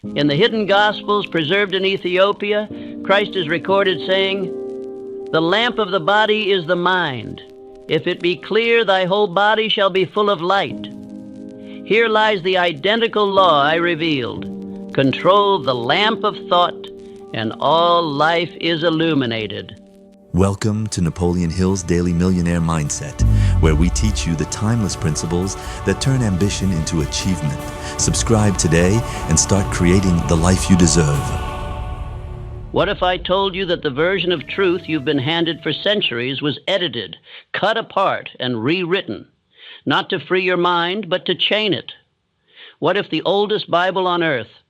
In the hidden Gospels preserved in Ethiopia, Christ is recorded saying, "The lamp of the body is the mind. If it be clear, thy whole body shall be full of light." Here lies the identical law I revealed. Control the lamp of thought, and all life is illuminated. Welcome to Napoleon Hill's Daily Millionaire Mindset, where we teach you the timeless principles that turn ambition into achievement. Subscribe today and start creating the life you deserve. What if I told you that the version of truth you've been handed for centuries was edited, cut apart, and rewritten, not to free your mind, but to chain it? What if the oldest Bible on earth,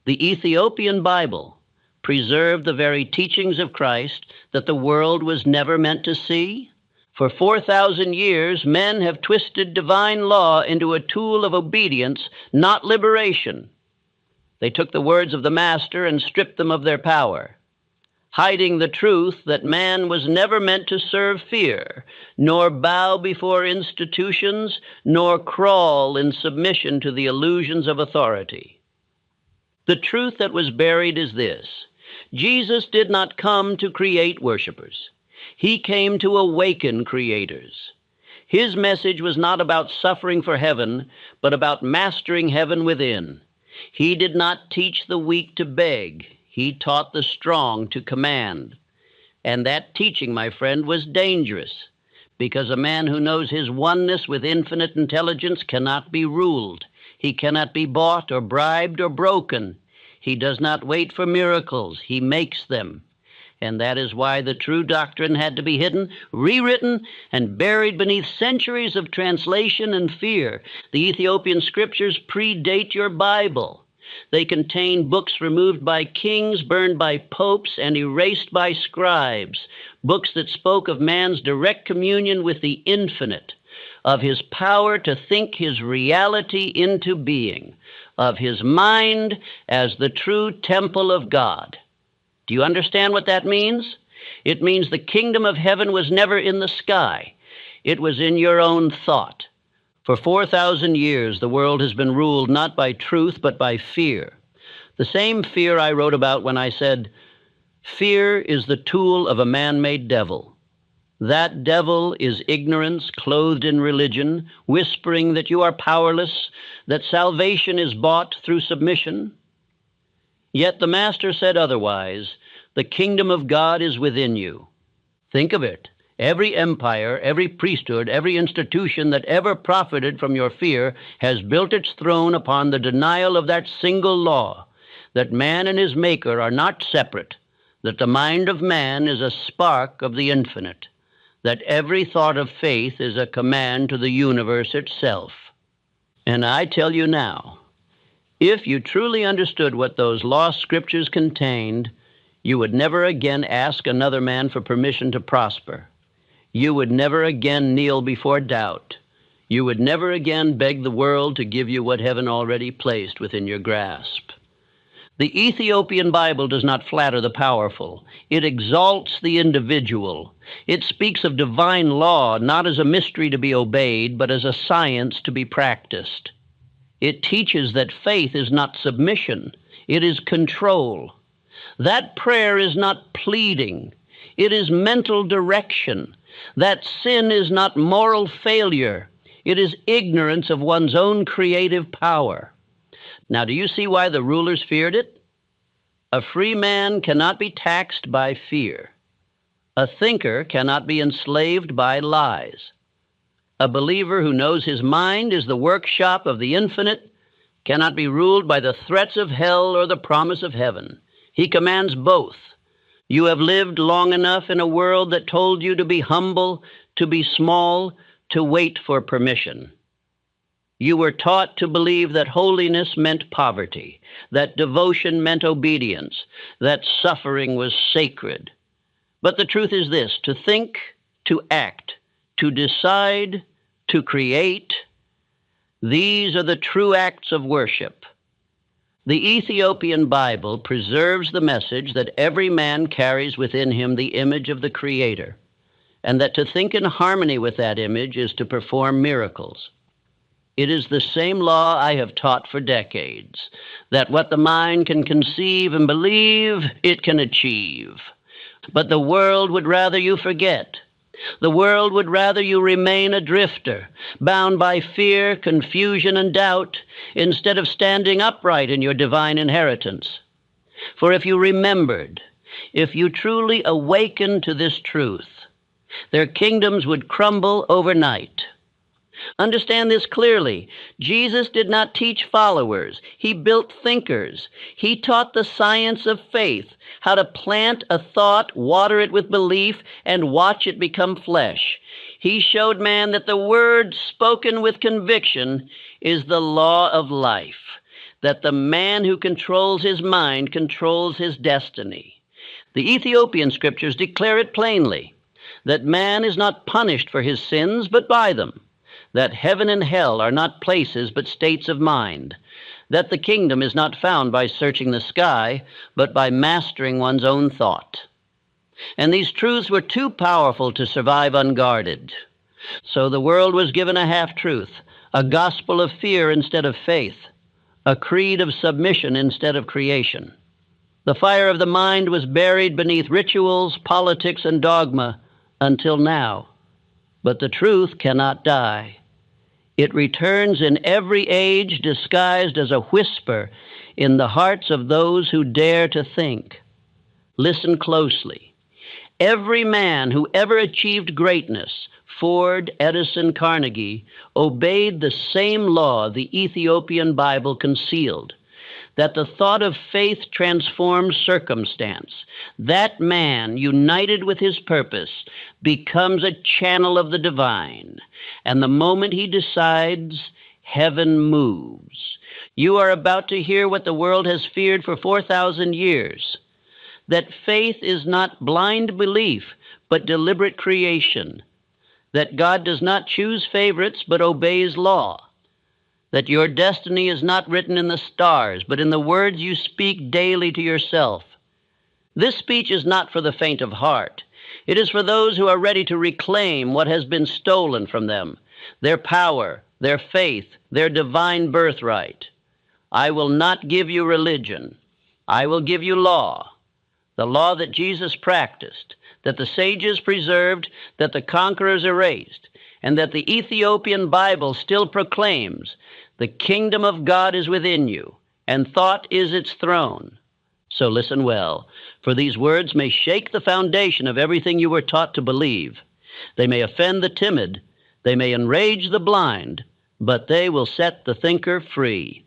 the Ethiopian Bible, preserved the very teachings of Christ that the world was never meant to see? For 4,000 years, men have twisted divine law into a tool of obedience, not liberation. They took the words of the Master and stripped them of their power, hiding the truth that man was never meant to serve fear, nor bow before institutions, nor crawl in submission to the illusions of authority. The truth that was buried is this: Jesus did not come to create worshipers. He came to awaken creators. His message was not about suffering for heaven, but about mastering heaven within. He did not teach the weak to beg. He taught the strong to command. And that teaching, my friend, was dangerous, because a man who knows his oneness with infinite intelligence cannot be ruled. He cannot be bought or bribed or broken. He does not wait for miracles. He makes them. And that is why the true doctrine had to be hidden, rewritten, and buried beneath centuries of translation and fear. The Ethiopian scriptures predate your Bible. They contain books removed by kings, burned by popes, and erased by scribes, books that spoke of man's direct communion with the infinite, of his power to think his reality into being, of his mind as the true temple of God. Do you understand what that means? It means the kingdom of heaven was never in the sky. It was in your own thought. For 4,000 years, the world has been ruled not by truth, but by fear. The same fear I wrote about when I said, "Fear is the tool of a man-made devil. That devil is ignorance clothed in religion, whispering that you are powerless, that salvation is bought through submission." Yet the Master said otherwise. The kingdom of God is within you. Think of it. Every empire, every priesthood, every institution that ever profited from your fear has built its throne upon the denial of that single law, that man and his Maker are not separate, that the mind of man is a spark of the infinite, that every thought of faith is a command to the universe itself. And I tell you now, if you truly understood what those lost scriptures contained, you would never again ask another man for permission to prosper. You would never again kneel before doubt. You would never again beg the world to give you what heaven already placed within your grasp. The Ethiopian Bible does not flatter the powerful. It exalts the individual. It speaks of divine law not as a mystery to be obeyed, but as a science to be practiced. It teaches that faith is not submission, it is control. That prayer is not pleading, it is mental direction. That sin is not moral failure, it is ignorance of one's own creative power. Now, do you see why the rulers feared it? A free man cannot be taxed by fear. A thinker cannot be enslaved by lies. A believer who knows his mind is the workshop of the infinite cannot be ruled by the threats of hell or the promise of heaven. He commands both. You have lived long enough in a world that told you to be humble, to be small, to wait for permission. You were taught to believe that holiness meant poverty, that devotion meant obedience, that suffering was sacred. But the truth is this: to think, to act, to decide, to create, these are the true acts of worship. The Ethiopian Bible preserves the message that every man carries within him the image of the Creator, and that to think in harmony with that image is to perform miracles. It is the same law I have taught for decades, that what the mind can conceive and believe, it can achieve. But the world would rather you forget. The world would rather you remain a drifter, bound by fear, confusion, and doubt, instead of standing upright in your divine inheritance. For if you remembered, if you truly awakened to this truth, their kingdoms would crumble overnight. Understand this clearly. Jesus did not teach followers. He built thinkers. He taught the science of faith, how to plant a thought, water it with belief, and watch it become flesh. He showed man that the word spoken with conviction is the law of life, that the man who controls his mind controls his destiny. The Ethiopian scriptures declare it plainly, that man is not punished for his sins, but by them, that heaven and hell are not places, but states of mind, that the kingdom is not found by searching the sky, but by mastering one's own thought. And these truths were too powerful to survive unguarded. So the world was given a half-truth, a gospel of fear instead of faith, a creed of submission instead of creation. The fire of the mind was buried beneath rituals, politics, and dogma until now. But the truth cannot die. It returns in every age, disguised as a whisper in the hearts of those who dare to think. Listen closely. Every man who ever achieved greatness, Ford, Edison, Carnegie, obeyed the same law the Ethiopian Bible concealed, that the thought of faith transforms circumstance. That man, united with his purpose, becomes a channel of the divine. And the moment he decides, heaven moves. You are about to hear what the world has feared for 4,000 years, that faith is not blind belief, but deliberate creation, that God does not choose favorites, but obeys law, that your destiny is not written in the stars, but in the words you speak daily to yourself. This speech is not for the faint of heart. It is for those who are ready to reclaim what has been stolen from them, their power, their faith, their divine birthright. I will not give you religion. I will give you law, the law that Jesus practiced, that the sages preserved, that the conquerors erased, and that the Ethiopian Bible still proclaims. The kingdom of God is within you, and thought is its throne. So listen well, for these words may shake the foundation of everything you were taught to believe. They may offend the timid, they may enrage the blind, but they will set the thinker free.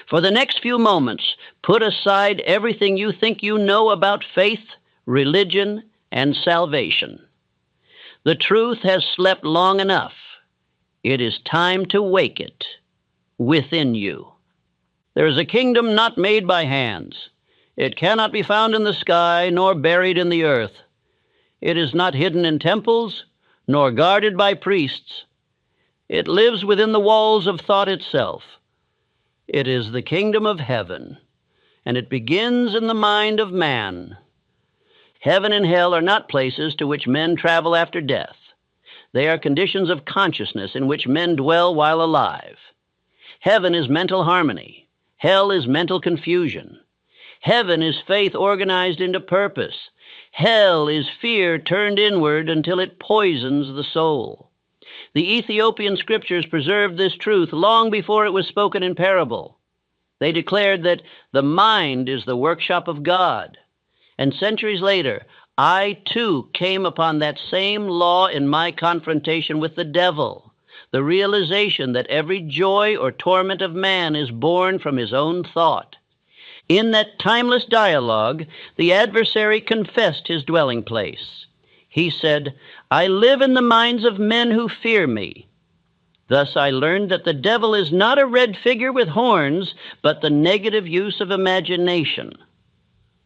For the next few moments, put aside everything you think you know about faith, religion, and salvation. The truth has slept long enough. It is time to wake it within you. There is a kingdom not made by hands. It cannot be found in the sky, nor buried in the earth. It is not hidden in temples, nor guarded by priests. It lives within the walls of thought itself. It is the kingdom of heaven, and it begins in the mind of man. Heaven and hell are not places to which men travel after death. They are conditions of consciousness in which men dwell while alive. Heaven is mental harmony. Hell is mental confusion. Heaven is faith organized into purpose. Hell is fear turned inward until it poisons the soul. The Ethiopian scriptures preserved this truth long before it was spoken in parable. They declared that the mind is the workshop of God. And centuries later, I too came upon that same law in my confrontation with the devil, the realization that every joy or torment of man is born from his own thought. In that timeless dialogue, the adversary confessed his dwelling place. He said, I live in the minds of men who fear me. Thus I learned that the devil is not a red figure with horns, but the negative use of imagination.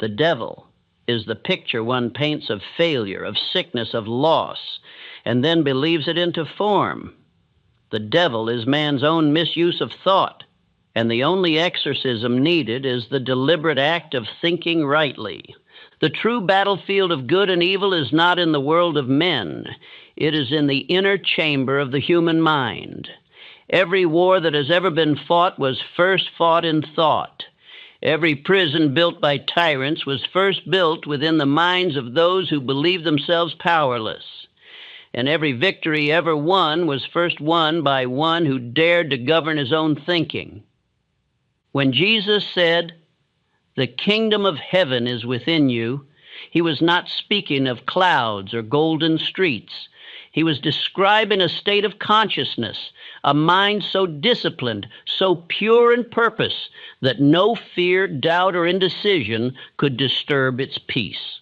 The devil is the picture one paints of failure, of sickness, of loss, and then believes it into form. The devil is man's own misuse of thought, and the only exorcism needed is the deliberate act of thinking rightly. The true battlefield of good and evil is not in the world of men. It is in the inner chamber of the human mind. Every war that has ever been fought was first fought in thought. Every prison built by tyrants was first built within the minds of those who believed themselves powerless. And every victory ever won was first won by one who dared to govern his own thinking. When Jesus said, "The kingdom of heaven is within you," he was not speaking of clouds or golden streets. He was describing a state of consciousness, a mind so disciplined, so pure in purpose, that no fear, doubt, or indecision could disturb its peace.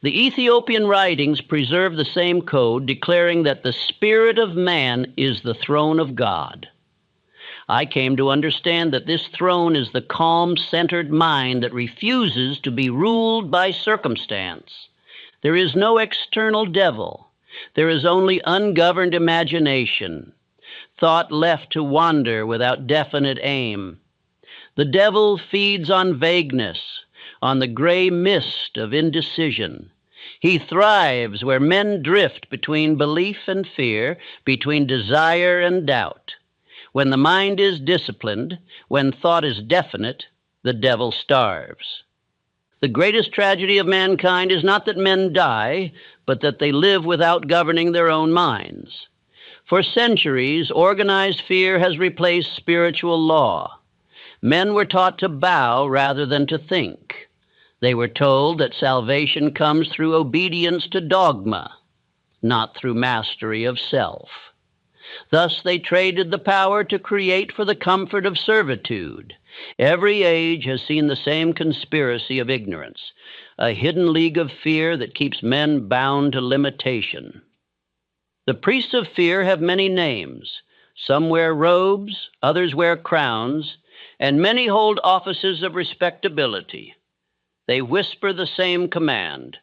The Ethiopian writings preserve the same code, declaring that the spirit of man is the throne of God. I came to understand that this throne is the calm, centered mind that refuses to be ruled by circumstance. There is no external devil. There is only ungoverned imagination, thought left to wander without definite aim. The devil feeds on vagueness, on the gray mist of indecision. He thrives where men drift between belief and fear, between desire and doubt. When the mind is disciplined, when thought is definite, the devil starves. The greatest tragedy of mankind is not that men die, but that they live without governing their own minds. For centuries, organized fear has replaced spiritual law. Men were taught to bow rather than to think. They were told that salvation comes through obedience to dogma, not through mastery of self. Thus they traded the power to create for the comfort of servitude. Every age has seen the same conspiracy of ignorance, a hidden league of fear that keeps men bound to limitation. The priests of fear have many names. Some wear robes, others wear crowns, and many hold offices of respectability. They whisper the same command,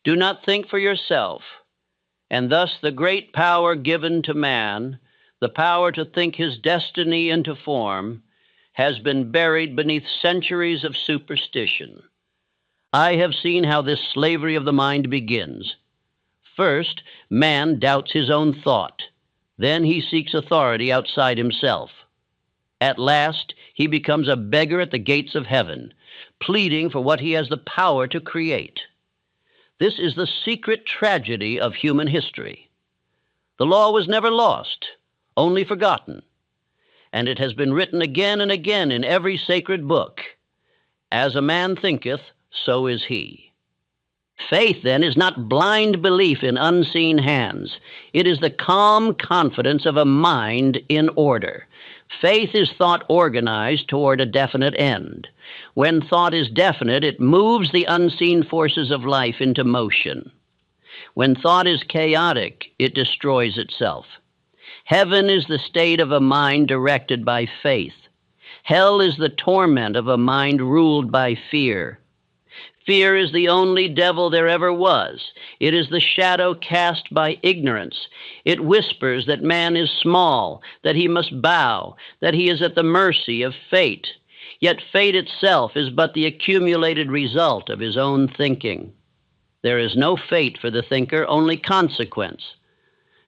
"Do not think for yourself." And thus the great power given to man, the power to think his destiny into form, has been buried beneath centuries of superstition. I have seen how this slavery of the mind begins. First, man doubts his own thought. Then he seeks authority outside himself. At last, he becomes a beggar at the gates of heaven, pleading for what he has the power to create. This is the secret tragedy of human history. The law was never lost, only forgotten, and it has been written again and again in every sacred book. As a man thinketh, so is he. Faith, then, is not blind belief in unseen hands. It is the calm confidence of a mind in order. Faith is thought organized toward a definite end. When thought is definite, it moves the unseen forces of life into motion. When thought is chaotic, it destroys itself. Heaven is the state of a mind directed by faith. Hell is the torment of a mind ruled by fear. Fear is the only devil there ever was. It is the shadow cast by ignorance. It whispers that man is small, that he must bow, that he is at the mercy of fate. Yet fate itself is but the accumulated result of his own thinking. There is no fate for the thinker, only consequence.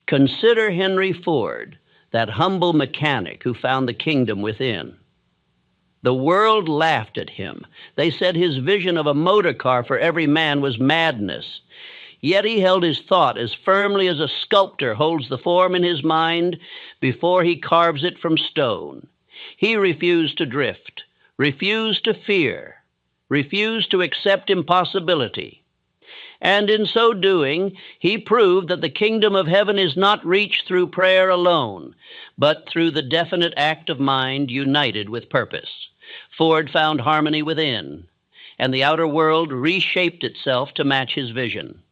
Consider Henry Ford, that humble mechanic who found the kingdom within. The world laughed at him. They said his vision of a motor car for every man was madness. Yet he held his thought as firmly as a sculptor holds the form in his mind before he carves it from stone. He refused to drift, refused to fear, refused to accept impossibility. And in so doing, he proved that the kingdom of heaven is not reached through prayer alone, but through the definite act of mind united with purpose. Ford found harmony within, and the outer world reshaped itself to match his vision.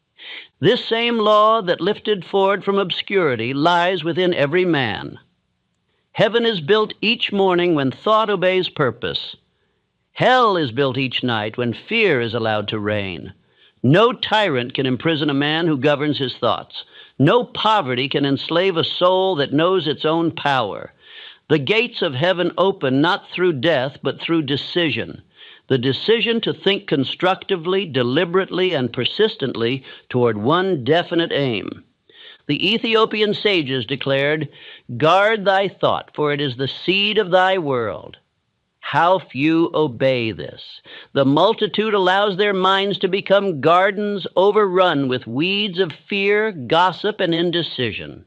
This same law that lifted Ford from obscurity lies within every man. Heaven is built each morning when thought obeys purpose. Hell is built each night when fear is allowed to reign. No tyrant can imprison a man who governs his thoughts. No poverty can enslave a soul that knows its own power. The gates of heaven open not through death, but through decision. The decision to think constructively, deliberately, and persistently toward one definite aim. The Ethiopian sages declared, "Guard thy thought, for it is the seed of thy world." How few obey this. The multitude allows their minds to become gardens overrun with weeds of fear, gossip, and indecision.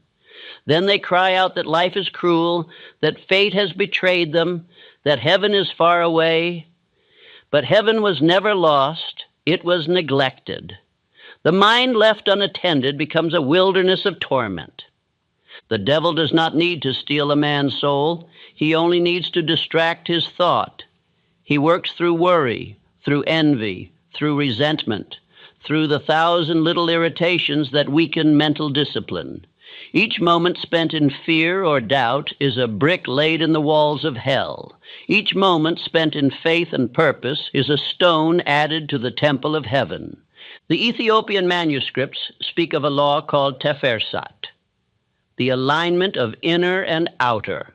Then they cry out that life is cruel, that fate has betrayed them, that heaven is far away. But heaven was never lost, it was neglected. The mind left unattended becomes a wilderness of torment. The devil does not need to steal a man's soul. He only needs to distract his thought. He works through worry, through envy, through resentment, through the 1,000 little irritations that weaken mental discipline. Each moment spent in fear or doubt is a brick laid in the walls of hell. Each moment spent in faith and purpose is a stone added to the temple of heaven. The Ethiopian manuscripts speak of a law called tefersat, the alignment of inner and outer.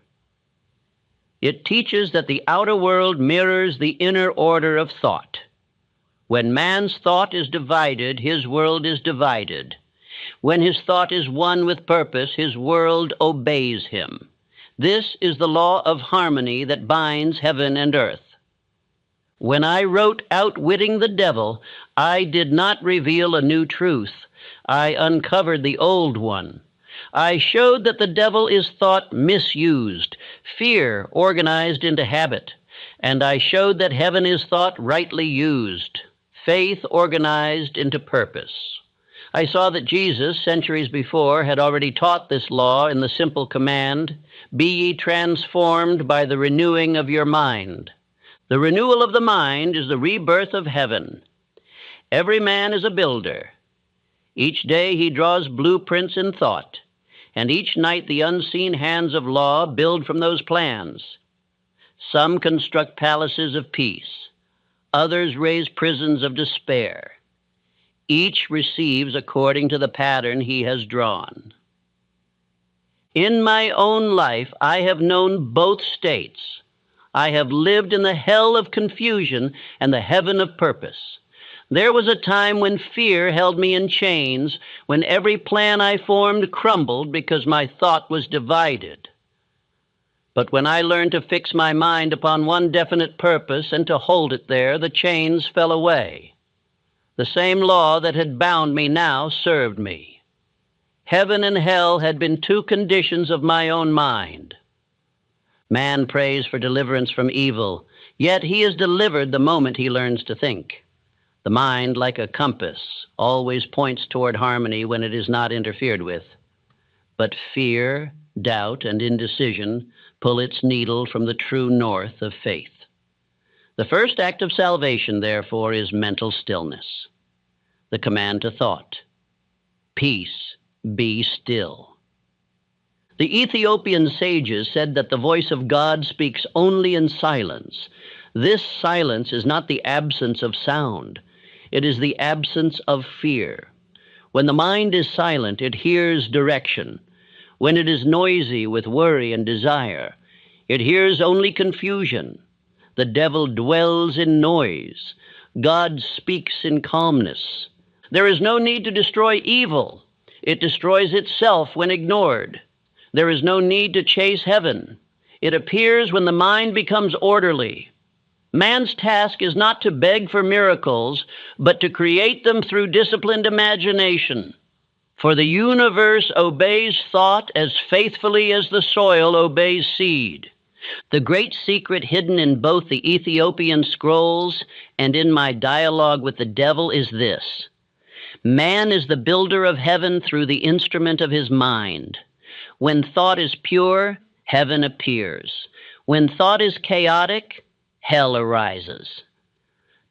It teaches that the outer world mirrors the inner order of thought. When man's thought is divided, his world is divided. When his thought is one with purpose, his world obeys him. This is the law of harmony that binds heaven and earth. When I wrote Outwitting the Devil, I did not reveal a new truth. I uncovered the old one. I showed that the devil is thought misused, fear organized into habit, and I showed that heaven is thought rightly used, faith organized into purpose. I saw that Jesus, centuries before, had already taught this law in the simple command, "Be ye transformed by the renewing of your mind." The renewal of the mind is the rebirth of heaven. Every man is a builder. Each day he draws blueprints in thought, and each night the unseen hands of law build from those plans. Some construct palaces of peace. Others raise prisons of despair. Each receives according to the pattern he has drawn. In my own life, I have known both states. I have lived in the hell of confusion and the heaven of purpose. There was a time when fear held me in chains, when every plan I formed crumbled because my thought was divided. But when I learned to fix my mind upon one definite purpose and to hold it there, the chains fell away. The same law that had bound me now served me. Heaven and hell had been two conditions of my own mind. Man prays for deliverance from evil, yet he is delivered the moment he learns to think. The mind, like a compass, always points toward harmony when it is not interfered with. But fear, doubt, and indecision pull its needle from the true north of faith. The first act of salvation, therefore, is mental stillness. The command to thought, "Peace, be still." The Ethiopian sages said that the voice of God speaks only in silence. This silence is not the absence of sound. It is the absence of fear. When the mind is silent, it hears direction. When it is noisy with worry and desire, it hears only confusion. The devil dwells in noise. God speaks in calmness. There is no need to destroy evil. It destroys itself when ignored. There is no need to chase heaven. It appears when the mind becomes orderly. Man's task is not to beg for miracles, but to create them through disciplined imagination. For the universe obeys thought as faithfully as the soil obeys seed. The great secret hidden in both the Ethiopian scrolls and in my dialogue with the devil is this: man is the builder of heaven through the instrument of his mind. When thought is pure, heaven appears. When thought is chaotic, hell arises.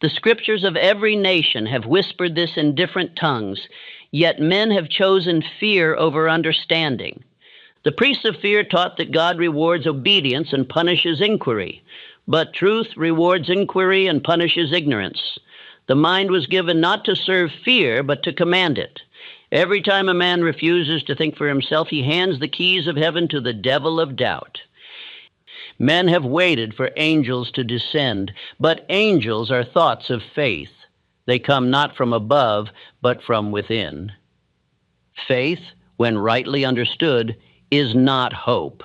The scriptures of every nation have whispered this in different tongues, yet men have chosen fear over understanding. The priests of fear taught that God rewards obedience and punishes inquiry, but truth rewards inquiry and punishes ignorance. The mind was given not to serve fear, but to command it. Every time a man refuses to think for himself, he hands the keys of heaven to the devil of doubt. Men have waited for angels to descend, but angels are thoughts of faith. They come not from above, but from within. Faith, when rightly understood, is not hope.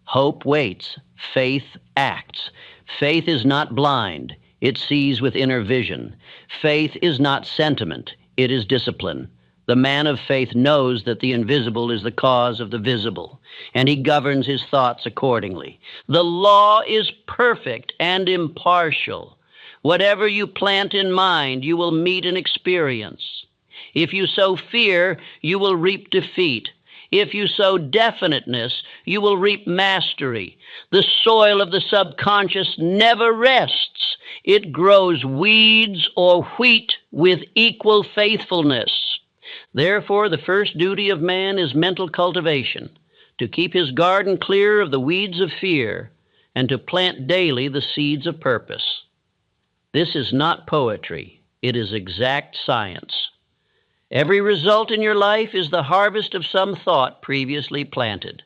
Hope waits. Faith acts. Faith is not blind. It sees with inner vision. Faith is not sentiment. It is discipline. The man of faith knows that the invisible is the cause of the visible, and he governs his thoughts accordingly. The law is perfect and impartial. Whatever you plant in mind, you will meet and experience. If you sow fear, you will reap defeat. If you sow definiteness, you will reap mastery. The soil of the subconscious never rests. It grows weeds or wheat with equal faithfulness. Therefore, the first duty of man is mental cultivation, to keep his garden clear of the weeds of fear, and to plant daily the seeds of purpose. This is not poetry. It is exact science. Every result in your life is the harvest of some thought previously planted.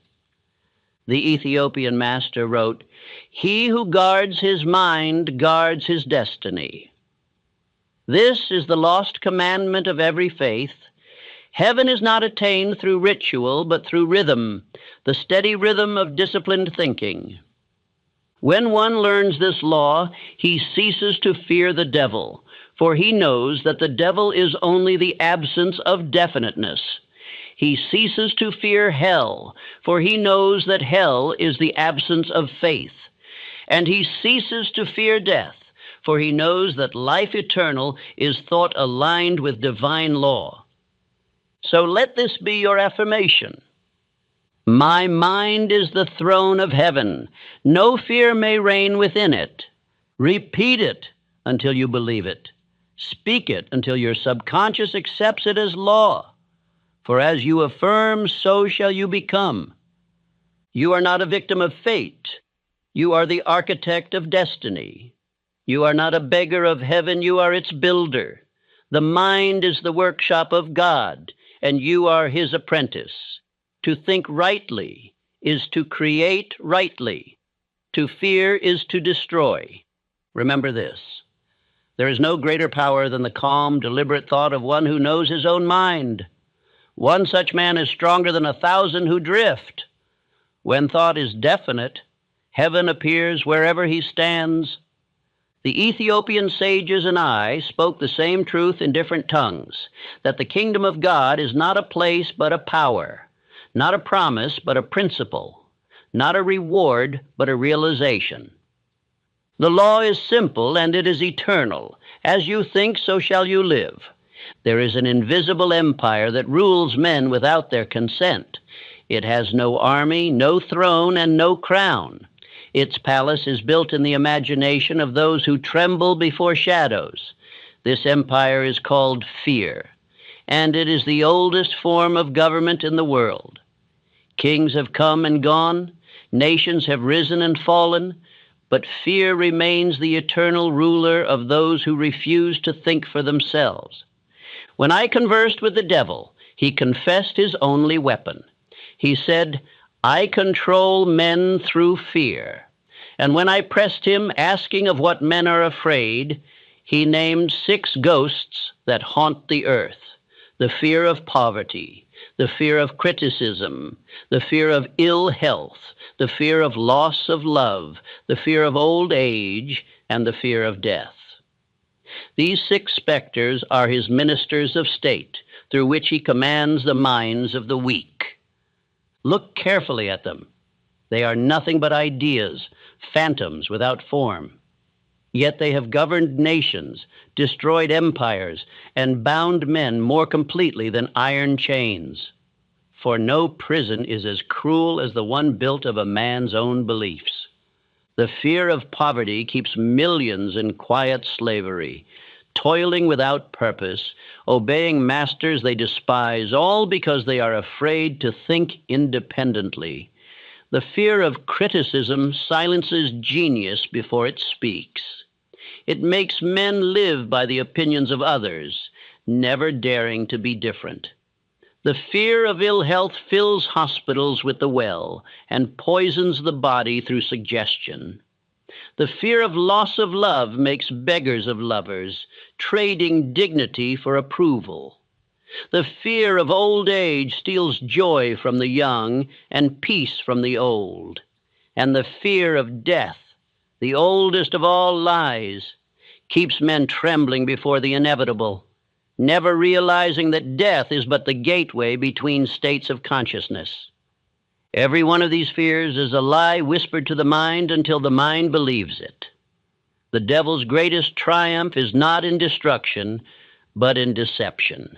The Ethiopian master wrote, "He who guards his mind guards his destiny." This is the lost commandment of every faith. Heaven is not attained through ritual, but through rhythm, the steady rhythm of disciplined thinking. When one learns this law, he ceases to fear the devil, for he knows that the devil is only the absence of definiteness. He ceases to fear hell, for he knows that hell is the absence of faith. And he ceases to fear death, for he knows that life eternal is thought aligned with divine law. So let this be your affirmation. My mind is the throne of heaven. No fear may reign within it. Repeat it until you believe it. Speak it until your subconscious accepts it as law. For as you affirm, so shall you become. You are not a victim of fate. You are the architect of destiny. You are not a beggar of heaven. You are its builder. The mind is the workshop of God, and you are his apprentice. To think rightly is to create rightly. To fear is to destroy. Remember this. There is no greater power than the calm, deliberate thought of one who knows his own mind. One such man is stronger than 1,000 who drift. When thought is definite, heaven appears wherever he stands. The Ethiopian sages and I spoke the same truth in different tongues, that the kingdom of God is not a place but a power, not a promise but a principle, not a reward but a realization. The law is simple and it is eternal. As you think, so shall you live. There is an invisible empire that rules men without their consent. It has no army, no throne, and no crown. Its palace is built in the imagination of those who tremble before shadows. This empire is called fear, and it is the oldest form of government in the world. Kings have come and gone, nations have risen and fallen, but fear remains the eternal ruler of those who refuse to think for themselves. When I conversed with the devil, he confessed his only weapon. He said, "I control men through fear." And when I pressed him, asking of what men are afraid, he named 6 ghosts that haunt the earth: the fear of poverty, the fear of criticism, the fear of ill health, the fear of loss of love, the fear of old age, and the fear of death. These 6 specters are his ministers of state, through which he commands the minds of the weak. Look carefully at them. They are nothing but ideas, phantoms without form. Yet they have governed nations, destroyed empires, and bound men more completely than iron chains. For no prison is as cruel as the one built of a man's own beliefs. The fear of poverty keeps millions in quiet slavery, toiling without purpose, obeying masters they despise, all because they are afraid to think independently. The fear of criticism silences genius before it speaks. It makes men live by the opinions of others, never daring to be different. The fear of ill health fills hospitals with the well and poisons the body through suggestion. The fear of loss of love makes beggars of lovers, trading dignity for approval. The fear of old age steals joy from the young and peace from the old. And the fear of death, the oldest of all lies, keeps men trembling before the inevitable, never realizing that death is but the gateway between states of consciousness. Every one of these fears is a lie whispered to the mind until the mind believes it. The devil's greatest triumph is not in destruction, but in deception.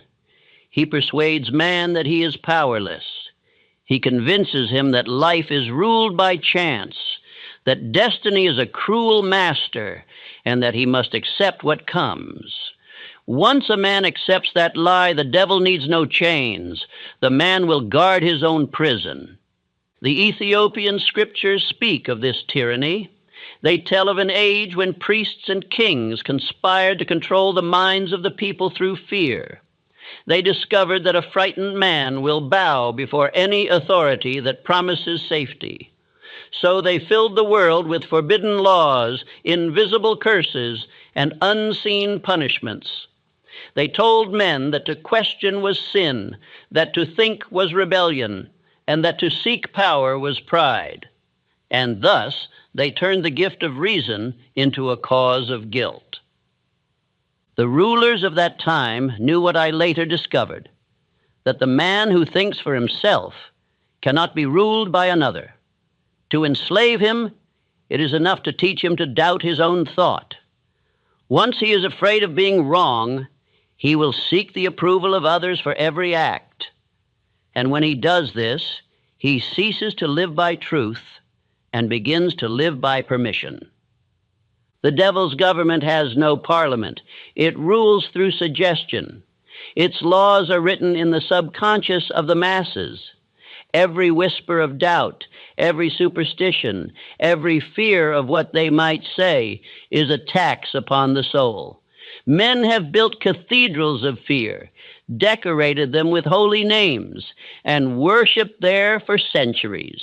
He persuades man that he is powerless. He convinces him that life is ruled by chance, that destiny is a cruel master, and that he must accept what comes. Once a man accepts that lie, the devil needs no chains. The man will guard his own prison. The Ethiopian scriptures speak of this tyranny. They tell of an age when priests and kings conspired to control the minds of the people through fear. They discovered that a frightened man will bow before any authority that promises safety. So they filled the world with forbidden laws, invisible curses, and unseen punishments. They told men that to question was sin, that to think was rebellion, and that to seek power was pride. And thus they turned the gift of reason into a cause of guilt. The rulers of that time knew what I later discovered, that the man who thinks for himself cannot be ruled by another. To enslave him, it is enough to teach him to doubt his own thought. Once he is afraid of being wrong, he will seek the approval of others for every act. And when he does this, he ceases to live by truth and begins to live by permission. The devil's government has no parliament. It rules through suggestion. Its laws are written in the subconscious of the masses. Every whisper of doubt, every superstition, every fear of what they might say is a tax upon the soul. Men have built cathedrals of fear, decorated them with holy names, and worshiped there for centuries.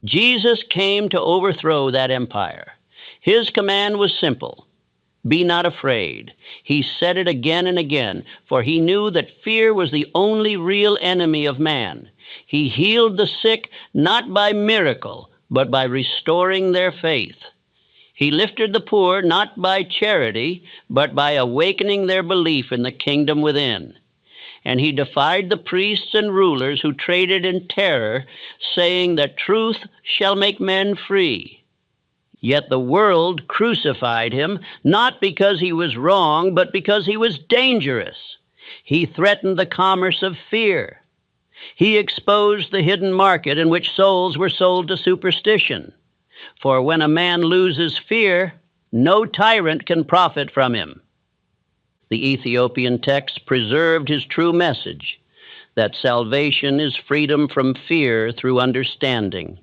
Jesus came to overthrow that empire. His command was simple: be not afraid. He said it again and again, for he knew that fear was the only real enemy of man. He healed the sick not by miracle, but by restoring their faith. He lifted the poor not by charity, but by awakening their belief in the kingdom within. And he defied the priests and rulers who traded in terror, saying that truth shall make men free. Yet the world crucified him, not because he was wrong, but because he was dangerous. He threatened the commerce of fear. He exposed the hidden market in which souls were sold to superstition. For when a man loses fear, no tyrant can profit from him. The Ethiopian text preserved his true message, that salvation is freedom from fear through understanding.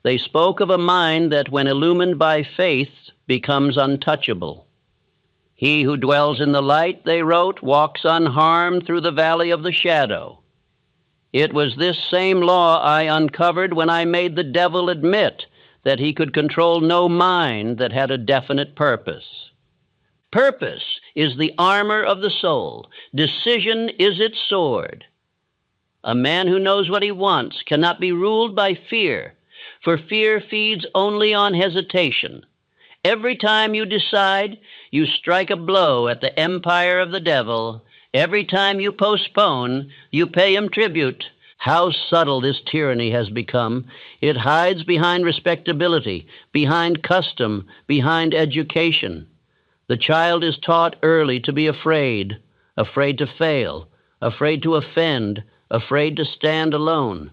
They spoke of a mind that, when illumined by faith, becomes untouchable. He who dwells in the light, they wrote, walks unharmed through the valley of the shadow. It was this same law I uncovered when I made the devil admit that he could control no mind that had a definite purpose. Purpose is the armor of the soul. Decision is its sword. A man who knows what he wants cannot be ruled by fear, for fear feeds only on hesitation. Every time you decide, you strike a blow at the empire of the devil. Every time you postpone, you pay him tribute. How subtle this tyranny has become. It hides behind respectability, behind custom, behind education. The child is taught early to be afraid, afraid to fail, afraid to offend, afraid to stand alone.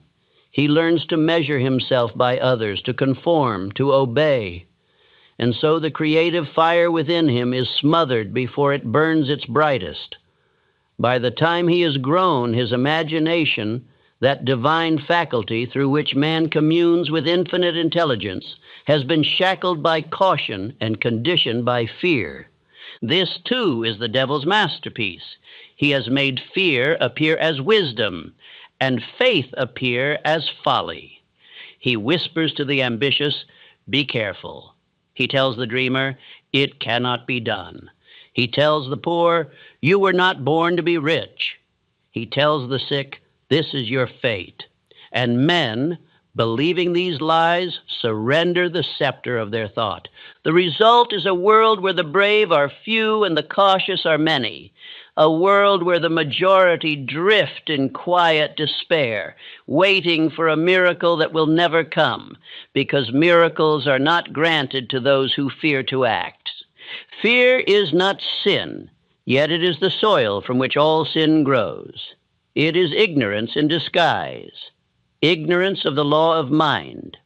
He learns to measure himself by others, to conform, to obey. And so the creative fire within him is smothered before it burns its brightest. By the time he is grown, his imagination, that divine faculty through which man communes with infinite intelligence, has been shackled by caution and conditioned by fear. This, too, is the devil's masterpiece. He has made fear appear as wisdom, and faith appear as folly. He whispers to the ambitious, "Be careful." He tells the dreamer, "It cannot be done." He tells the poor, "You were not born to be rich." He tells the sick, "This is your fate." And men, believing these lies, surrender the scepter of their thought. The result is a world where the brave are few and the cautious are many. A world where the majority drift in quiet despair, waiting for a miracle that will never come, because miracles are not granted to those who fear to act. Fear is not sin, yet it is the soil from which all sin grows. It is ignorance in disguise, ignorance of the law of mind.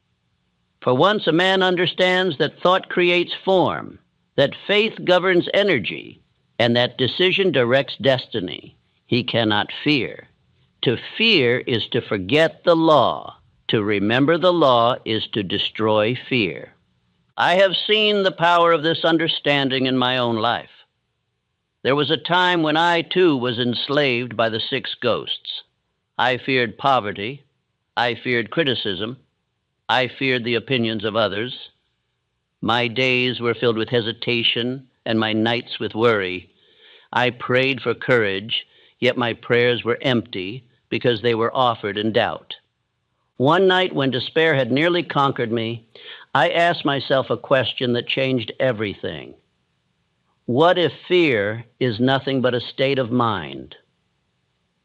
For once a man understands that thought creates form, that faith governs energy, and that decision directs destiny, he cannot fear. To fear is to forget the law. To remember the law is to destroy fear. I have seen the power of this understanding in my own life. There was a time when I, too, was enslaved by the 6 ghosts. I feared poverty. I feared criticism. I feared the opinions of others. My days were filled with hesitation and my nights with worry. I prayed for courage, yet my prayers were empty because they were offered in doubt. One night when despair had nearly conquered me, I asked myself a question that changed everything. What if fear is nothing but a state of mind?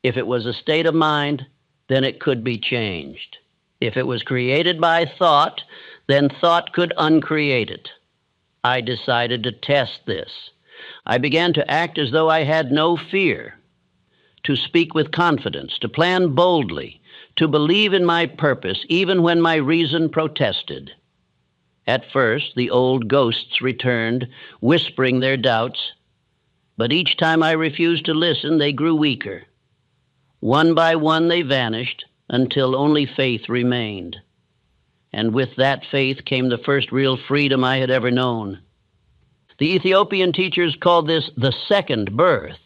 If it was a state of mind, then it could be changed. If it was created by thought, then thought could uncreate it. I decided to test this. I began to act as though I had no fear, to speak with confidence, to plan boldly, to believe in my purpose even when my reason protested. At first, the old ghosts returned, whispering their doubts, but each time I refused to listen, they grew weaker. One by one they vanished until only faith remained. And with that faith came the first real freedom I had ever known. The Ethiopian teachers called this the second birth.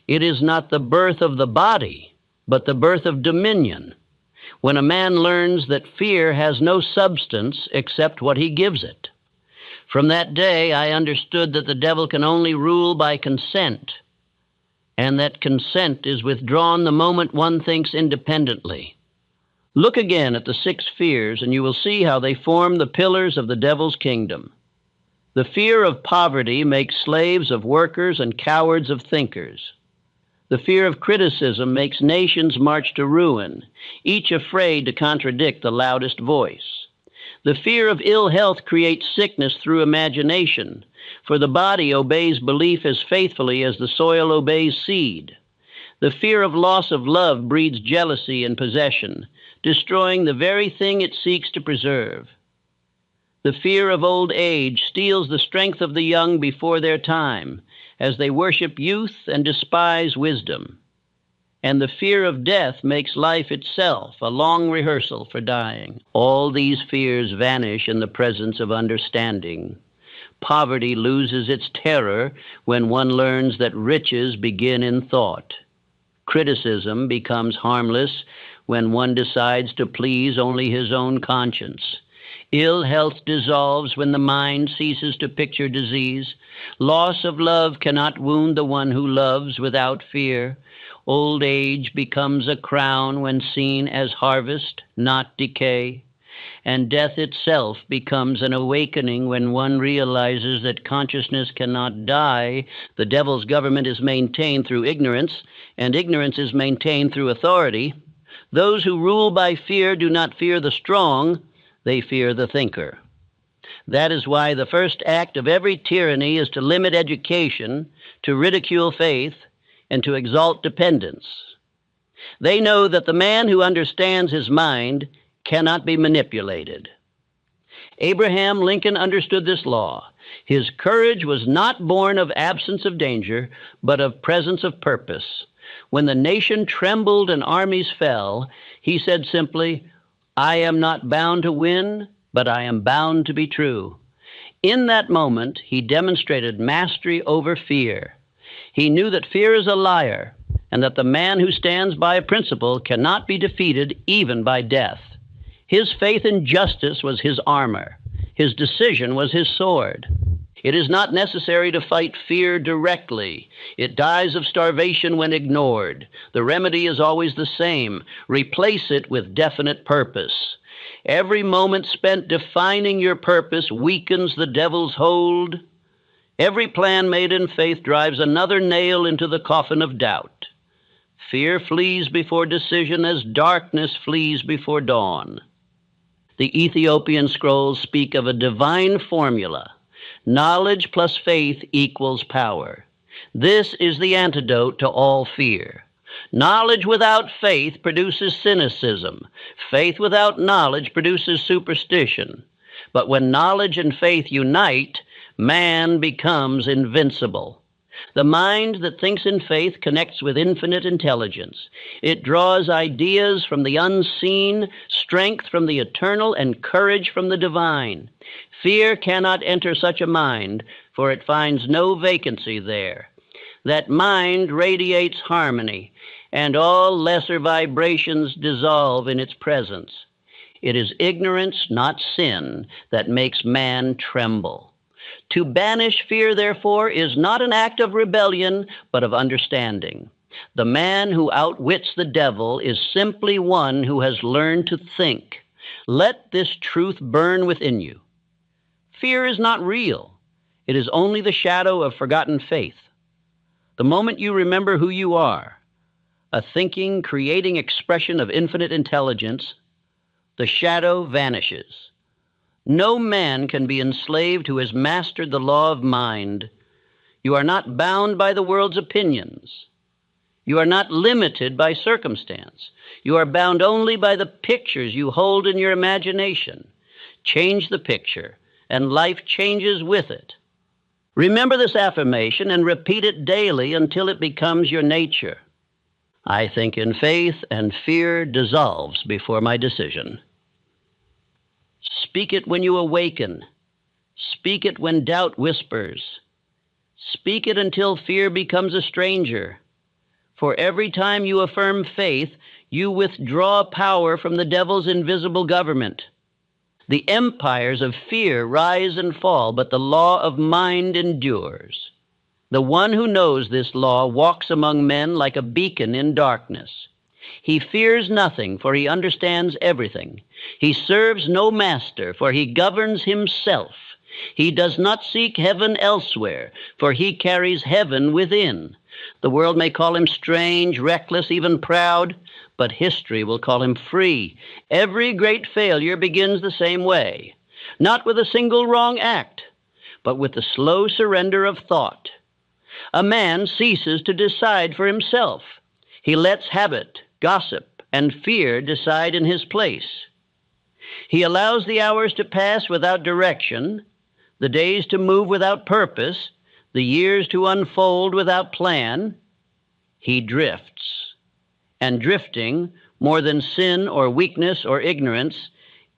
It is not the birth of the body, but the birth of dominion, when a man learns that fear has no substance except what he gives it. From that day, I understood that the devil can only rule by consent, and that consent is withdrawn the moment one thinks independently. Look again at the 6 fears, and you will see how they form the pillars of the devil's kingdom. The fear of poverty makes slaves of workers and cowards of thinkers. The fear of criticism makes nations march to ruin, each afraid to contradict the loudest voice. The fear of ill health creates sickness through imagination, for the body obeys belief as faithfully as the soil obeys seed. The fear of loss of love breeds jealousy and possession, destroying the very thing it seeks to preserve. The fear of old age steals the strength of the young before their time, as they worship youth and despise wisdom. And the fear of death makes life itself a long rehearsal for dying. All these fears vanish in the presence of understanding. Poverty loses its terror when one learns that riches begin in thought. Criticism becomes harmless when one decides to please only his own conscience. Ill health dissolves when the mind ceases to picture disease. Loss of love cannot wound the one who loves without fear. Old age becomes a crown when seen as harvest, not decay. And death itself becomes an awakening when one realizes that consciousness cannot die. The devil's government is maintained through ignorance, and ignorance is maintained through authority. Those who rule by fear do not fear the strong, they fear the thinker. That is why the first act of every tyranny is to limit education, to ridicule faith, and to exalt dependence. They know that the man who understands his mind cannot be manipulated. Abraham Lincoln understood this law. His courage was not born of absence of danger, but of presence of purpose. When the nation trembled and armies fell, he said simply, "I am not bound to win, but I am bound to be true." In that moment, he demonstrated mastery over fear. He knew that fear is a liar, and that the man who stands by a principle cannot be defeated even by death. His faith in justice was his armor. His decision was his sword. It is not necessary to fight fear directly. It dies of starvation when ignored. The remedy is always the same. Replace it with definite purpose. Every moment spent defining your purpose weakens the devil's hold. Every plan made in faith drives another nail into the coffin of doubt. Fear flees before decision as darkness flees before dawn. The Ethiopian scrolls speak of a divine formula. Knowledge plus faith equals power. This is the antidote to all fear. Knowledge without faith produces cynicism. Faith without knowledge produces superstition. But when knowledge and faith unite, man becomes invincible. The mind that thinks in faith connects with infinite intelligence. It draws ideas from the unseen, strength from the eternal, and courage from the divine. Fear cannot enter such a mind, for it finds no vacancy there. That mind radiates harmony, and all lesser vibrations dissolve in its presence. It is ignorance, not sin, that makes man tremble. To banish fear, therefore, is not an act of rebellion, but of understanding. The man who outwits the devil is simply one who has learned to think. Let this truth burn within you. Fear is not real. It is only the shadow of forgotten faith. The moment you remember who you are, a thinking, creating expression of infinite intelligence, the shadow vanishes. No man can be enslaved who has mastered the law of mind. You are not bound by the world's opinions. You are not limited by circumstance. You are bound only by the pictures you hold in your imagination. Change the picture, and life changes with it. Remember this affirmation and repeat it daily until it becomes your nature. I think in faith, and fear dissolves before my decision. Speak it when you awaken. Speak it when doubt whispers. Speak it until fear becomes a stranger. For every time you affirm faith, you withdraw power from the devil's invisible government. The empires of fear rise and fall, but the law of mind endures. The one who knows this law walks among men like a beacon in darkness. He fears nothing, for he understands everything. He serves no master, for he governs himself. He does not seek heaven elsewhere, for he carries heaven within. The world may call him strange, reckless, even proud, but history will call him free. Every great failure begins the same way, not with a single wrong act, but with the slow surrender of thought. A man ceases to decide for himself. He lets habit, gossip, and fear decide in his place. He allows the hours to pass without direction, the days to move without purpose, the years to unfold without plan. He drifts. And drifting, more than sin or weakness or ignorance,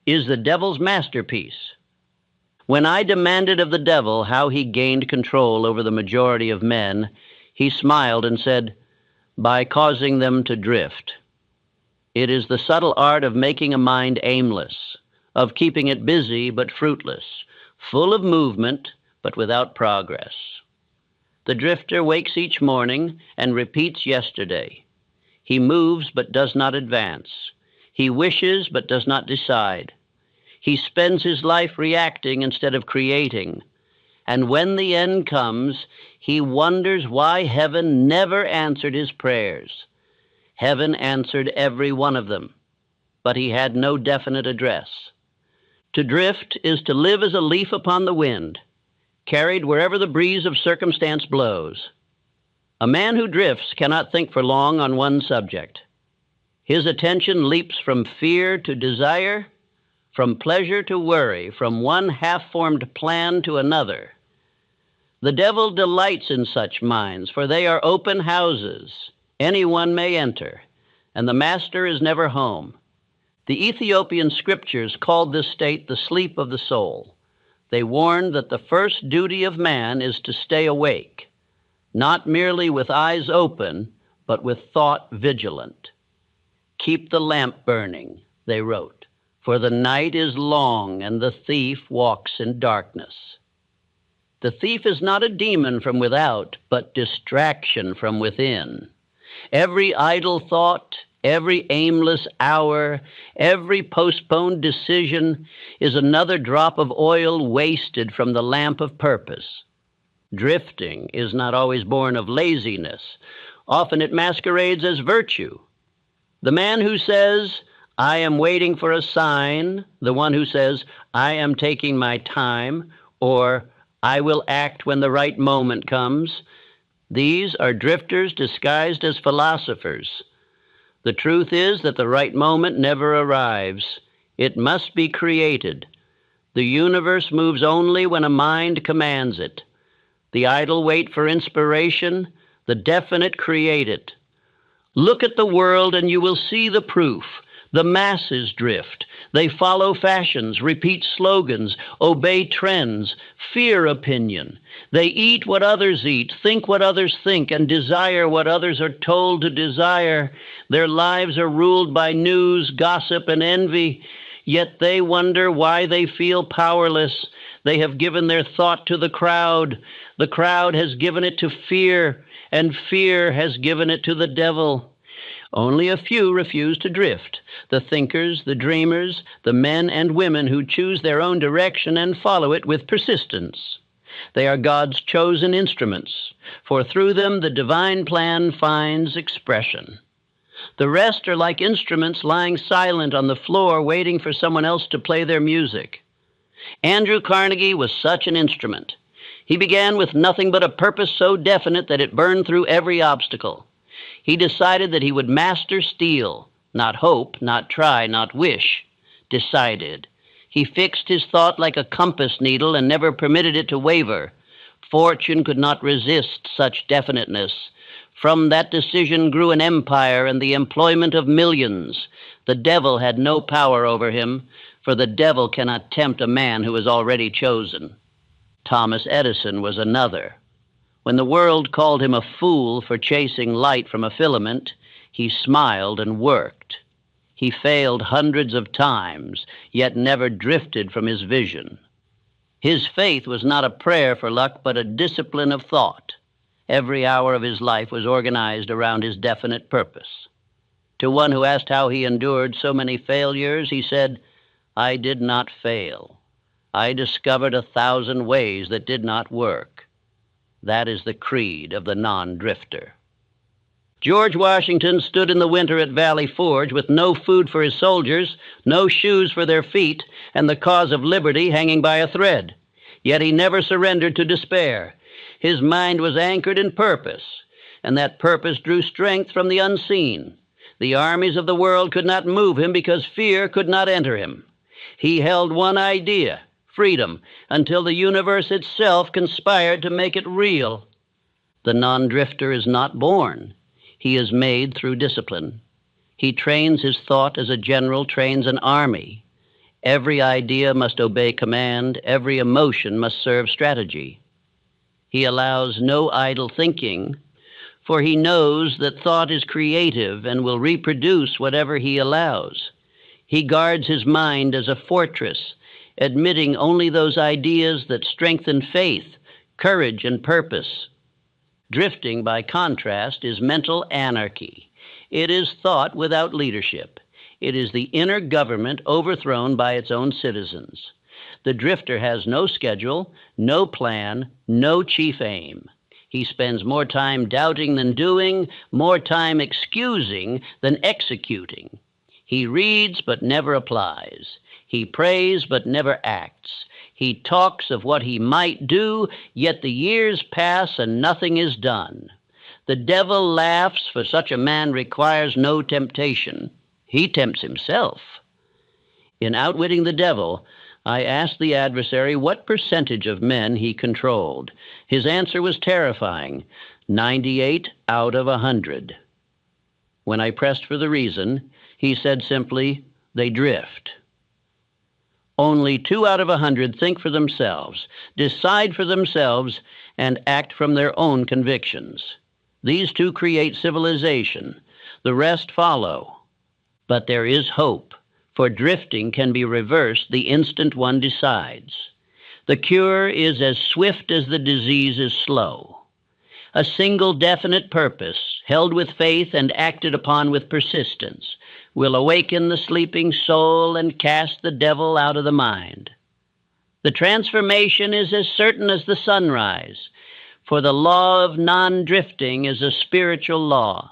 is the devil's masterpiece. When I demanded of the devil how he gained control over the majority of men, he smiled and said, "By causing them to drift." It is the subtle art of making a mind aimless, of keeping it busy but fruitless, full of movement but without progress. The drifter wakes each morning and repeats yesterday. He moves but does not advance. He wishes but does not decide. He spends his life reacting instead of creating. And when the end comes, he wonders why heaven never answered his prayers. Heaven answered every one of them, but he had no definite address. To drift is to live as a leaf upon the wind, carried wherever the breeze of circumstance blows. A man who drifts cannot think for long on one subject. His attention leaps from fear to desire, from pleasure to worry, from one half-formed plan to another. The devil delights in such minds, for they are open houses. Anyone may enter, and the master is never home. The Ethiopian scriptures called this state the sleep of the soul. They warned that the first duty of man is to stay awake, not merely with eyes open, but with thought vigilant. Keep the lamp burning, they wrote, for the night is long and the thief walks in darkness. The thief is not a demon from without, but distraction from within. Every idle thought, every aimless hour, every postponed decision is another drop of oil wasted from the lamp of purpose. Drifting is not always born of laziness. Often it masquerades as virtue. The man who says, "I am waiting for a sign," the one who says, "I am taking my time," or "I will act when the right moment comes," these are drifters disguised as philosophers. The truth is that the right moment never arrives. It must be created. The universe moves only when a mind commands it. The idle wait for inspiration, the definite create it. Look at the world and you will see the proof. The masses drift. They follow fashions, repeat slogans, obey trends, fear opinion. They eat what others eat, think what others think, and desire what others are told to desire. Their lives are ruled by news, gossip, and envy, yet they wonder why they feel powerless. They have given their thought to the crowd. The crowd has given it to fear, and fear has given it to the devil. Only a few refuse to drift, the thinkers, the dreamers, the men and women who choose their own direction and follow it with persistence. They are God's chosen instruments, for through them the divine plan finds expression. The rest are like instruments lying silent on the floor waiting for someone else to play their music. Andrew Carnegie was such an instrument. He began with nothing but a purpose so definite that it burned through every obstacle. He decided that he would master steel, not hope, not try, not wish. Decided. He fixed his thought like a compass needle and never permitted it to waver. Fortune could not resist such definiteness. From that decision grew an empire and the employment of millions. The devil had no power over him, for the devil cannot tempt a man who is already chosen. Thomas Edison was another. When the world called him a fool for chasing light from a filament, he smiled and worked. He failed hundreds of times, yet never drifted from his vision. His faith was not a prayer for luck, but a discipline of thought. Every hour of his life was organized around his definite purpose. To one who asked how he endured so many failures, he said, "I did not fail. I discovered 1,000 ways that did not work." That is the creed of the non-drifter. George Washington stood in the winter at Valley Forge with no food for his soldiers, no shoes for their feet, and the cause of liberty hanging by a thread. Yet he never surrendered to despair. His mind was anchored in purpose, and that purpose drew strength from the unseen. The armies of the world could not move him because fear could not enter him. He held one idea, freedom, until the universe itself conspired to make it real. The non-drifter is not born. He is made through discipline. He trains his thought as a general trains an army. Every idea must obey command. Every emotion must serve strategy. He allows no idle thinking, for he knows that thought is creative and will reproduce whatever he allows. He guards his mind as a fortress, admitting only those ideas that strengthen faith, courage, and purpose. Drifting, by contrast, is mental anarchy. It is thought without leadership. It is the inner government overthrown by its own citizens. The drifter has no schedule, no plan, no chief aim. He spends more time doubting than doing, more time excusing than executing. He reads but never applies. He prays but never acts. He talks of what he might do, yet the years pass and nothing is done. The devil laughs, for such a man requires no temptation. He tempts himself. In Outwitting the Devil, I asked the adversary what percentage of men he controlled. His answer was terrifying, 98 out of 100. When I pressed for the reason, he said simply, "They drift." Only 2 out of 100 think for themselves, decide for themselves, and act from their own convictions. These 2 create civilization. The rest follow. But there is hope, for drifting can be reversed the instant one decides. The cure is as swift as the disease is slow. A single definite purpose, held with faith and acted upon with persistence, will awaken the sleeping soul and cast the devil out of the mind. The transformation is as certain as the sunrise, for the law of non-drifting is a spiritual law.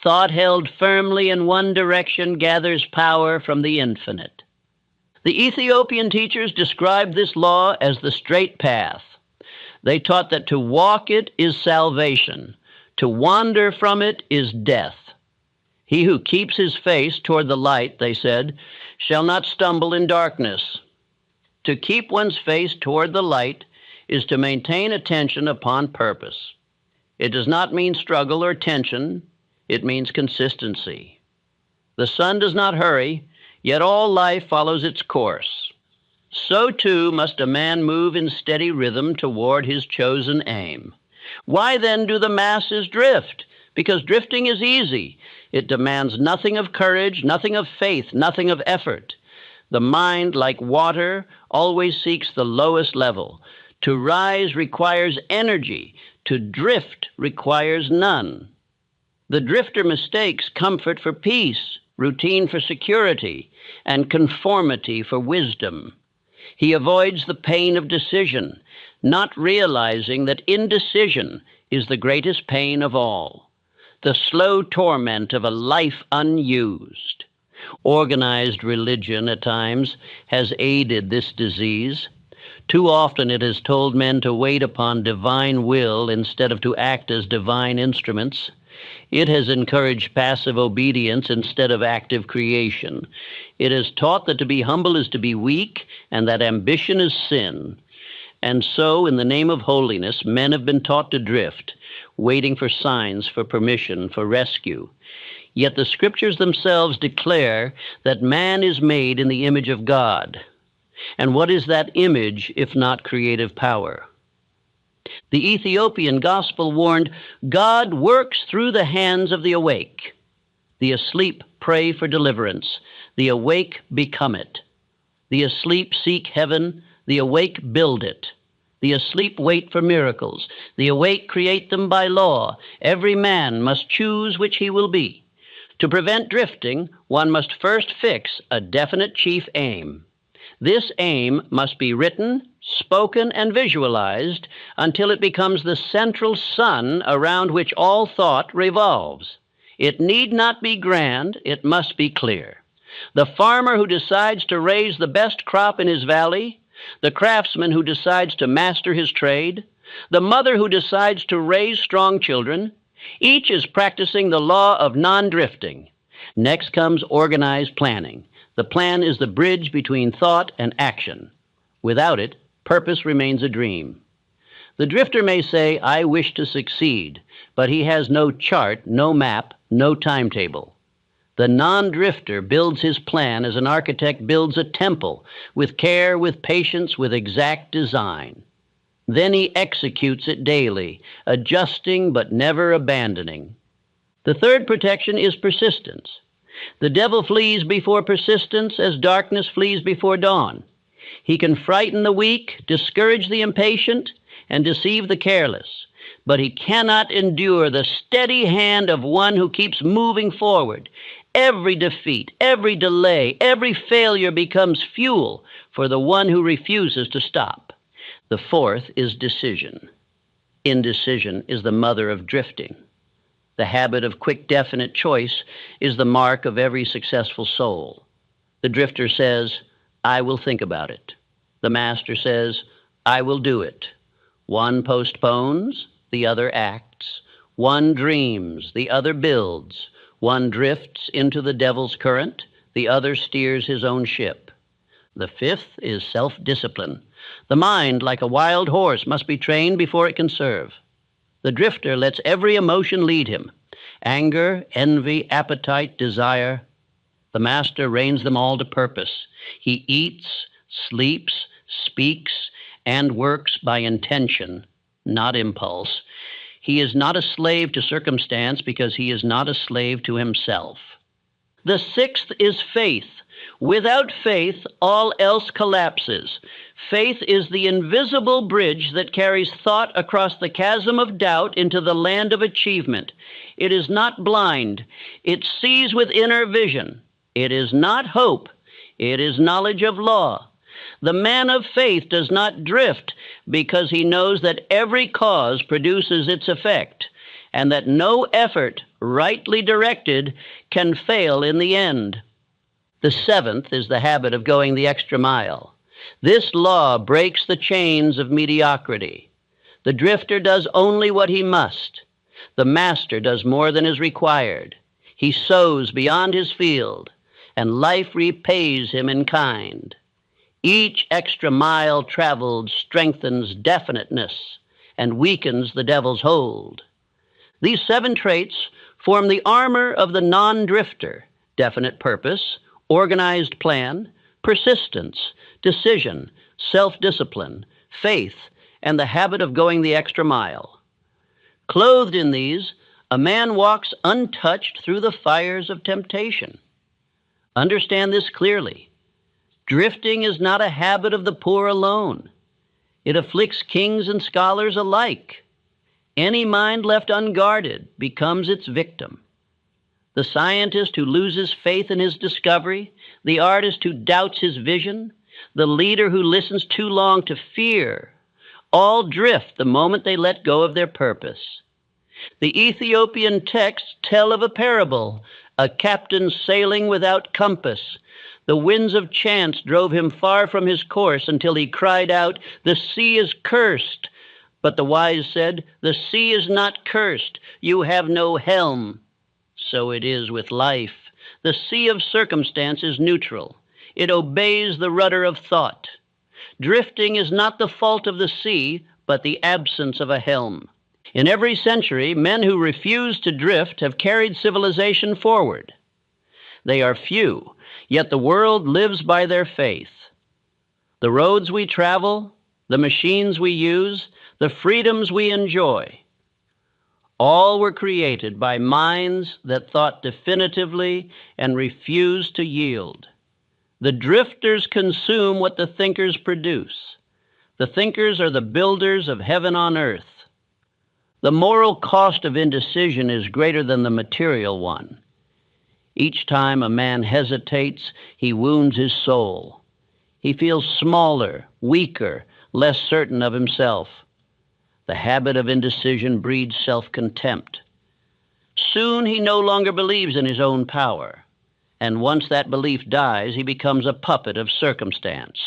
Thought held firmly in one direction gathers power from the infinite. The Ethiopian teachers described this law as the straight path. They taught that to walk it is salvation, to wander from it is death. He who keeps his face toward the light, they said, shall not stumble in darkness. To keep one's face toward the light is to maintain attention upon purpose. It does not mean struggle or tension, it means consistency. The sun does not hurry, yet all life follows its course. So too must a man move in steady rhythm toward his chosen aim. Why then do the masses drift? Because drifting is easy. It demands nothing of courage, nothing of faith, nothing of effort. The mind, like water, always seeks the lowest level. To rise requires energy. To drift requires none. The drifter mistakes comfort for peace, routine for security, and conformity for wisdom. He avoids the pain of decision, not realizing that indecision is the greatest pain of all, the slow torment of a life unused. Organized religion at times has aided this disease. Too often it has told men to wait upon divine will instead of to act as divine instruments. It has encouraged passive obedience instead of active creation. It has taught that to be humble is to be weak, and that ambition is sin. And so, in the name of holiness, men have been taught to drift, waiting for signs, for permission, for rescue. Yet the scriptures themselves declare that man is made in the image of God. And what is that image if not creative power? The Ethiopian gospel warned, God works through the hands of the awake. The asleep pray for deliverance. The awake become it. The asleep seek heaven. The awake build it. The asleep wait for miracles. The awake create them by law. Every man must choose which he will be. To prevent drifting, one must first fix a definite chief aim. This aim must be written, spoken, and visualized until it becomes the central sun around which all thought revolves. It need not be grand, it must be clear. The farmer who decides to raise the best crop in his valley, the craftsman who decides to master his trade, the mother who decides to raise strong children, each is practicing the law of non-drifting. Next comes organized planning. The plan is the bridge between thought and action. Without it, purpose remains a dream. The drifter may say, I wish to succeed, but he has no chart, no map, no timetable. The non-drifter builds his plan as an architect builds a temple, with care, with patience, with exact design. Then he executes it daily, adjusting but never abandoning. The third protection is persistence. The devil flees before persistence as darkness flees before dawn. He can frighten the weak, discourage the impatient, and deceive the careless, but he cannot endure the steady hand of one who keeps moving forward. Every defeat, every delay, every failure becomes fuel for the one who refuses to stop. The fourth is decision. Indecision is the mother of drifting. The habit of quick, definite choice is the mark of every successful soul. The drifter says, I will think about it. The master says, I will do it. One postpones, the other acts. One dreams, the other builds. One drifts into the devil's current, the other steers his own ship. The fifth is self-discipline. The mind, like a wild horse, must be trained before it can serve. The drifter lets every emotion lead him. Anger, envy, appetite, desire. The master reins them all to purpose. He eats, sleeps, speaks, and works by intention, not impulse. He is not a slave to circumstance because he is not a slave to himself. The sixth is faith. Without faith, all else collapses. Faith is the invisible bridge that carries thought across the chasm of doubt into the land of achievement. It is not blind. It sees with inner vision. It is not hope. It is knowledge of law. The man of faith does not drift because he knows that every cause produces its effect, and that no effort, rightly directed, can fail in the end. The seventh is the habit of going the extra mile. This law breaks the chains of mediocrity. The drifter does only what he must. The master does more than is required. He sows beyond his field, and life repays him in kind. Each extra mile traveled strengthens definiteness and weakens the devil's hold. These 7 traits form the armor of the non-drifter: definite purpose, organized plan, persistence, decision, self-discipline, faith, and the habit of going the extra mile. Clothed in these, a man walks untouched through the fires of temptation. Understand this clearly. Drifting is not a habit of the poor alone. It afflicts kings and scholars alike. Any mind left unguarded becomes its victim. The scientist who loses faith in his discovery, the artist who doubts his vision, the leader who listens too long to fear, all drift the moment they let go of their purpose. The Ethiopian texts tell of a parable, a captain sailing without compass. The winds of chance drove him far from his course until he cried out, "The sea is cursed." But the wise said, "The sea is not cursed. You have no helm." So it is with life. The sea of circumstance is neutral. It obeys the rudder of thought. Drifting is not the fault of the sea, but the absence of a helm. In every century, men who refuse to drift have carried civilization forward. They are few, yet the world lives by their faith. The roads we travel, the machines we use, the freedoms we enjoy, all were created by minds that thought definitively and refused to yield. The drifters consume what the thinkers produce. The thinkers are the builders of heaven on earth. The moral cost of indecision is greater than the material one. Each time a man hesitates, he wounds his soul. He feels smaller, weaker, less certain of himself. The habit of indecision breeds self-contempt. Soon he no longer believes in his own power, and once that belief dies, he becomes a puppet of circumstance.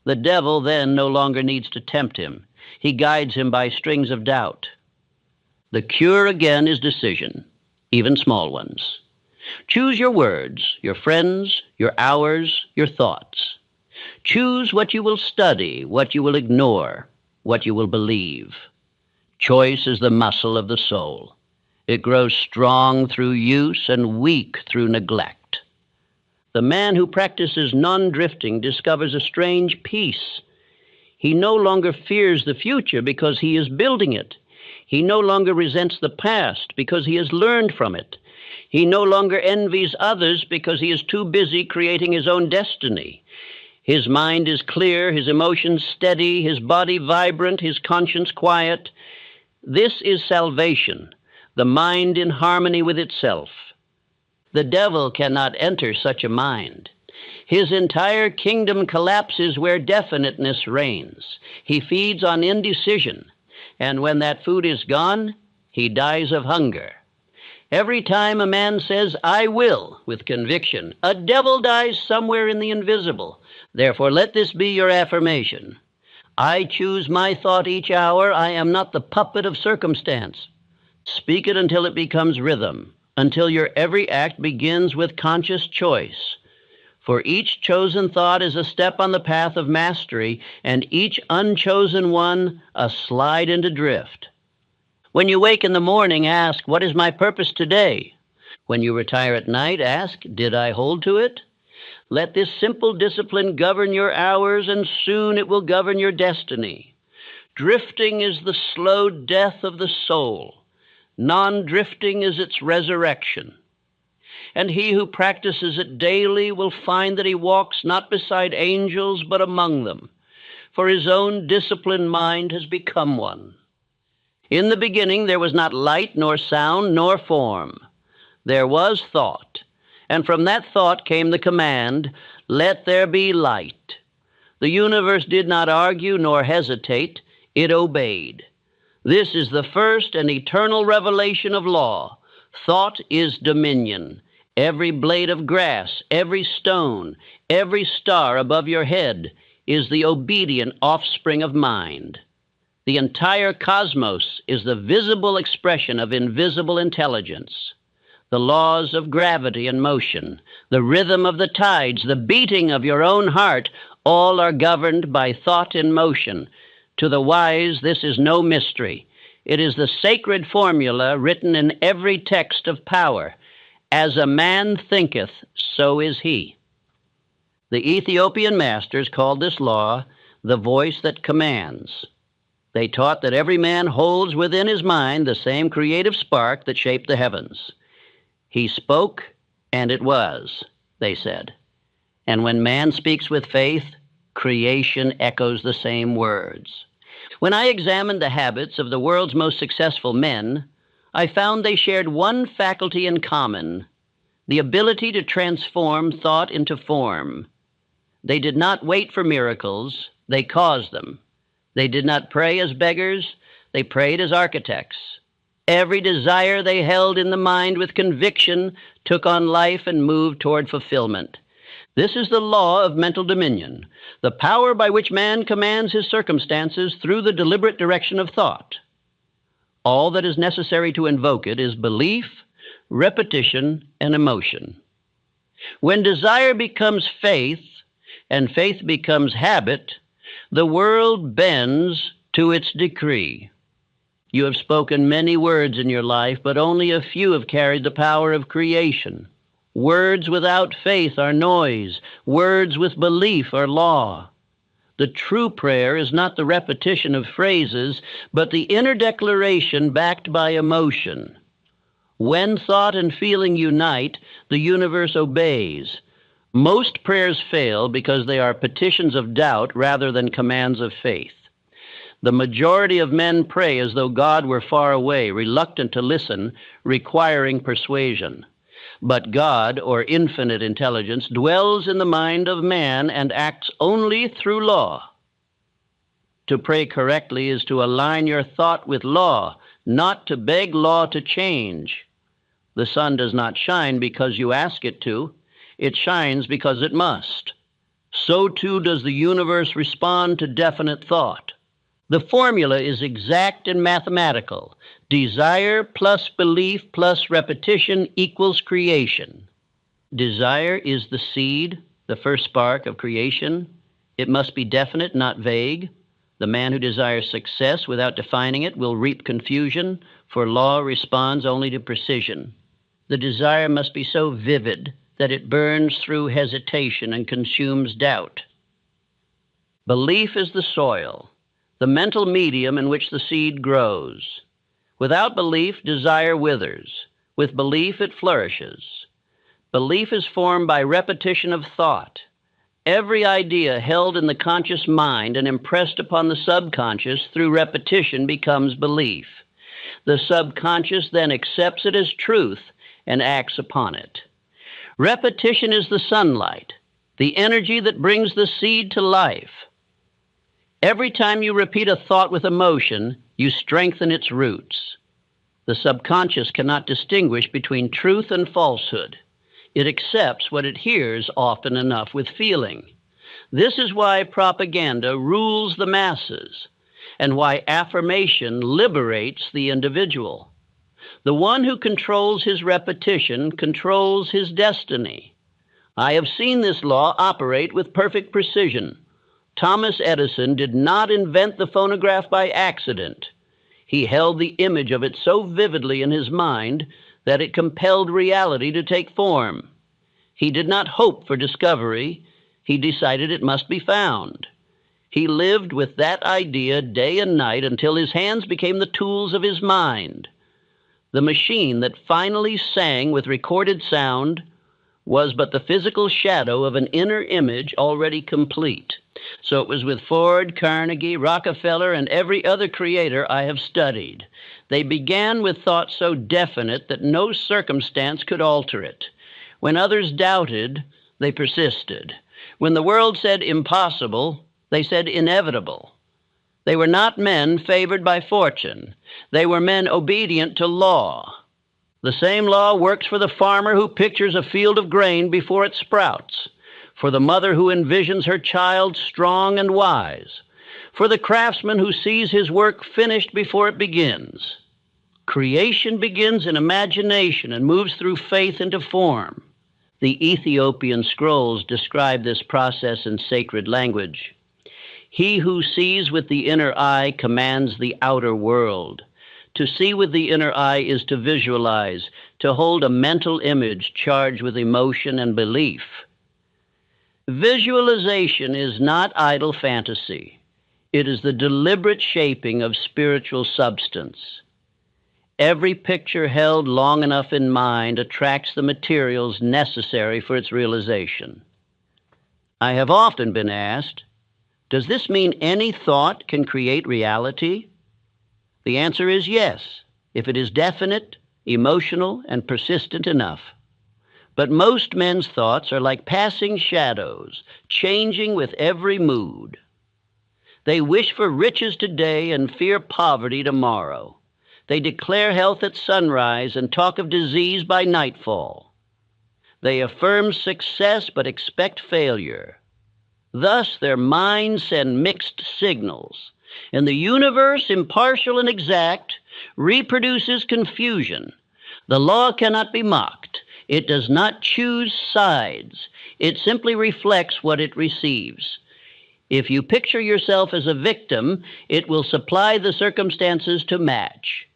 The devil then no longer needs to tempt him. He guides him by strings of doubt. The cure again is decision, even small ones. Choose your words, your friends, your hours, your thoughts. Choose what you will study, what you will ignore, what you will believe. Choice is the muscle of the soul. It grows strong through use and weak through neglect. The man who practices non-drifting discovers a strange peace. He no longer fears the future because he is building it. He no longer resents the past because he has learned from it. He no longer envies others because he is too busy creating his own destiny. His mind is clear, his emotions steady, his body vibrant, his conscience quiet. This is salvation, the mind in harmony with itself. The devil cannot enter such a mind. His entire kingdom collapses where definiteness reigns. He feeds on indecision, and when that food is gone, he dies of hunger. Every time a man says, "I will," with conviction, a devil dies somewhere in the invisible. Therefore, let this be your affirmation. I choose my thought each hour. I am not the puppet of circumstance. Speak it until it becomes rhythm, until your every act begins with conscious choice. For each chosen thought is a step on the path of mastery, and each unchosen one a slide into drift. When you wake in the morning, ask, "What is my purpose today?" When you retire at night, ask, "Did I hold to it?" Let this simple discipline govern your hours, and soon it will govern your destiny. Drifting is the slow death of the soul. Non-drifting is its resurrection. and he who practices it daily will find that he walks not beside angels, but among them, for his own disciplined mind has become one. In the beginning there was not light, nor sound, nor form. There was thought, and from that thought came the command, "Let there be light." The universe did not argue nor hesitate, it obeyed. This is the first and eternal revelation of law. Thought is dominion. Every blade of grass, every stone, every star above your head is the obedient offspring of mind. The entire cosmos is the visible expression of invisible intelligence. The laws of gravity and motion, the rhythm of the tides, the beating of your own heart, all are governed by thought in motion. To the wise, this is no mystery. It is the sacred formula written in every text of power. As a man thinketh, so is he. The Ethiopian masters called this law the voice that commands. They taught that every man holds within his mind the same creative spark that shaped the heavens. He spoke, and it was, they said. And when man speaks with faith, creation echoes the same words. When I examined the habits of the world's most successful men, I found they shared one faculty in common, the ability to transform thought into form. They did not wait for miracles, they caused them. They did not pray as beggars, they prayed as architects. Every desire they held in the mind with conviction took on life and moved toward fulfillment. This is the law of mental dominion, the power by which man commands his circumstances through the deliberate direction of thought. All that is necessary to invoke it is belief, repetition, and emotion. When desire becomes faith, and faith becomes habit, the world bends to its decree. You have spoken many words in your life, but only a few have carried the power of creation. Words without faith are noise. Words with belief are law. The true prayer is not the repetition of phrases, but the inner declaration backed by emotion. When thought and feeling unite, the universe obeys. Most prayers fail because they are petitions of doubt rather than commands of faith. The majority of men pray as though God were far away, reluctant to listen, requiring persuasion. But God, or infinite intelligence, dwells in the mind of man and acts only through law. To pray correctly is to align your thought with law, not to beg law to change. The sun does not shine because you ask it to. It shines because it must. So too does the universe respond to definite thought. The formula is exact and mathematical. Desire plus belief plus repetition equals creation. Desire is the seed, the first spark of creation. It must be definite, not vague. The man who desires success without defining it will reap confusion, for law responds only to precision. The desire must be so vivid that it burns through hesitation and consumes doubt. Belief is the soil, the mental medium in which the seed grows. Without belief, desire withers. With belief, it flourishes. Belief is formed by repetition of thought. Every idea held in the conscious mind and impressed upon the subconscious through repetition becomes belief. The subconscious then accepts it as truth and acts upon it. Repetition is the sunlight, the energy that brings the seed to life. Every time you repeat a thought with emotion, you strengthen its roots. The subconscious cannot distinguish between truth and falsehood. It accepts what it hears often enough with feeling. This is why propaganda rules the masses, and why affirmation liberates the individual. The one who controls his repetition controls his destiny. I have seen this law operate with perfect precision. Thomas Edison did not invent the phonograph by accident. He held the image of it so vividly in his mind that it compelled reality to take form. He did not hope for discovery. He decided it must be found. He lived with that idea day and night until his hands became the tools of his mind. The machine that finally sang with recorded sound was but the physical shadow of an inner image already complete. So it was with Ford, Carnegie, Rockefeller, and every other creator I have studied. They began with thoughts so definite that no circumstance could alter it. When others doubted, they persisted. When the world said impossible, they said inevitable. They were not men favored by fortune. They were men obedient to law. The same law works for the farmer who pictures a field of grain before it sprouts, for the mother who envisions her child strong and wise, for the craftsman who sees his work finished before it begins. Creation begins in imagination and moves through faith into form. The Ethiopian scrolls describe this process in sacred language. He who sees with the inner eye commands the outer world. To see with the inner eye is to visualize, to hold a mental image charged with emotion and belief. Visualization is not idle fantasy. It is the deliberate shaping of spiritual substance. Every picture held long enough in mind attracts the materials necessary for its realization. I have often been asked, does this mean any thought can create reality? The answer is yes, if it is definite, emotional, and persistent enough. But most men's thoughts are like passing shadows, changing with every mood. They wish for riches today and fear poverty tomorrow. They declare health at sunrise and talk of disease by nightfall. They affirm success but expect failure. Thus, their minds send mixed signals, and the universe, impartial and exact, reproduces confusion. The law cannot be mocked. It does not choose sides. It simply reflects what it receives. If you picture yourself as a victim, it will supply the circumstances to match.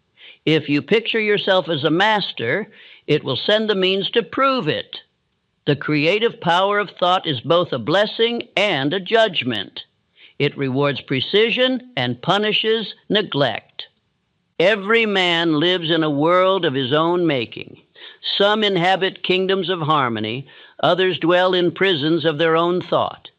If you picture yourself as a master, it will send the means to prove it. The creative power of thought is both a blessing and a judgment. It rewards precision and punishes neglect. Every man lives in a world of his own making. Some inhabit kingdoms of harmony, others dwell in prisons of their own thought.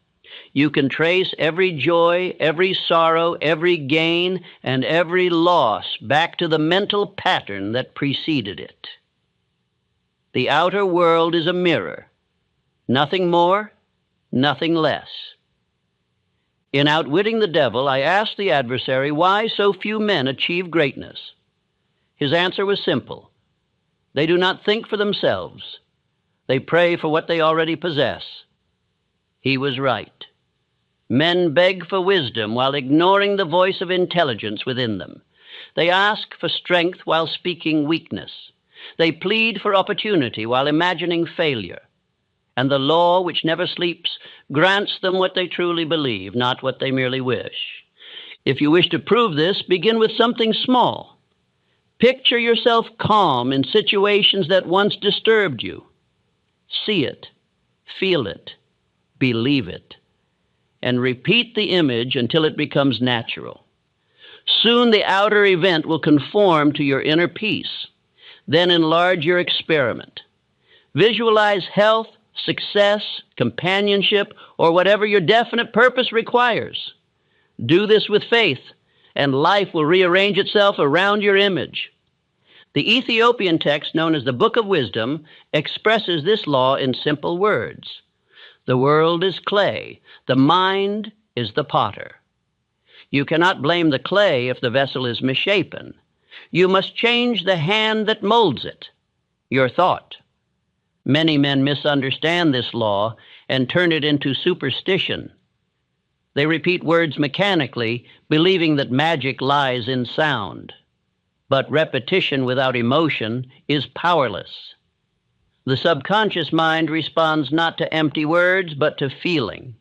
You can trace every joy, every sorrow, every gain, and every loss back to the mental pattern that preceded it. The outer world is a mirror. Nothing more, nothing less. In Outwitting the Devil, I asked the adversary why so few men achieve greatness. His answer was simple. They do not think for themselves. They pray for what they already possess. He was right. Men beg for wisdom while ignoring the voice of intelligence within them. They ask for strength while speaking weakness. They plead for opportunity while imagining failure. And the law, which never sleeps, grants them what they truly believe, not what they merely wish. If you wish to prove this, begin with something small. Picture yourself calm in situations that once disturbed you. See it, feel it, believe it, and repeat the image until it becomes natural. Soon the outer event will conform to your inner peace. Then enlarge your experiment. Visualize health, success, companionship, or whatever your definite purpose requires. Do this with faith, and life will rearrange itself around your image. The Ethiopian text, known as the Book of Wisdom, expresses this law in simple words. The world is clay. The mind is the potter. You cannot blame the clay if the vessel is misshapen. You must change the hand that molds it, your thought. Many men misunderstand this law and turn it into superstition. They repeat words mechanically, believing that magic lies in sound. But repetition without emotion is powerless. The subconscious mind responds not to empty words, but to feeling.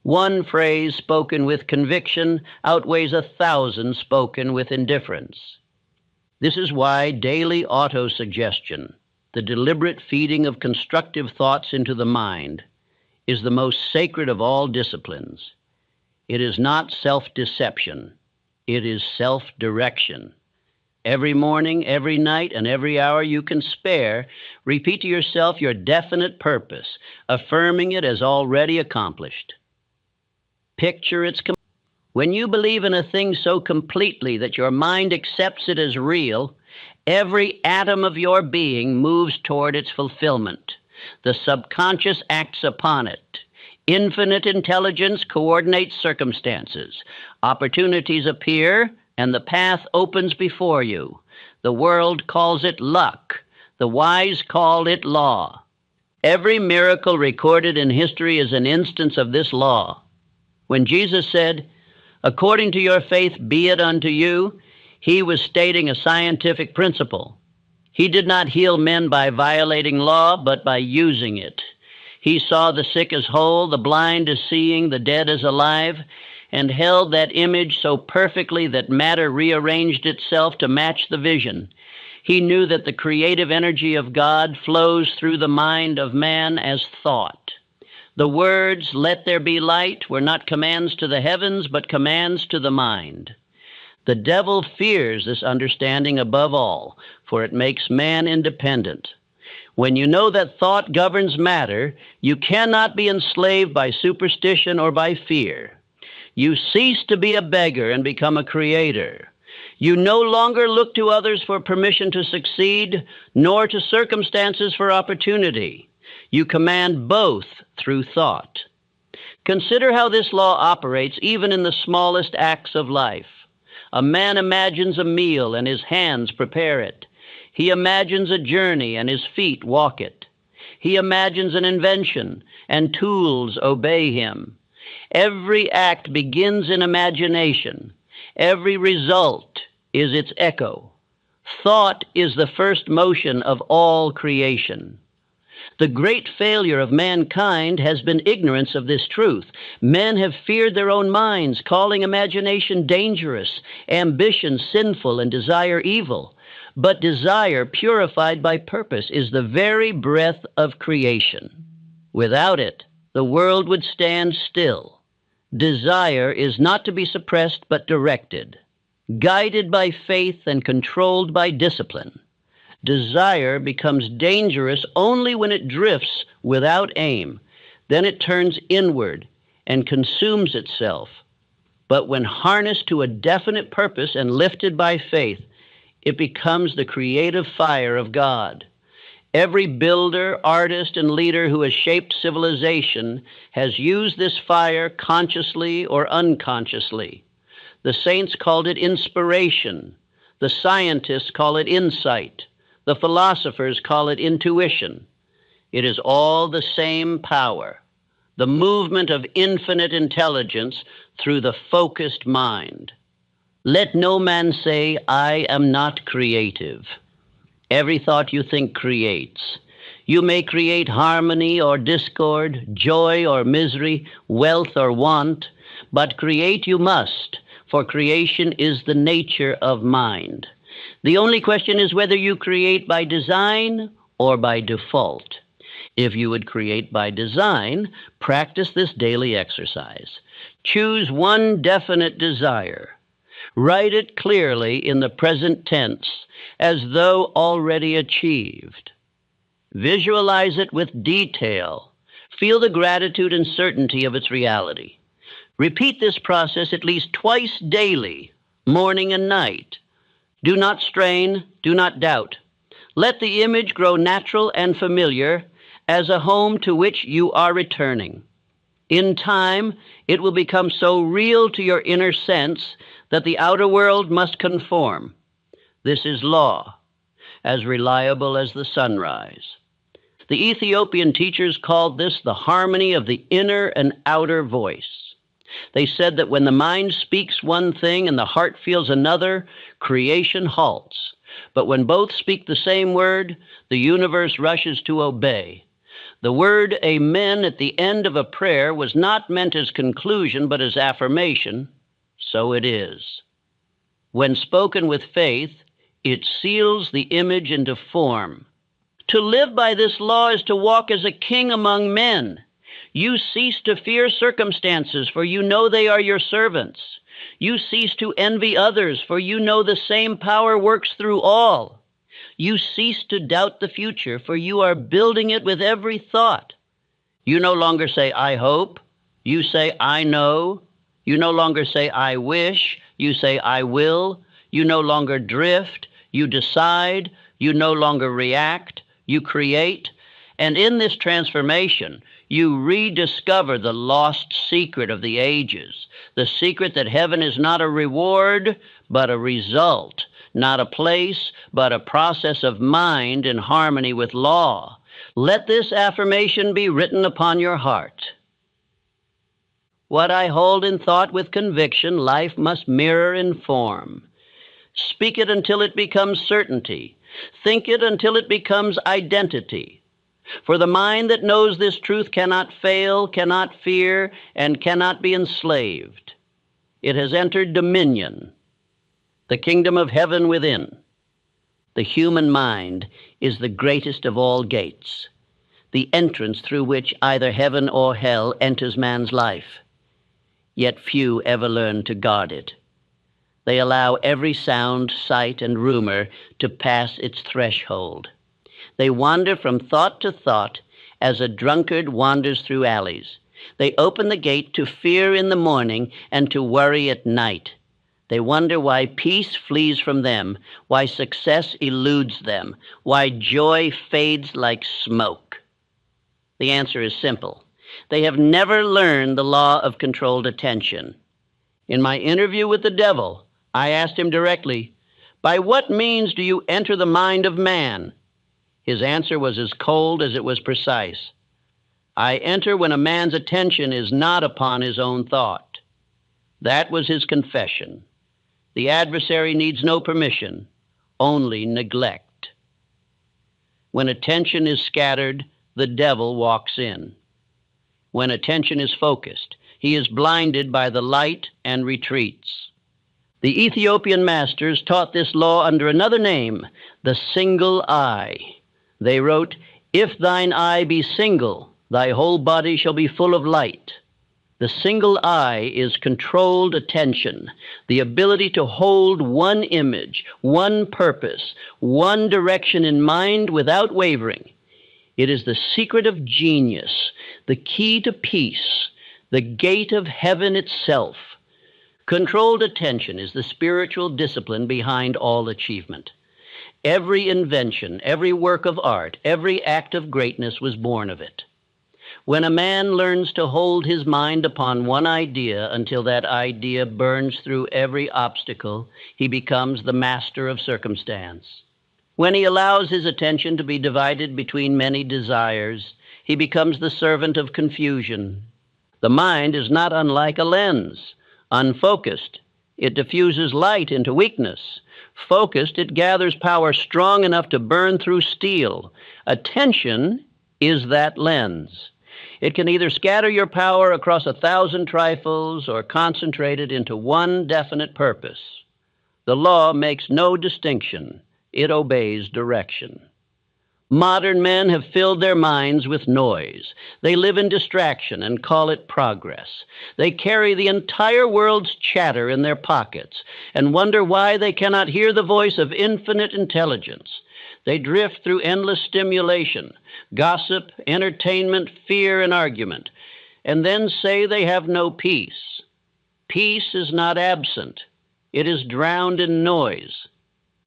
One phrase spoken with conviction outweighs 1,000 spoken with indifference. This is why daily autosuggestion, the deliberate feeding of constructive thoughts into the mind, is the most sacred of all disciplines. It is not self-deception. It is self-direction. Every morning, every night, and every hour you can spare, repeat to yourself your definite purpose, affirming it as already accomplished. Picture its when you believe in a thing so completely that your mind accepts it as real, every atom of your being moves toward its fulfillment. The subconscious acts upon it. Infinite intelligence coordinates circumstances. Opportunities appear, and the path opens before you. The world calls it luck. The wise call it law. Every miracle recorded in history is an instance of this law. When Jesus said, "According to your faith be it unto you," he was stating a scientific principle. He did not heal men by violating law, but by using it. He saw the sick as whole, the blind as seeing, the dead as alive, and held that image so perfectly that matter rearranged itself to match the vision. He knew that the creative energy of God flows through the mind of man as thought. The words, "Let there be light," were not commands to the heavens, but commands to the mind. The devil fears this understanding above all, for it makes man independent. When you know that thought governs matter, you cannot be enslaved by superstition or by fear. You cease to be a beggar and become a creator. You no longer look to others for permission to succeed, nor to circumstances for opportunity. You command both through thought. Consider how this law operates even in the smallest acts of life. A man imagines a meal and his hands prepare it. He imagines a journey and his feet walk it. He imagines an invention and tools obey him. Every act begins in imagination. Every result is its echo. Thought is the first motion of all creation. The great failure of mankind has been ignorance of this truth. Men have feared their own minds, calling imagination dangerous, ambition sinful, and desire evil. But desire, purified by purpose, is the very breath of creation. Without it, the world would stand still. Desire is not to be suppressed, but directed, guided by faith and controlled by discipline. Desire becomes dangerous only when it drifts without aim. Then it turns inward and consumes itself. But when harnessed to a definite purpose and lifted by faith, it becomes the creative fire of God. Every builder, artist, and leader who has shaped civilization has used this fire consciously or unconsciously. The saints called it inspiration. The scientists call it insight. The philosophers call it intuition. It is all the same power, the movement of infinite intelligence through the focused mind. Let no man say, "I am not creative." Every thought you think creates. You may create harmony or discord, joy or misery, wealth or want, but create you must, for creation is the nature of mind. The only question is whether you create by design or by default. If you would create by design, practice this daily exercise. Choose one definite desire. Write it clearly in the present tense as though already achieved. Visualize it with detail. Feel the gratitude and certainty of its reality. Repeat this process at least twice daily, morning and night. Do not strain, do not doubt. Let the image grow natural and familiar as a home to which you are returning. In time, it will become so real to your inner sense that the outer world must conform. This is law, as reliable as the sunrise. The Ethiopian teachers called this the harmony of the inner and outer voice. They said that when the mind speaks one thing and the heart feels another, creation halts. But when both speak the same word, the universe rushes to obey. The word amen at the end of a prayer was not meant as conclusion, but as affirmation. So it is. When spoken with faith, it seals the image into form. To live by this law is to walk as a king among men. You cease to fear circumstances, for you know they are your servants. You cease to envy others, for you know the same power works through all. You cease to doubt the future, for you are building it with every thought. You no longer say, I hope. You say, I know. You no longer say, I wish. You say, I will. You no longer drift. You decide. You no longer react. You create. And in this transformation, you rediscover the lost secret of the ages, the secret that heaven is not a reward, but a result, not a place, but a process of mind in harmony with law. Let this affirmation be written upon your heart. What I hold in thought with conviction, life must mirror in form. Speak it until it becomes certainty. Think it until it becomes identity. For the mind that knows this truth cannot fail, cannot fear, and cannot be enslaved. It has entered dominion, the kingdom of heaven within. The human mind is the greatest of all gates, the entrance through which either heaven or hell enters man's life. Yet few ever learn to guard it. They allow every sound, sight, and rumor to pass its threshold. They wander from thought to thought as a drunkard wanders through alleys. They open the gate to fear in the morning and to worry at night. They wonder why peace flees from them, why success eludes them, why joy fades like smoke. The answer is simple. They have never learned the law of controlled attention. In my interview with the devil, I asked him directly, "By what means do you enter the mind of man?" His answer was as cold as it was precise. I enter when a man's attention is not upon his own thought. That was his confession. The adversary needs no permission, only neglect. When attention is scattered, the devil walks in. When attention is focused, he is blinded by the light and retreats. The Ethiopian masters taught this law under another name, the single eye. They wrote, "If thine eye be single, thy whole body shall be full of light." The single eye is controlled attention, the ability to hold one image, one purpose, one direction in mind without wavering. It is the secret of genius, the key to peace, the gate of heaven itself. Controlled attention is the spiritual discipline behind all achievement. Every invention, every work of art, every act of greatness was born of it. When a man learns to hold his mind upon one idea until that idea burns through every obstacle, he becomes the master of circumstance. When he allows his attention to be divided between many desires, he becomes the servant of confusion. The mind is not unlike a lens. Unfocused, it diffuses light into weakness. Focused, it gathers power strong enough to burn through steel. Attention is that lens. It can either scatter your power across 1,000 trifles or concentrate it into one definite purpose. The law makes no distinction. It obeys direction. Modern men have filled their minds with noise. They live in distraction and call it progress. They carry the entire world's chatter in their pockets and wonder why they cannot hear the voice of infinite intelligence. They drift through endless stimulation, gossip, entertainment, fear, and argument, and then say they have no peace. Peace is not absent. It is drowned in noise.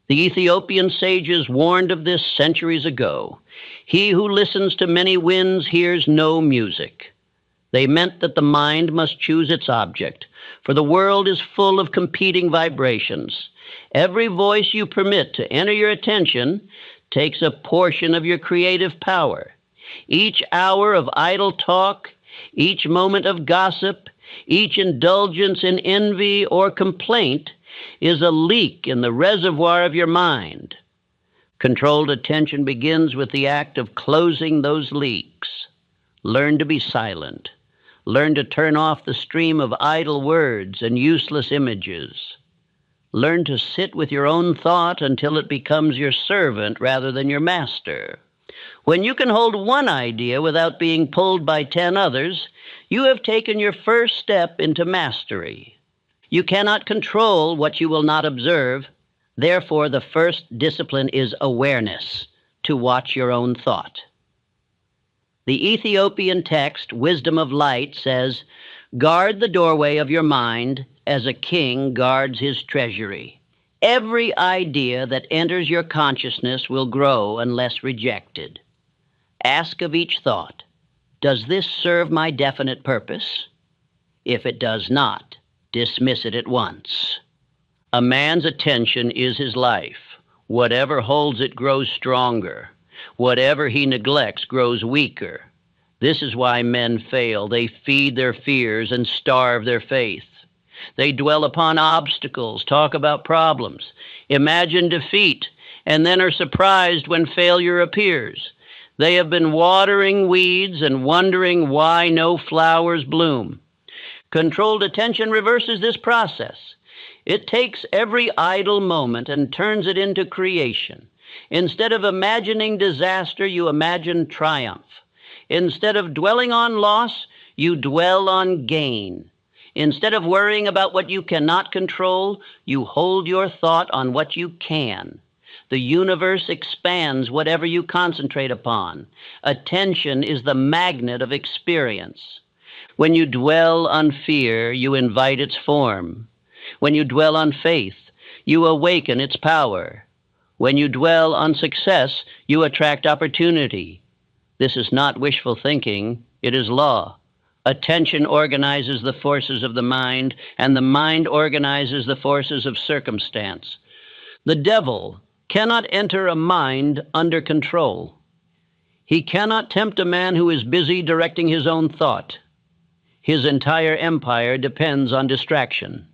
The Ethiopian sages warned of this centuries ago. He who listens to many winds hears no music. They meant that the mind must choose its object, for the world is full of competing vibrations. Every voice you permit to enter your attention takes a portion of your creative power. Each hour of idle talk, each moment of gossip, each indulgence in envy or complaint is a leak in the reservoir of your mind. Controlled attention begins with the act of closing those leaks. Learn to be silent. Learn to turn off the stream of idle words and useless images. Learn to sit with your own thought until it becomes your servant rather than your master. When you can hold one idea without being pulled by 10 others, you have taken your first step into mastery. You cannot control what you will not observe. Therefore, the first discipline is awareness, to watch your own thought. The Ethiopian text, Wisdom of Light, says, "Guard the doorway of your mind as a king guards his treasury. Every idea that enters your consciousness will grow unless rejected. Ask of each thought, does this serve my definite purpose? If it does not, dismiss it at once." A man's attention is his life. Whatever holds it grows stronger. Whatever he neglects grows weaker. This is why men fail. They feed their fears and starve their faith. They dwell upon obstacles, talk about problems, imagine defeat, and then are surprised when failure appears. They have been watering weeds and wondering why no flowers bloom. Controlled attention reverses this process. It takes every idle moment and turns it into creation. Instead of imagining disaster, you imagine triumph. Instead of dwelling on loss, you dwell on gain. Instead of worrying about what you cannot control, you hold your thought on what you can. The universe expands whatever you concentrate upon. Attention is the magnet of experience. When you dwell on fear, you invite its form. When you dwell on faith, you awaken its power. When you dwell on success, you attract opportunity. This is not wishful thinking, it is law. Attention organizes the forces of the mind, and the mind organizes the forces of circumstance. The devil cannot enter a mind under control. He cannot tempt a man who is busy directing his own thought. His entire empire depends on distraction.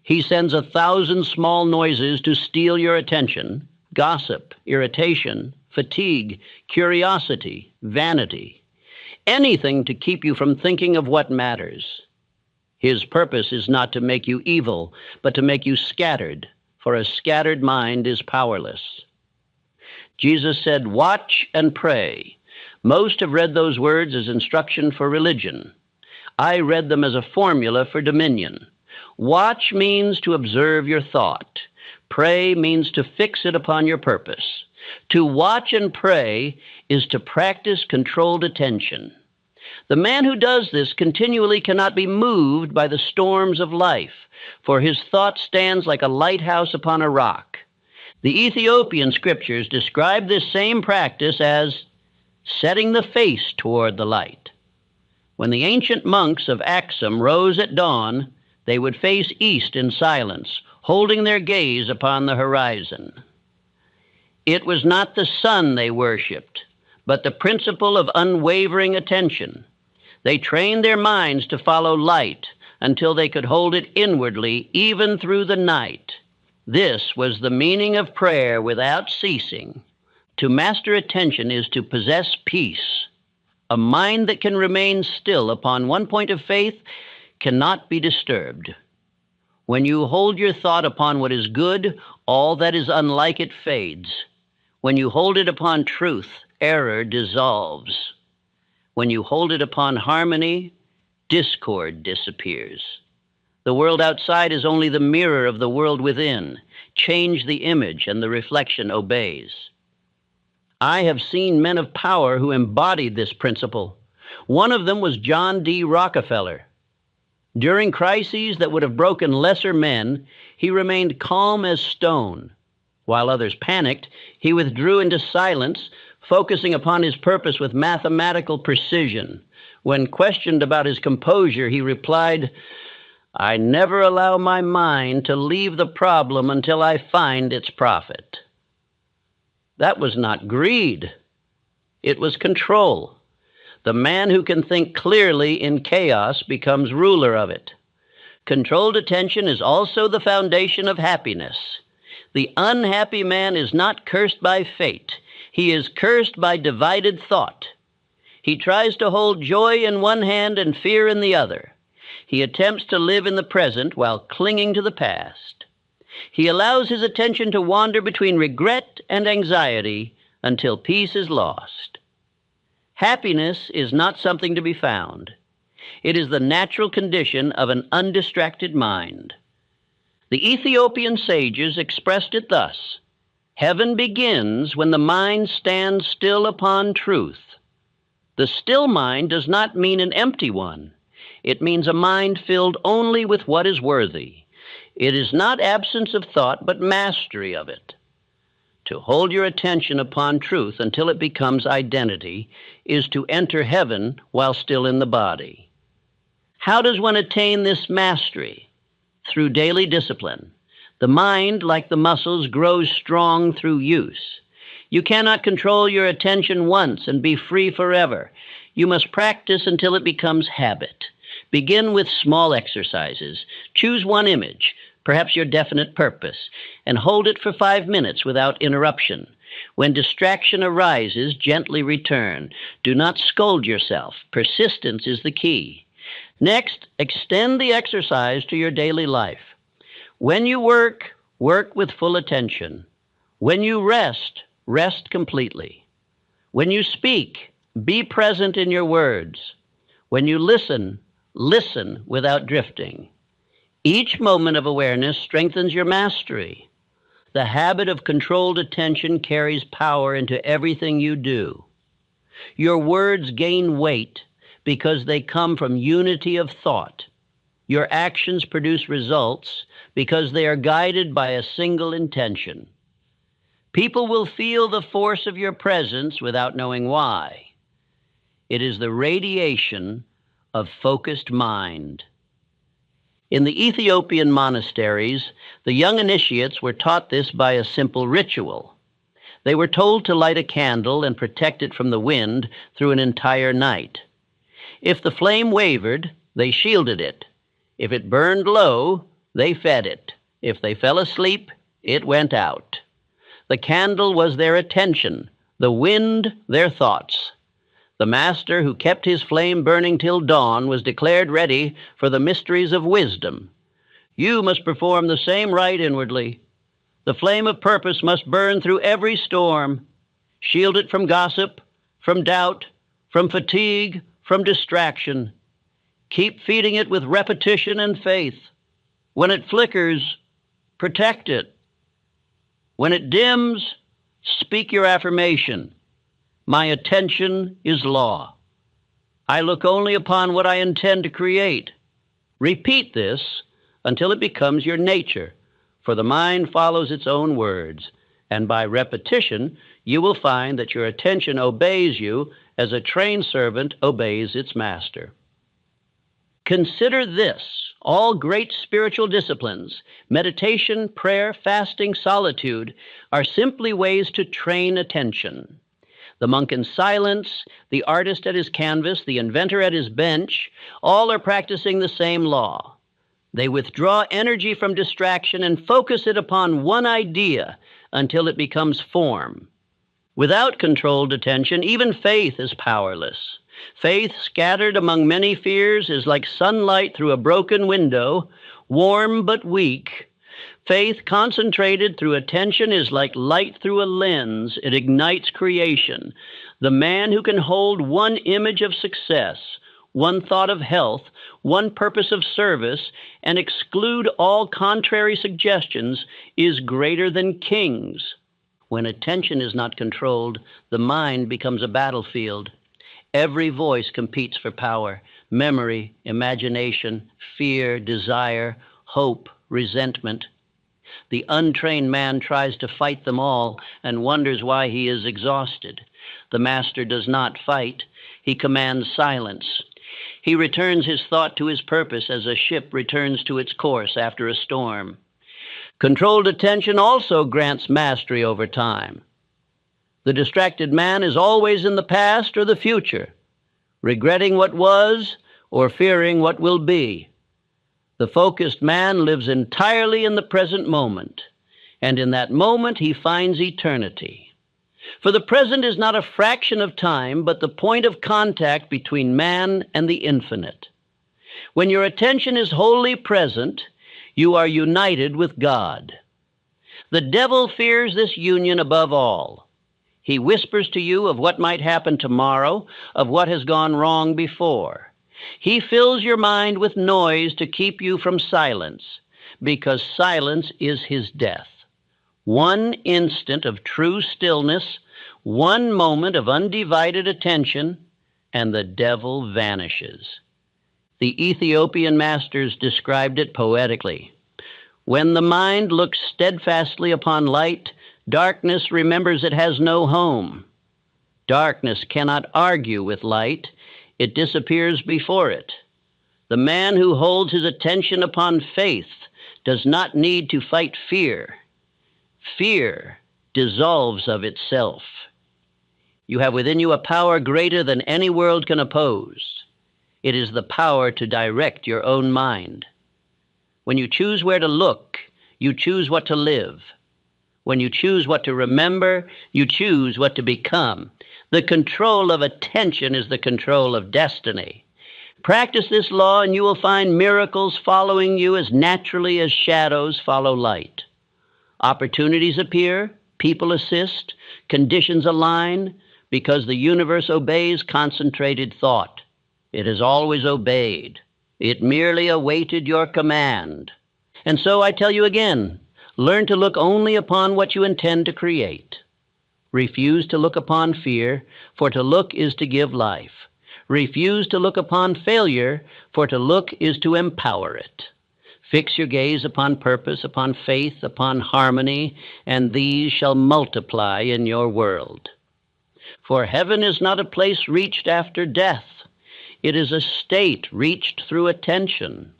He sends 1,000 small noises to steal your attention: gossip, irritation, fatigue, curiosity, vanity. Anything to keep you from thinking of what matters. His purpose is not to make you evil, but to make you scattered, for a scattered mind is powerless. Jesus said, "Watch and pray." Most have read those words as instruction for religion. I read them as a formula for dominion. Watch means to observe your thought. Pray means to fix it upon your purpose. To watch and pray is to practice controlled attention. The man who does this continually cannot be moved by the storms of life, for his thought stands like a lighthouse upon a rock. The Ethiopian scriptures describe this same practice as setting the face toward the light. When the ancient monks of Axum rose at dawn, they would face east in silence, holding their gaze upon the horizon. It was not the sun they worshipped, but the principle of unwavering attention. They trained their minds to follow light until they could hold it inwardly, even through the night. This was the meaning of prayer without ceasing. To master attention is to possess peace. A mind that can remain still upon one point of faith cannot be disturbed. When you hold your thought upon what is good, all that is unlike it fades. When you hold it upon truth, error dissolves. When you hold it upon harmony, discord disappears. The world outside is only the mirror of the world within. Change the image and the reflection obeys. I have seen men of power who embodied this principle. One of them was John D. Rockefeller. During crises that would have broken lesser men, he remained calm as stone. While others panicked, he withdrew into silence, focusing upon his purpose with mathematical precision. When questioned about his composure, he replied, "I never allow my mind to leave the problem until I find its profit." That was not greed. It was control. The man who can think clearly in chaos becomes ruler of it. Controlled attention is also the foundation of happiness. The unhappy man is not cursed by fate. He is cursed by divided thought. He tries to hold joy in one hand and fear in the other. He attempts to live in the present while clinging to the past. He allows his attention to wander between regret and anxiety until peace is lost. Happiness is not something to be found. It is the natural condition of an undistracted mind. The Ethiopian sages expressed it thus: heaven begins when the mind stands still upon truth. The still mind does not mean an empty one. It means a mind filled only with what is worthy. It is not absence of thought, but mastery of it. To hold your attention upon truth until it becomes identity is to enter heaven while still in the body. How does one attain this mastery? Through daily discipline. The mind, like the muscles, grows strong through use. You cannot control your attention once and be free forever. You must practice until it becomes habit. Begin with small exercises. Choose one image, perhaps your definite purpose, and hold it for 5 minutes without interruption. When distraction arises, gently return. Do not scold yourself. Persistence is the key. Next, extend the exercise to your daily life. When you work, work with full attention. When you rest, rest completely. When you speak, be present in your words. When you listen, listen without drifting. Each moment of awareness strengthens your mastery. The habit of controlled attention carries power into everything you do. Your words gain weight because they come from unity of thought. Your actions produce results because they are guided by a single intention. People will feel the force of your presence without knowing why. It is the radiation of focused mind. In the Ethiopian monasteries, the young initiates were taught this by a simple ritual. They were told to light a candle and protect it from the wind through an entire night. If the flame wavered, they shielded it. If it burned low, they fed it. If they fell asleep, it went out. The candle was their attention, the wind their thoughts. The master who kept his flame burning till dawn was declared ready for the mysteries of wisdom. You must perform the same rite inwardly. The flame of purpose must burn through every storm. Shield it from gossip, from doubt, from fatigue, from distraction. Keep feeding it with repetition and faith. When it flickers, protect it. When it dims, speak your affirmation. My attention is law. I look only upon what I intend to create. Repeat this until it becomes your nature, for the mind follows its own words, and by repetition, you will find that your attention obeys you as a trained servant obeys its master. Consider this: all great spiritual disciplines, meditation, prayer, fasting, solitude, are simply ways to train attention. The monk in silence, the artist at his canvas, the inventor at his bench, all are practicing the same law. They withdraw energy from distraction and focus it upon one idea until it becomes form. Without controlled attention, even faith is powerless. Faith scattered among many fears is like sunlight through a broken window, warm but weak. Faith concentrated through attention is like light through a lens. It ignites creation. The man who can hold one image of success, one thought of health, one purpose of service, and exclude all contrary suggestions is greater than kings. When attention is not controlled, the mind becomes a battlefield. Every voice competes for power: memory, imagination, fear, desire, hope, resentment. The untrained man tries to fight them all and wonders why he is exhausted. The master does not fight. He commands silence. He returns his thought to his purpose as a ship returns to its course after a storm. Controlled attention also grants mastery over time. The distracted man is always in the past or the future, regretting what was or fearing what will be. The focused man lives entirely in the present moment, and in that moment he finds eternity. For the present is not a fraction of time, but the point of contact between man and the infinite. When your attention is wholly present, you are united with God. The devil fears this union above all. He whispers to you of what might happen tomorrow, of what has gone wrong before. He fills your mind with noise to keep you from silence, because silence is his death. One instant of true stillness, one moment of undivided attention, and the devil vanishes. The Ethiopian masters described it poetically. When the mind looks steadfastly upon light, darkness remembers it has no home. Darkness cannot argue with light. It disappears before it. The man who holds his attention upon faith does not need to fight fear. Fear dissolves of itself. You have within you a power greater than any world can oppose. It is the power to direct your own mind. When you choose where to look, you choose what to live. When you choose what to remember, you choose what to become. The control of attention is the control of destiny. Practice this law and you will find miracles following you as naturally as shadows follow light. Opportunities appear, people assist, conditions align, because the universe obeys concentrated thought. It has always obeyed. It merely awaited your command. And so I tell you again, learn to look only upon what you intend to create. Refuse to look upon fear, for to look is to give life. Refuse to look upon failure, for to look is to empower it. Fix your gaze upon purpose, upon faith, upon harmony, and these shall multiply in your world. For heaven is not a place reached after death. It is a state reached through attention.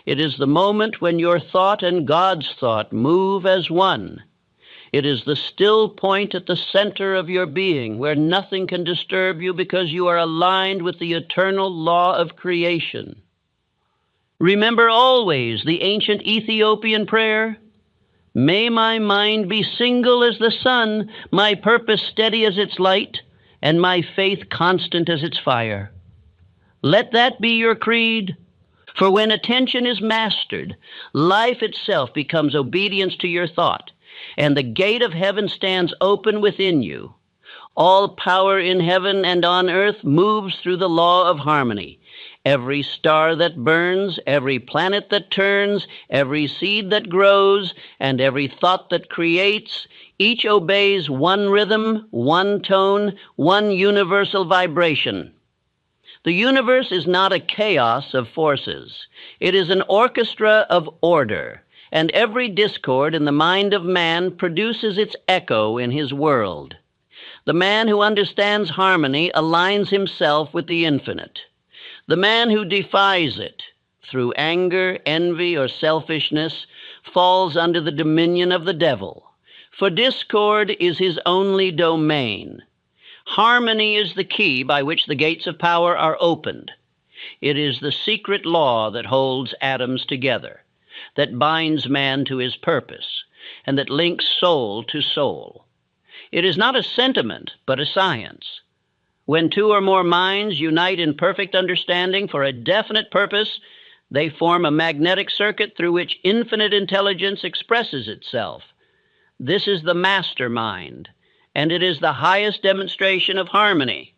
It is the moment when your thought and God's thought move as one. It is the still point at the center of your being where nothing can disturb you because you are aligned with the eternal law of creation. Remember always the ancient Ethiopian prayer, "May my mind be single as the sun, my purpose steady as its light, and my faith constant as its fire." Let that be your creed. For when attention is mastered, life itself becomes obedience to your thought, and the gate of heaven stands open within you. All power in heaven and on earth moves through the law of harmony. Every star that burns, every planet that turns, every seed that grows, and every thought that creates, each obeys one rhythm, one tone, one universal vibration. The universe is not a chaos of forces. It is an orchestra of order, and every discord in the mind of man produces its echo in his world. The man who understands harmony aligns himself with the infinite. The man who defies it, through anger, envy, or selfishness, falls under the dominion of the devil. For discord is his only domain. Harmony is the key by which the gates of power are opened. It is the secret law that holds atoms together, that binds man to his purpose, and that links soul to soul. It is not a sentiment, but a science. When two or more minds unite in perfect understanding for a definite purpose, they form a magnetic circuit through which infinite intelligence expresses itself. This is the mastermind, and it is the highest demonstration of harmony.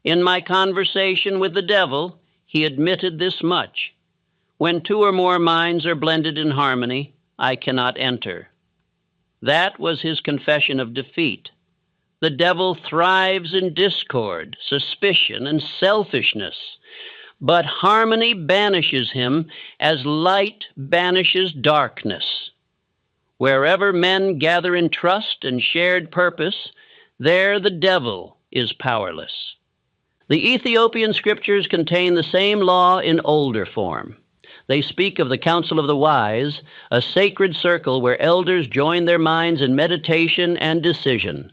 In my conversation with the devil, he admitted this much. When two or more minds are blended in harmony, I cannot enter. That was his confession of defeat. The devil thrives in discord, suspicion, and selfishness, but harmony banishes him as light banishes darkness. Wherever men gather in trust and shared purpose, there the devil is powerless. The Ethiopian scriptures contain the same law in older form. They speak of the council of the wise, a sacred circle where elders join their minds in meditation and decision.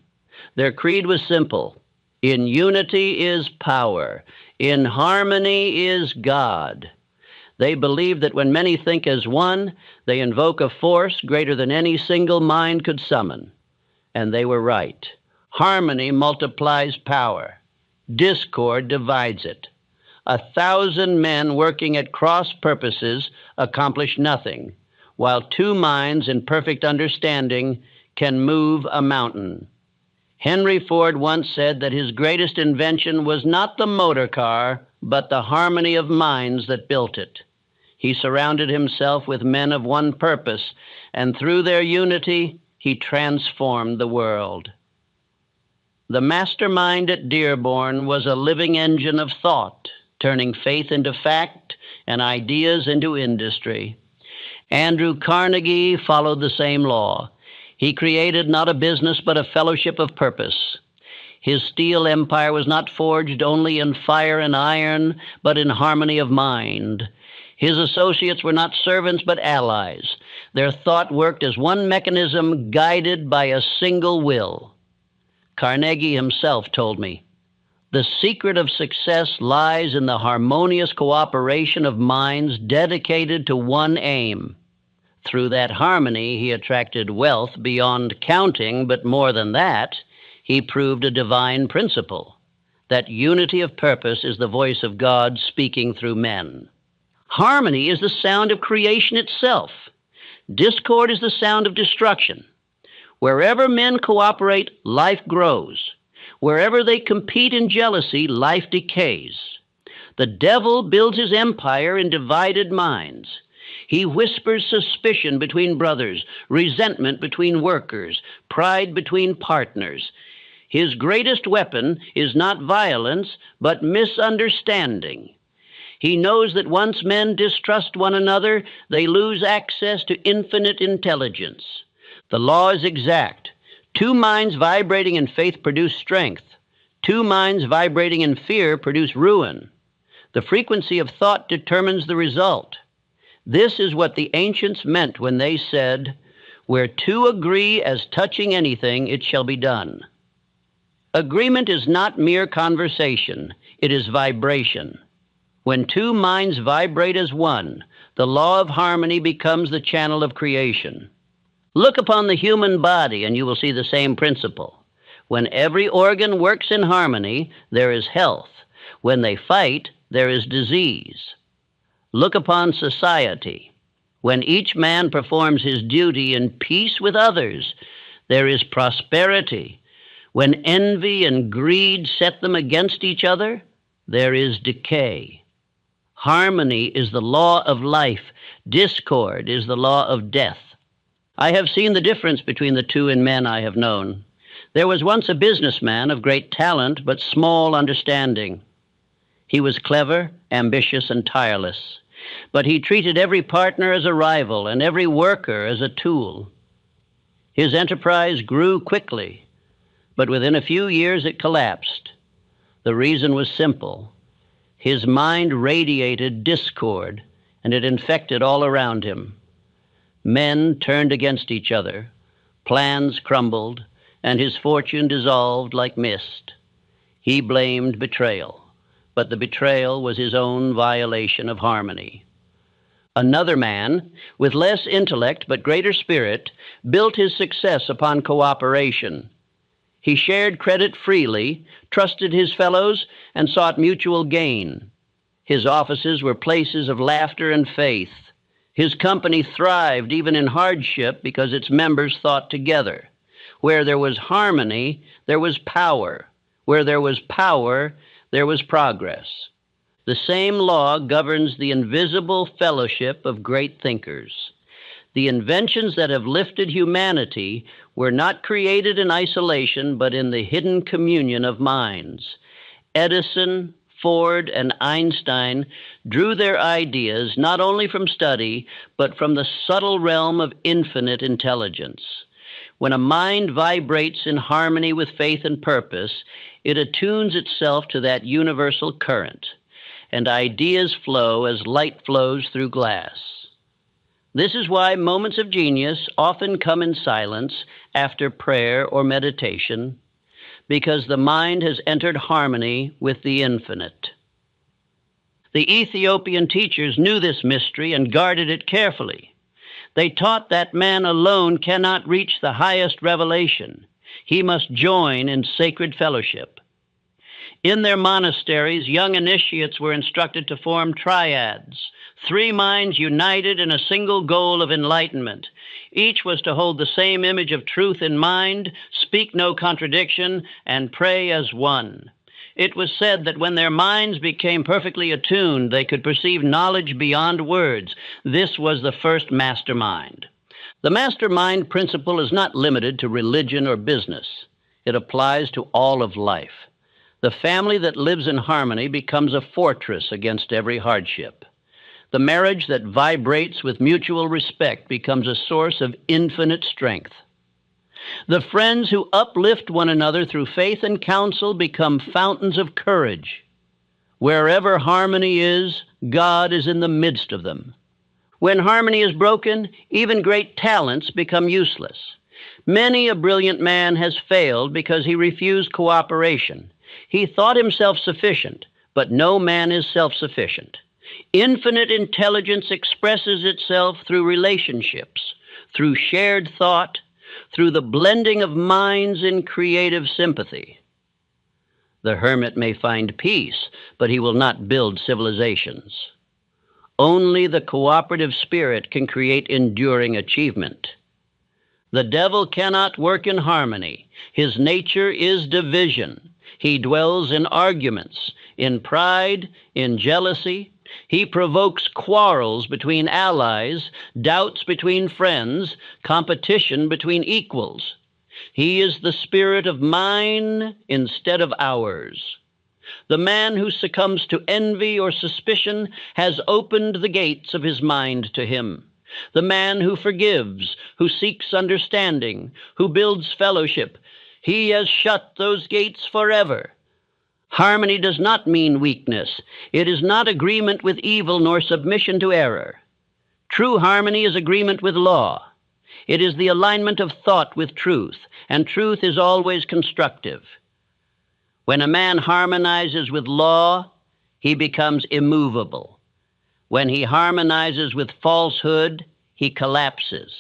Their creed was simple. In unity is power. In harmony is God. They believe that when many think as one, they invoke a force greater than any single mind could summon. And they were right. Harmony multiplies power. Discord divides it. 1,000 men working at cross purposes accomplish nothing, while two minds in perfect understanding can move a mountain. Henry Ford once said that his greatest invention was not the motor car, but the harmony of minds that built it. He surrounded himself with men of one purpose, and through their unity, he transformed the world. The mastermind at Dearborn was a living engine of thought, turning faith into fact and ideas into industry. Andrew Carnegie followed the same law. He created not a business but a fellowship of purpose. His steel empire was not forged only in fire and iron, but in harmony of mind. His associates were not servants but allies. Their thought worked as one mechanism guided by a single will. Carnegie himself told me, "The secret of success lies in the harmonious cooperation of minds dedicated to one aim." Through that harmony, he attracted wealth beyond counting, but more than that, he proved a divine principle, that unity of purpose is the voice of God speaking through men. Harmony is the sound of creation itself. Discord is the sound of destruction. Wherever men cooperate, life grows. Wherever they compete in jealousy, life decays. The devil builds his empire in divided minds. He whispers suspicion between brothers, resentment between workers, pride between partners. His greatest weapon is not violence, but misunderstanding. He knows that once men distrust one another, they lose access to infinite intelligence. The law is exact. Two minds vibrating in faith produce strength. Two minds vibrating in fear produce ruin. The frequency of thought determines the result. This is what the ancients meant when they said, "Where two agree as touching anything, it shall be done." Agreement is not mere conversation, it is vibration. When two minds vibrate as one, the law of harmony becomes the channel of creation. Look upon the human body and you will see the same principle. When every organ works in harmony, there is health. When they fight, there is disease. Look upon society. When each man performs his duty in peace with others, there is prosperity. When envy and greed set them against each other, there is decay. Harmony is the law of life. Discord is the law of death. I have seen the difference between the two in men I have known. There was once a businessman of great talent but small understanding. He was clever, ambitious, and tireless, but he treated every partner as a rival and every worker as a tool. His enterprise grew quickly, but within a few years it collapsed. The reason was simple. His mind radiated discord, and it infected all around him. Men turned against each other, plans crumbled, and his fortune dissolved like mist. He blamed betrayal, but the betrayal was his own violation of harmony. Another man, with less intellect but greater spirit, built his success upon cooperation. He shared credit freely, trusted his fellows, and sought mutual gain. His offices were places of laughter and faith. His company thrived even in hardship because its members thought together. Where there was harmony, there was power. Where there was power, there was progress. The same law governs the invisible fellowship of great thinkers. The inventions that have lifted humanity were not created in isolation, but in the hidden communion of minds. Edison, Ford, and Einstein drew their ideas not only from study, but from the subtle realm of infinite intelligence. When a mind vibrates in harmony with faith and purpose, it attunes itself to that universal current, and ideas flow as light flows through glass. This is why moments of genius often come in silence after prayer or meditation, because the mind has entered harmony with the infinite. The Ethiopian teachers knew this mystery and guarded it carefully. They taught that man alone cannot reach the highest revelation. He must join in sacred fellowship. In their monasteries, young initiates were instructed to form triads, three minds united in a single goal of enlightenment. Each was to hold the same image of truth in mind, speak no contradiction, and pray as one. It was said that when their minds became perfectly attuned, they could perceive knowledge beyond words. This was the first mastermind. The mastermind principle is not limited to religion or business. It applies to all of life. The family that lives in harmony becomes a fortress against every hardship. The marriage that vibrates with mutual respect becomes a source of infinite strength. The friends who uplift one another through faith and counsel become fountains of courage. Wherever harmony is, God is in the midst of them. When harmony is broken, even great talents become useless. Many a brilliant man has failed because he refused cooperation. He thought himself sufficient, but no man is self-sufficient. Infinite intelligence expresses itself through relationships, through shared thought, through the blending of minds in creative sympathy. The hermit may find peace, but he will not build civilizations. Only the cooperative spirit can create enduring achievement. The devil cannot work in harmony. His nature is division. He dwells in arguments, in pride, in jealousy. He provokes quarrels between allies, doubts between friends, competition between equals. He is the spirit of mine instead of ours. The man who succumbs to envy or suspicion has opened the gates of his mind to him. The man who forgives, who seeks understanding, who builds fellowship, he has shut those gates forever. Harmony does not mean weakness. It is not agreement with evil nor submission to error. True harmony is agreement with law. It is the alignment of thought with truth, and truth is always constructive. When a man harmonizes with law, he becomes immovable. When he harmonizes with falsehood, he collapses.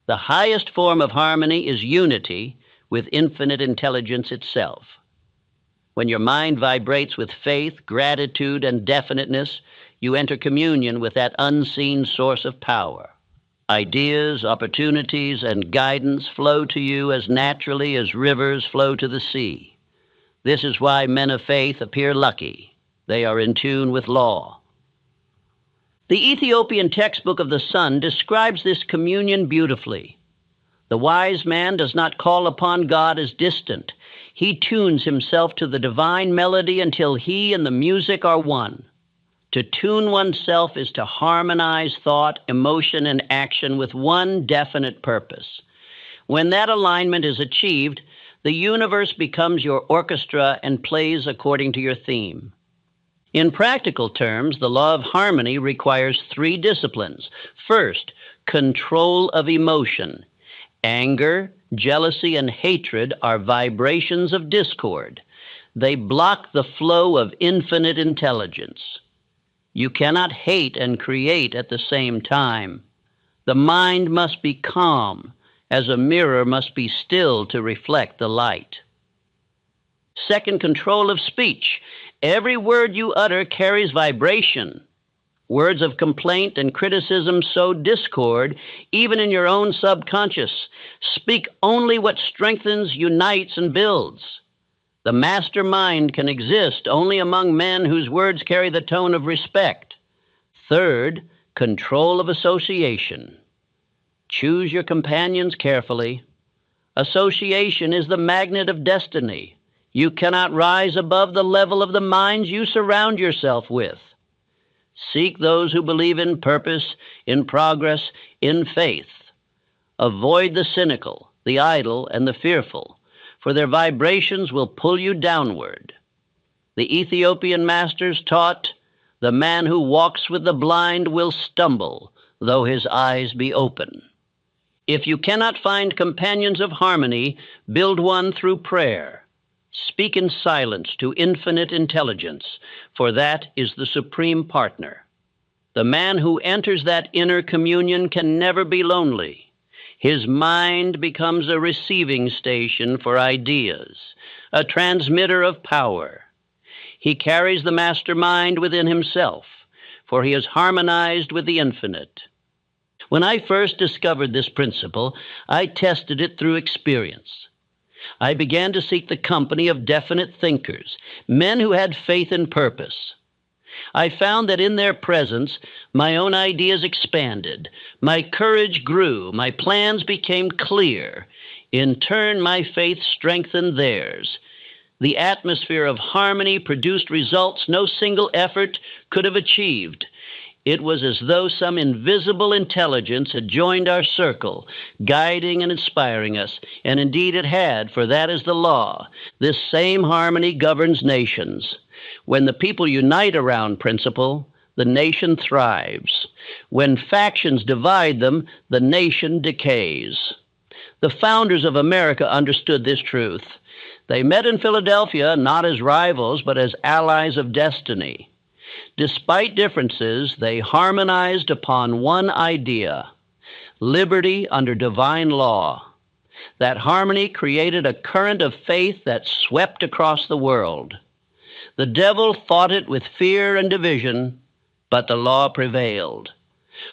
The highest form of harmony is unity with infinite intelligence itself. When your mind vibrates with faith, gratitude, and definiteness, you enter communion with that unseen source of power. Ideas, opportunities, and guidance flow to you as naturally as rivers flow to the sea. This is why men of faith appear lucky. They are in tune with law. The Ethiopian textbook of the Sun describes this communion beautifully. The wise man does not call upon God as distant. He tunes himself to the divine melody until he and the music are one. To tune oneself is to harmonize thought, emotion, and action with one definite purpose. When that alignment is achieved, the universe becomes your orchestra and plays according to your theme. In practical terms, the law of harmony requires 3 disciplines. First, control of emotion. Anger, jealousy, and hatred are vibrations of discord. They block the flow of infinite intelligence. You cannot hate and create at the same time. The mind must be calm, as a mirror must be still to reflect the light. Second, control of speech. Every word you utter carries vibration. Words of complaint and criticism sow discord, even in your own subconscious. Speak only what strengthens, unites, and builds. The master mind can exist only among men whose words carry the tone of respect. Third, control of association. Choose your companions carefully. Association is the magnet of destiny. You cannot rise above the level of the minds you surround yourself with. Seek those who believe in purpose, in progress, in faith. Avoid the cynical, the idle, and the fearful, for their vibrations will pull you downward. The Ethiopian masters taught, "The man who walks with the blind will stumble, though his eyes be open." If you cannot find companions of harmony, build one through prayer. Speak in silence to infinite intelligence, for that is the supreme partner. The man who enters that inner communion can never be lonely. His mind becomes a receiving station for ideas, a transmitter of power. He carries the master mind within himself, for he is harmonized with the infinite. When I first discovered this principle, I tested it through experience. I began to seek the company of definite thinkers, men who had faith and purpose. I found that in their presence, my own ideas expanded, my courage grew, my plans became clear. In turn, my faith strengthened theirs. The atmosphere of harmony produced results no single effort could have achieved. It was as though some invisible intelligence had joined our circle, guiding and inspiring us, and indeed it had, for that is the law. This same harmony governs nations. When the people unite around principle, the nation thrives. When factions divide them, the nation decays. The founders of America understood this truth. They met in Philadelphia not as rivals, but as allies of destiny. Despite differences, they harmonized upon one idea: liberty under divine law. That harmony created a current of faith that swept across the world. The devil fought it with fear and division, but the law prevailed.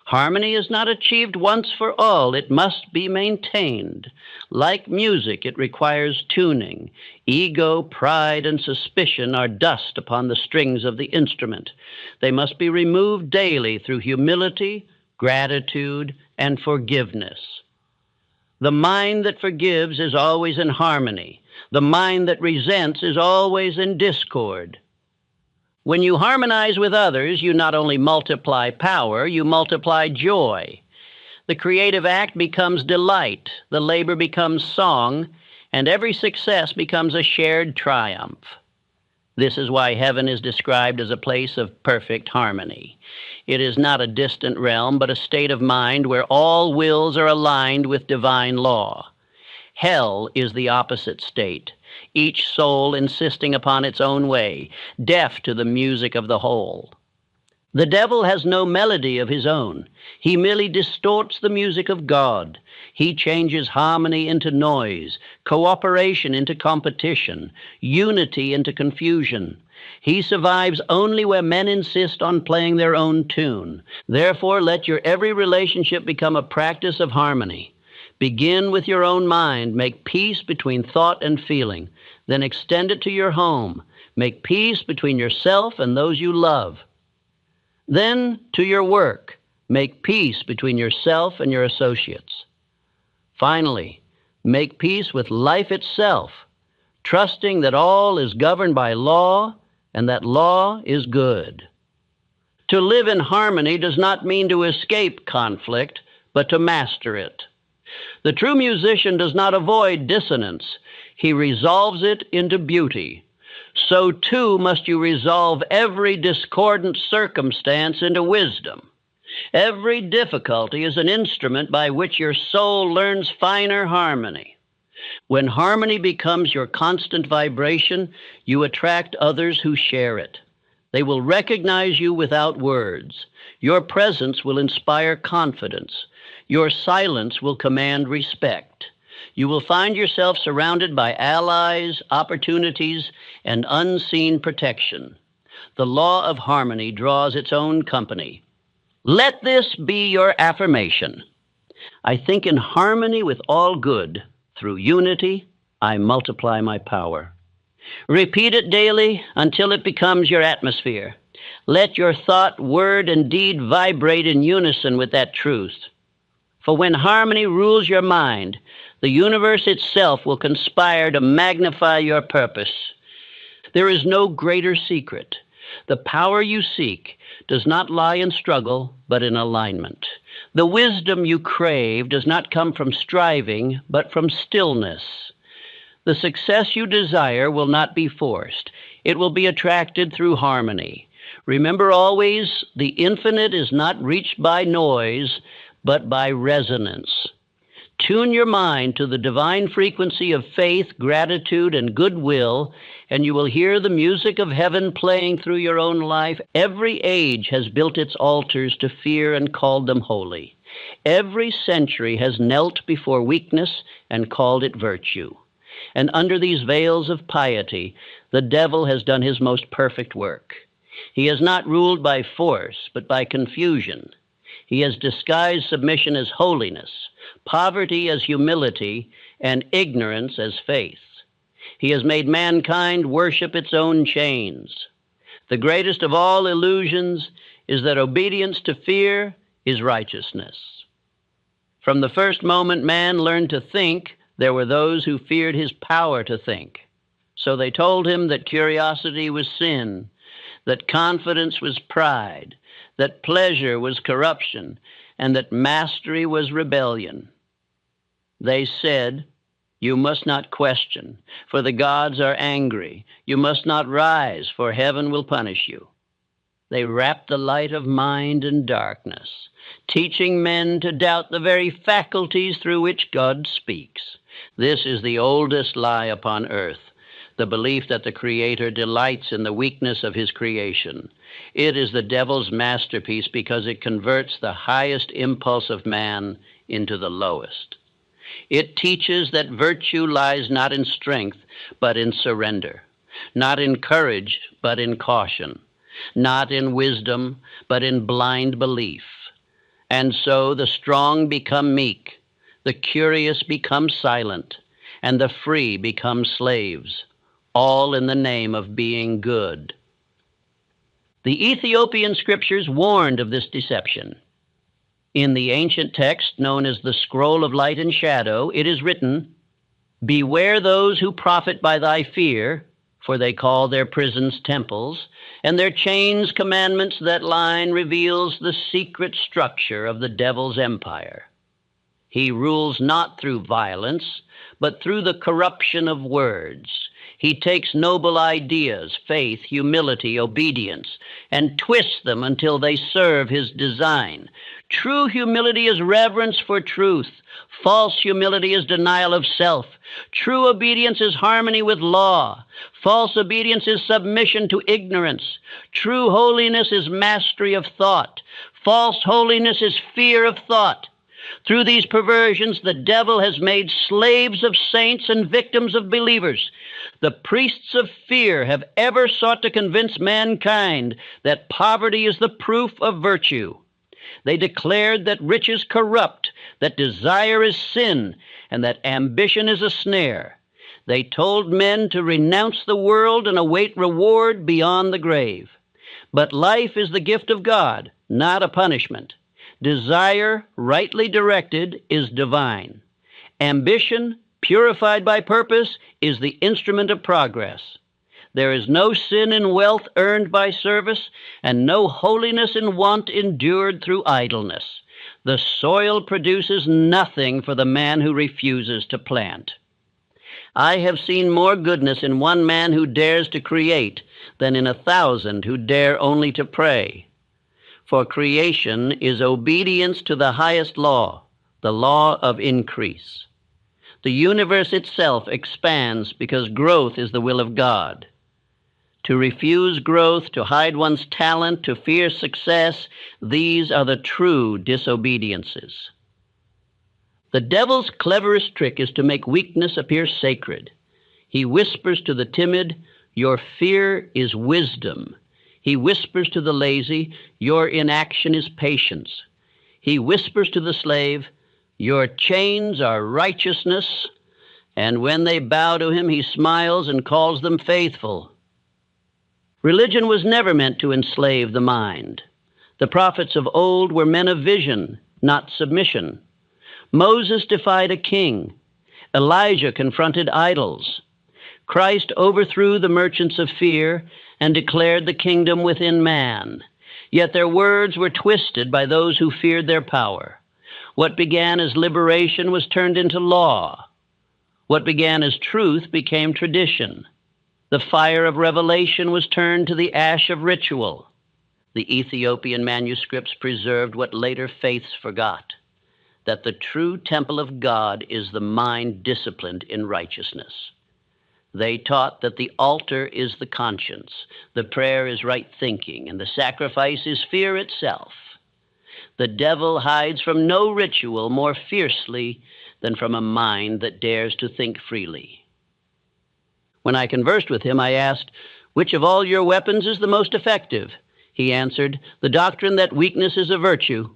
Harmony is not achieved once for all. It must be maintained. Like music, it requires tuning. Ego, pride, and suspicion are dust upon the strings of the instrument. They must be removed daily through humility, gratitude, and forgiveness. The mind that forgives is always in harmony. The mind that resents is always in discord. When you harmonize with others, you not only multiply power, you multiply joy. The creative act becomes delight, the labor becomes song, and every success becomes a shared triumph. This is why heaven is described as a place of perfect harmony. It is not a distant realm, but a state of mind where all wills are aligned with divine law. Hell is the opposite state, each soul insisting upon its own way, deaf to the music of the whole. The devil has no melody of his own. He merely distorts the music of God. He changes harmony into noise, cooperation into competition, unity into confusion. He survives only where men insist on playing their own tune. Therefore, let your every relationship become a practice of harmony. Begin with your own mind. Make peace between thought and feeling. Then extend it to your home. Make peace between yourself and those you love. Then to your work. Make peace between yourself and your associates. Finally, make peace with life itself, trusting that all is governed by law and that law is good. To live in harmony does not mean to escape conflict, but to master it. The true musician does not avoid dissonance. He resolves it into beauty. So too must you resolve every discordant circumstance into wisdom. Every difficulty is an instrument by which your soul learns finer harmony. When harmony becomes your constant vibration, you attract others who share it. They will recognize you without words. Your presence will inspire confidence. Your silence will command respect. You will find yourself surrounded by allies, opportunities, and unseen protection. The law of harmony draws its own company. Let this be your affirmation. I think in harmony with all good. Through unity, I multiply my power. Repeat it daily until it becomes your atmosphere. Let your thought, word, and deed vibrate in unison with that truth. For when harmony rules your mind, the universe itself will conspire to magnify your purpose. There is no greater secret. The power you seek does not lie in struggle, but in alignment. The wisdom you crave does not come from striving, but from stillness. The success you desire will not be forced. It will be attracted through harmony. Remember always, the infinite is not reached by noise, but by resonance. Tune your mind to the divine frequency of faith, gratitude, and goodwill, and you will hear the music of heaven playing through your own life. Every age has built its altars to fear and called them holy. Every century has knelt before weakness and called it virtue. And under these veils of piety, the devil has done his most perfect work. He is not ruled by force, but by confusion. He has disguised submission as holiness, poverty as humility, and ignorance as faith. He has made mankind worship its own chains. The greatest of all illusions is that obedience to fear is righteousness. From the first moment man learned to think, there were those who feared his power to think. So they told him that curiosity was sin, that confidence was pride, that pleasure was corruption, and that mastery was rebellion. They said, "You must not question, for the gods are angry. You must not rise, for heaven will punish you." They wrapped the light of mind in darkness, teaching men to doubt the very faculties through which God speaks. This is the oldest lie upon earth, the belief that the Creator delights in the weakness of his creation. It is the devil's masterpiece because it converts the highest impulse of man into the lowest. It teaches that virtue lies not in strength, but in surrender, not in courage, but in caution, not in wisdom, but in blind belief. And so the strong become meek, the curious become silent, and the free become slaves, all in the name of being good. The Ethiopian scriptures warned of this deception. In the ancient text known as the Scroll of Light and Shadow, it is written, "Beware those who profit by thy fear, for they call their prisons temples, and their chains commandments. That line reveals the secret structure of the devil's empire. He rules not through violence, but through the corruption of words. He takes noble ideas, faith, humility, obedience, and twists them until they serve his design. True humility is reverence for truth. False humility is denial of self. True obedience is harmony with law. False obedience is submission to ignorance. True holiness is mastery of thought. False holiness is fear of thought. Through these perversions, the devil has made slaves of saints and victims of believers. The priests of fear have ever sought to convince mankind that poverty is the proof of virtue. They declared that riches corrupt, that desire is sin, and that ambition is a snare. They told men to renounce the world and await reward beyond the grave. But life is the gift of God, not a punishment. Desire, rightly directed, is divine. Ambition, purified by purpose, is the instrument of progress. There is no sin in wealth earned by service, and no holiness in want endured through idleness. The soil produces nothing for the man who refuses to plant. I have seen more goodness in one man who dares to create than in 1,000 who dare only to pray. For creation is obedience to the highest law, the law of increase. The universe itself expands because growth is the will of God. To refuse growth, to hide one's talent, to fear success, these are the true disobediences. The devil's cleverest trick is to make weakness appear sacred. He whispers to the timid, "Your fear is wisdom." He whispers to the lazy, "Your inaction is patience." He whispers to the slave, "Your chains are righteousness." And when they bow to him, he smiles and calls them faithful. Religion was never meant to enslave the mind. The prophets of old were men of vision, not submission. Moses defied a king. Elijah confronted idols. Christ overthrew the merchants of fear and declared the kingdom within man. Yet their words were twisted by those who feared their power. What began as liberation was turned into law. What began as truth became tradition. The fire of revelation was turned to the ash of ritual. The Ethiopian manuscripts preserved what later faiths forgot, that the true temple of God is the mind disciplined in righteousness. They taught that the altar is the conscience, the prayer is right thinking, and the sacrifice is fear itself. The devil hides from no ritual more fiercely than from a mind that dares to think freely. When I conversed with him, I asked, "Which of all your weapons is the most effective?" He answered, "The doctrine that weakness is a virtue."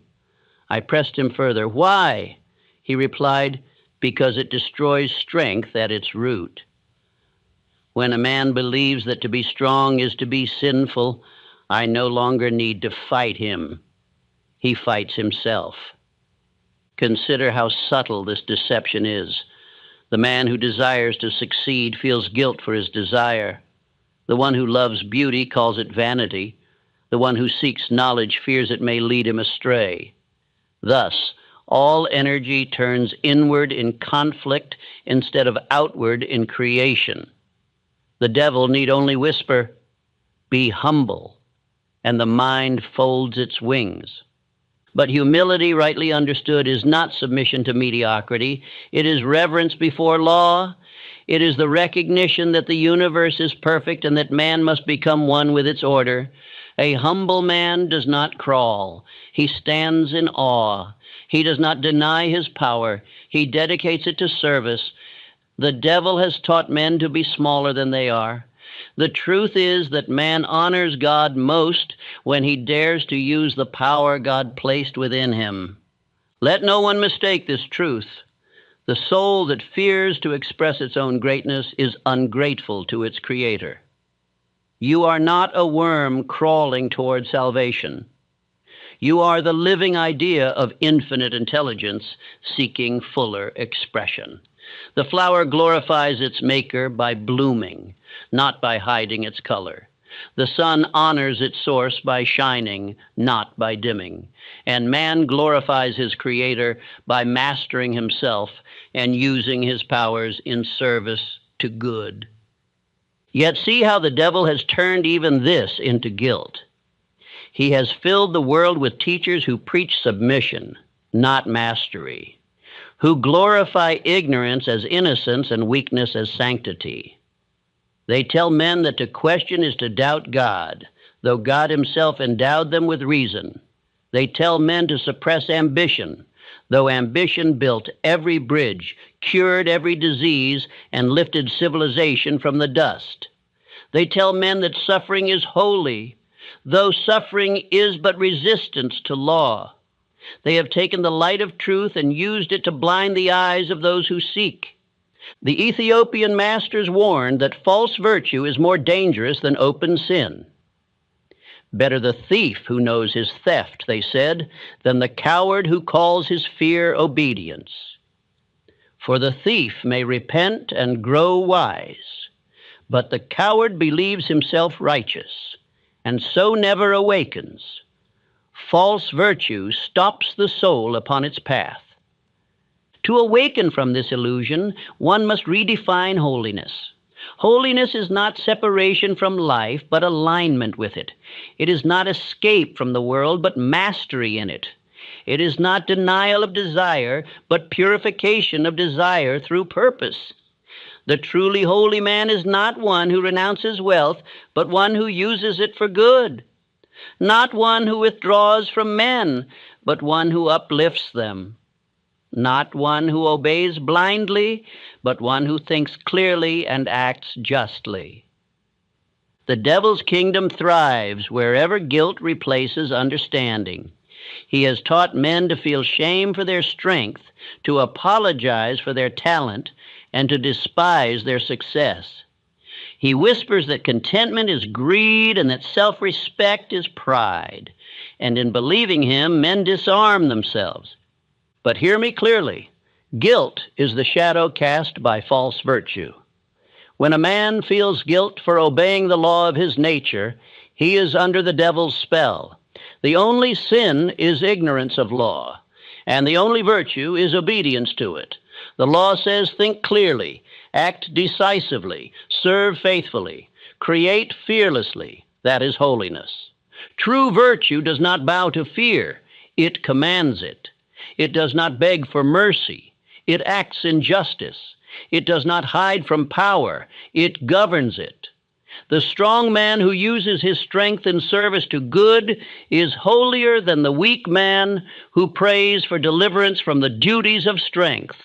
I pressed him further. Why? He replied, because it destroys strength at its root. When a man believes that to be strong is to be sinful, I no longer need to fight him. He fights himself. Consider how subtle this deception is. The man who desires to succeed feels guilt for his desire. The one who loves beauty calls it vanity. The one who seeks knowledge fears it may lead him astray. Thus, all energy turns inward in conflict instead of outward in creation. The devil need only whisper, "Be humble," and the mind folds its wings. But humility, rightly understood, is not submission to mediocrity. It is reverence before law. It is the recognition that the universe is perfect and that man must become one with its order. A humble man does not crawl. He stands in awe. He does not deny his power. He dedicates it to service. The devil has taught men to be smaller than they are. The truth is that man honors God most when he dares to use the power God placed within him. Let no one mistake this truth. The soul that fears to express its own greatness is ungrateful to its Creator. You are not a worm crawling toward salvation. You are the living idea of infinite intelligence seeking fuller expression. The flower glorifies its maker by blooming, not by hiding its color. The sun honors its source by shining, not by dimming. And man glorifies his Creator by mastering himself and using his powers in service to good. Yet see how the devil has turned even this into guilt. He has filled the world with teachers who preach submission, not mastery, who glorify ignorance as innocence and weakness as sanctity. They tell men that to question is to doubt God, though God himself endowed them with reason. They tell men to suppress ambition, though ambition built every bridge, cured every disease, and lifted civilization from the dust. They tell men that suffering is holy, though suffering is but resistance to law. They have taken the light of truth and used it to blind the eyes of those who seek. The Ethiopian masters warned that false virtue is more dangerous than open sin. Better the thief who knows his theft, they said, than the coward who calls his fear obedience. For the thief may repent and grow wise, but the coward believes himself righteous, and so never awakens. False virtue stops the soul upon its path. To awaken from this illusion, one must redefine holiness. Holiness is not separation from life, but alignment with it. It is not escape from the world, but mastery in it. It is not denial of desire, but purification of desire through purpose. The truly holy man is not one who renounces wealth, but one who uses it for good. Not one who withdraws from men, but one who uplifts them. Not one who obeys blindly, but one who thinks clearly and acts justly. The devil's kingdom thrives wherever guilt replaces understanding. He has taught men to feel shame for their strength, to apologize for their talent, and to despise their success. He whispers that contentment is greed and that self-respect is pride. And in believing him, men disarm themselves. But hear me clearly. Guilt is the shadow cast by false virtue. When a man feels guilt for obeying the law of his nature, he is under the devil's spell. The only sin is ignorance of law, and the only virtue is obedience to it. The law says, think clearly, act decisively, serve faithfully, create fearlessly. That is holiness. True virtue does not bow to fear. It commands it. It does not beg for mercy. It acts in justice. It does not hide from power. It governs it. The strong man who uses his strength in service to good is holier than the weak man who prays for deliverance from the duties of strength.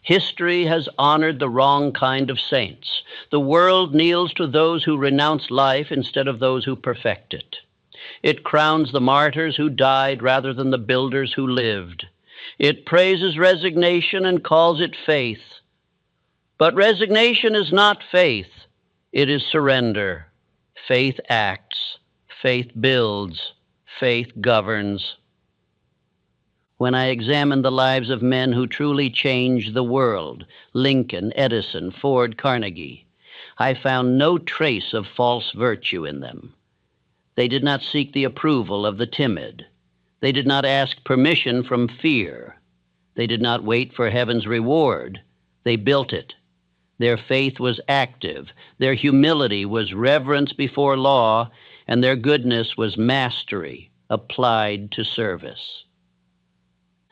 History has honored the wrong kind of saints. The world kneels to those who renounce life instead of those who perfect it. It crowns the martyrs who died rather than the builders who lived. It praises resignation and calls it faith. But resignation is not faith. It is surrender. Faith acts. Faith builds. Faith governs. When I examined the lives of men who truly changed the world, Lincoln, Edison, Ford, Carnegie, I found no trace of false virtue in them. They did not seek the approval of the timid. They did not ask permission from fear. They did not wait for heaven's reward. They built it. Their faith was active. Their humility was reverence before law, and their goodness was mastery applied to service.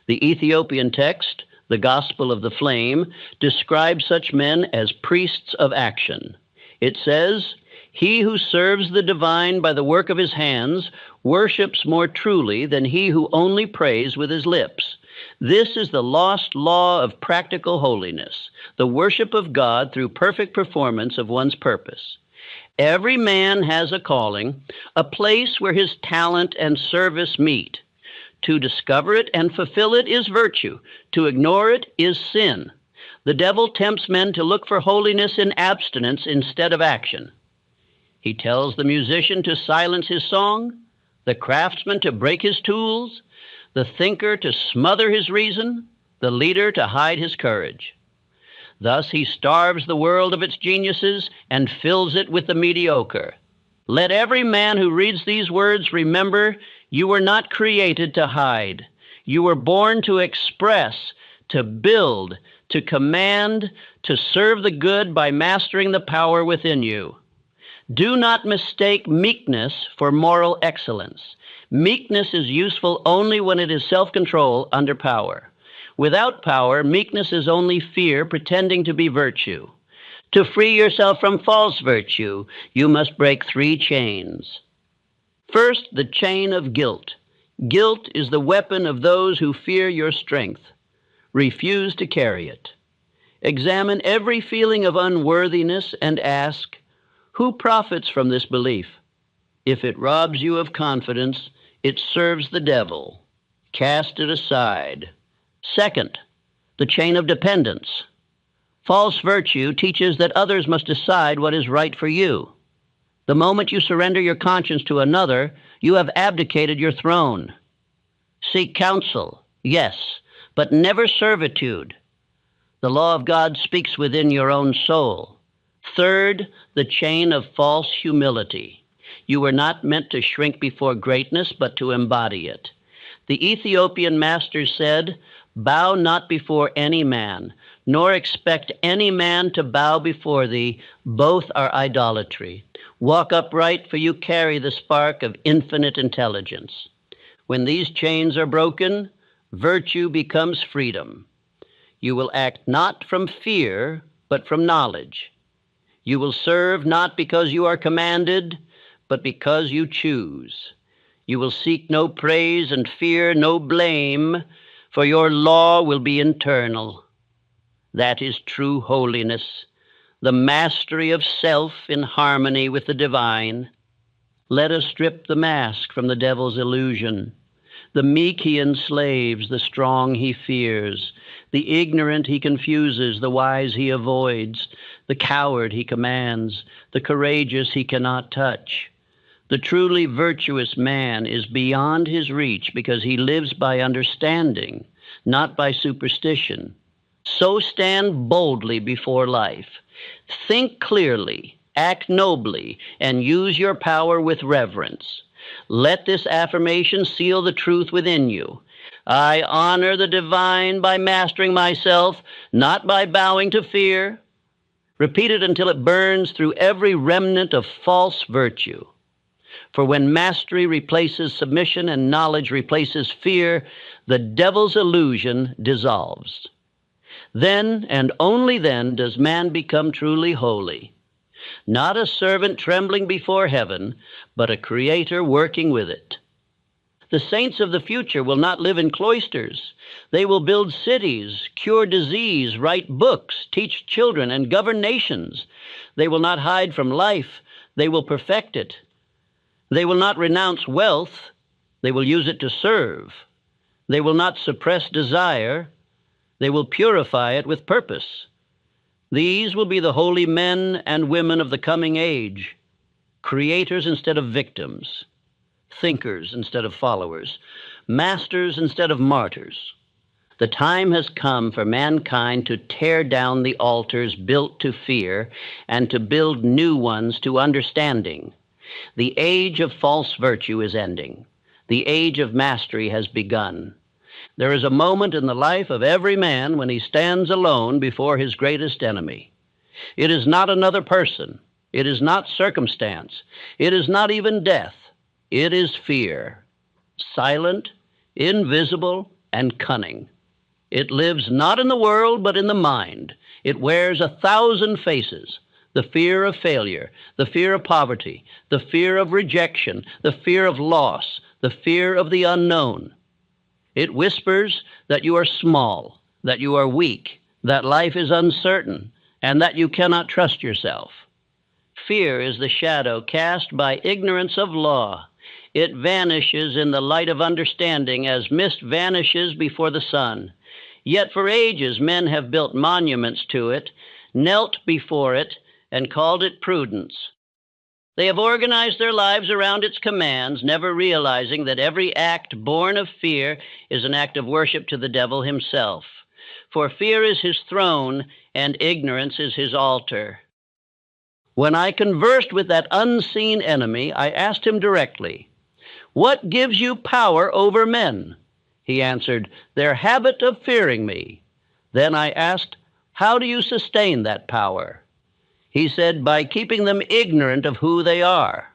The Ethiopian text, the Gospel of the Flame, describes such men as priests of action. It says, "He who serves the divine by the work of his hands worships more truly than he who only prays with his lips. This is the lost law of practical holiness, the worship of God through perfect performance of one's purpose. Every man has a calling, a place where his talent and service meet. To discover it and fulfill it is virtue. To ignore it is sin. The devil tempts men to look for holiness in abstinence instead of action. He tells the musician to silence his song, the craftsman to break his tools, the thinker to smother his reason, the leader to hide his courage. Thus he starves the world of its geniuses and fills it with the mediocre. Let every man who reads these words remember, you were not created to hide. You were born to express, to build, to command, to serve the good by mastering the power within you. Do not mistake meekness for moral excellence. Meekness is useful only when it is self-control under power. Without power, meekness is only fear pretending to be virtue. To free yourself from false virtue, you must break 3 chains. First, the chain of guilt. Guilt is the weapon of those who fear your strength. Refuse to carry it. Examine every feeling of unworthiness and ask, who profits from this belief? If it robs you of confidence, it serves the devil. Cast it aside. Second, the chain of dependence. False virtue teaches that others must decide what is right for you. The moment you surrender your conscience to another, you have abdicated your throne. Seek counsel, yes, but never servitude. The law of God speaks within your own soul. Third, the chain of false humility. You were not meant to shrink before greatness, but to embody it. The Ethiopian master said, "Bow not before any man, nor expect any man to bow before thee. Both are idolatry. Walk upright, for you carry the spark of infinite intelligence." When these chains are broken, virtue becomes freedom. You will act not from fear, but from knowledge. You will serve not because you are commanded, but because you choose. You will seek no praise and fear no blame, for your law will be internal. That is true holiness, the mastery of self in harmony with the divine. Let us strip the mask from the devil's illusion. The meek he enslaves, the strong he fears. The ignorant he confuses, the wise he avoids. The coward he commands, the courageous he cannot touch. The truly virtuous man is beyond his reach because he lives by understanding, not by superstition. So stand boldly before life. Think clearly, act nobly, and use your power with reverence. Let this affirmation seal the truth within you. I honor the divine by mastering myself, not by bowing to fear. Repeat it until it burns through every remnant of false virtue. For when mastery replaces submission and knowledge replaces fear, the devil's illusion dissolves. Then, and only then, does man become truly holy. Not a servant trembling before heaven, but a creator working with it. The saints of the future will not live in cloisters. They will build cities, cure disease, write books, teach children, and govern nations. They will not hide from life. They will perfect it. They will not renounce wealth, they will use it to serve. They will not suppress desire, they will purify it with purpose. These will be the holy men and women of the coming age, creators instead of victims, thinkers instead of followers, masters instead of martyrs. The time has come for mankind to tear down the altars built to fear and to build new ones to understanding. The age of false virtue is ending. The age of mastery has begun. There is a moment in the life of every man when he stands alone before his greatest enemy. It is not another person. It is not circumstance. It is not even death. It is fear, silent, invisible, and cunning. It lives not in the world, but in the mind. It wears 1,000 faces. The fear of failure, the fear of poverty, the fear of rejection, the fear of loss, the fear of the unknown. It whispers that you are small, that you are weak, that life is uncertain, and that you cannot trust yourself. Fear is the shadow cast by ignorance of law. It vanishes in the light of understanding as mist vanishes before the sun. Yet for ages men have built monuments to it, knelt before it, and called it prudence. They have organized their lives around its commands, never realizing that every act born of fear is an act of worship to the devil himself. For fear is his throne, and ignorance is his altar. When I conversed with that unseen enemy, I asked him directly, "What gives you power over men?" He answered, "Their habit of fearing me." Then I asked, "How do you sustain that power?" He said, "By keeping them ignorant of who they are."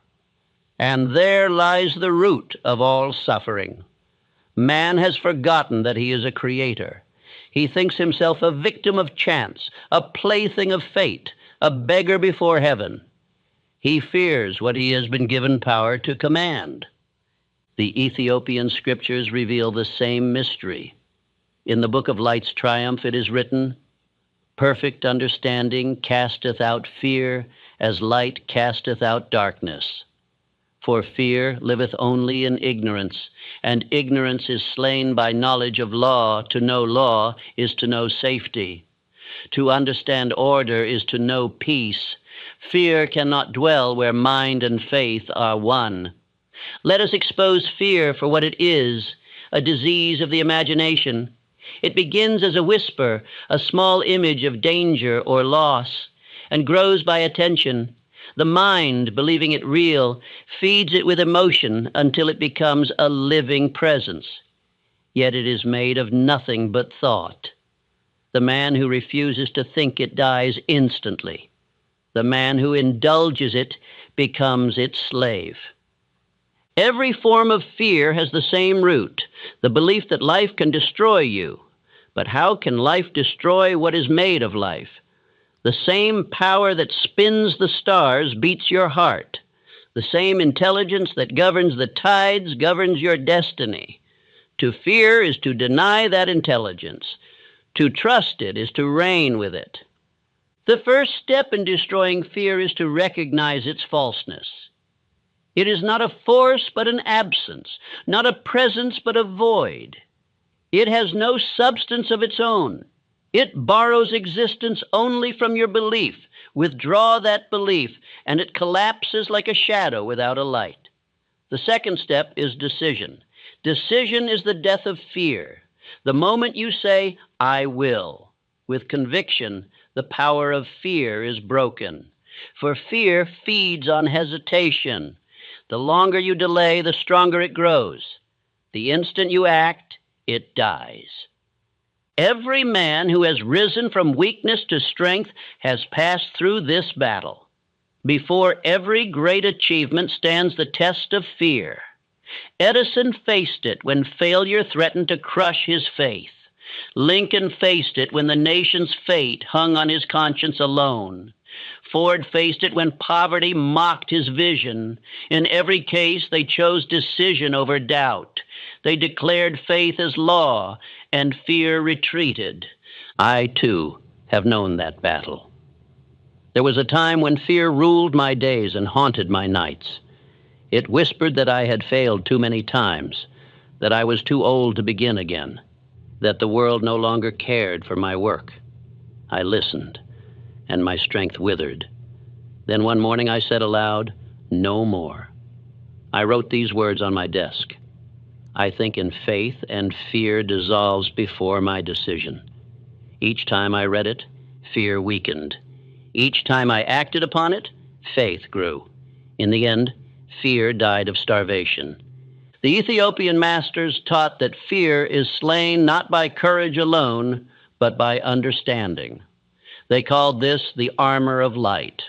And there lies the root of all suffering. Man has forgotten that he is a creator. He thinks himself a victim of chance, a plaything of fate, a beggar before heaven. He fears what he has been given power to command. The Ethiopian scriptures reveal the same mystery. In the book of Light's Triumph it is written, "Perfect understanding casteth out fear, as light casteth out darkness. For fear liveth only in ignorance, and ignorance is slain by knowledge of law. To know law is to know safety. To understand order is to know peace. Fear cannot dwell where mind and faith are one." Let us expose fear for what it is, a disease of the imagination. It begins as a whisper, a small image of danger or loss, and grows by attention. The mind, believing it real, feeds it with emotion until it becomes a living presence. Yet it is made of nothing but thought. The man who refuses to think it dies instantly. The man who indulges it becomes its slave. Every form of fear has the same root, the belief that life can destroy you. But how can life destroy what is made of life? The same power that spins the stars beats your heart. The same intelligence that governs the tides governs your destiny. To fear is to deny that intelligence. To trust it is to reign with it. The first step in destroying fear is to recognize its falseness. It is not a force but an absence, not a presence but a void. It has no substance of its own. It borrows existence only from your belief. Withdraw that belief, and it collapses like a shadow without a light. The second step is decision. Decision is the death of fear. The moment you say, "I will," with conviction, the power of fear is broken. For fear feeds on hesitation. The longer you delay, the stronger it grows. The instant you act, it dies. Every man who has risen from weakness to strength has passed through this battle. Before every great achievement stands the test of fear. Edison faced it when failure threatened to crush his faith. Lincoln faced it when the nation's fate hung on his conscience alone. Ford faced it when poverty mocked his vision. In every case, they chose decision over doubt. They declared faith as law, and fear retreated. I, too, have known that battle. There was a time when fear ruled my days and haunted my nights. It whispered that I had failed too many times, that I was too old to begin again, that the world no longer cared for my work. I listened, and my strength withered. Then one morning I said aloud, "No more." I wrote these words on my desk. I think in faith, and fear dissolves before my decision. Each time I read it, fear weakened. Each time I acted upon it, faith grew. In the end, fear died of starvation. The Ethiopian masters taught that fear is slain not by courage alone, but by understanding. They called this the armor of light.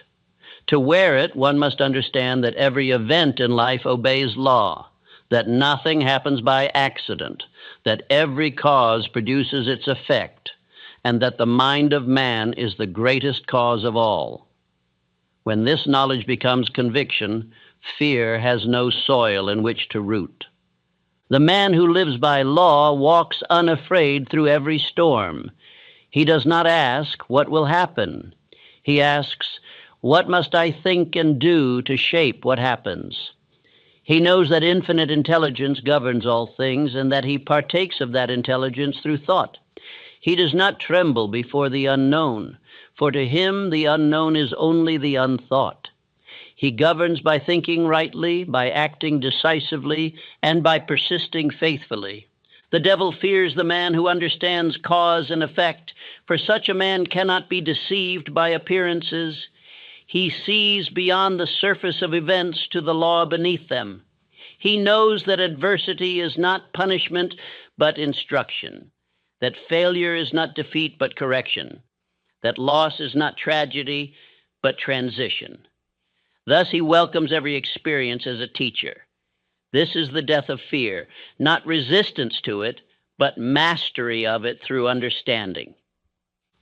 To wear it, one must understand that every event in life obeys law, that nothing happens by accident, that every cause produces its effect, and that the mind of man is the greatest cause of all. When this knowledge becomes conviction, fear has no soil in which to root. The man who lives by law walks unafraid through every storm. He does not ask, "What will happen?" He asks, "What must I think and do to shape what happens?" He knows that infinite intelligence governs all things and that he partakes of that intelligence through thought. He does not tremble before the unknown, for to him the unknown is only the unthought. He governs by thinking rightly, by acting decisively, and by persisting faithfully. The devil fears the man who understands cause and effect, for such a man cannot be deceived by appearances. He sees beyond the surface of events to the law beneath them. He knows that adversity is not punishment, but instruction, that failure is not defeat, but correction, that loss is not tragedy, but transition. Thus he welcomes every experience as a teacher. This is the death of fear, not resistance to it, but mastery of it through understanding.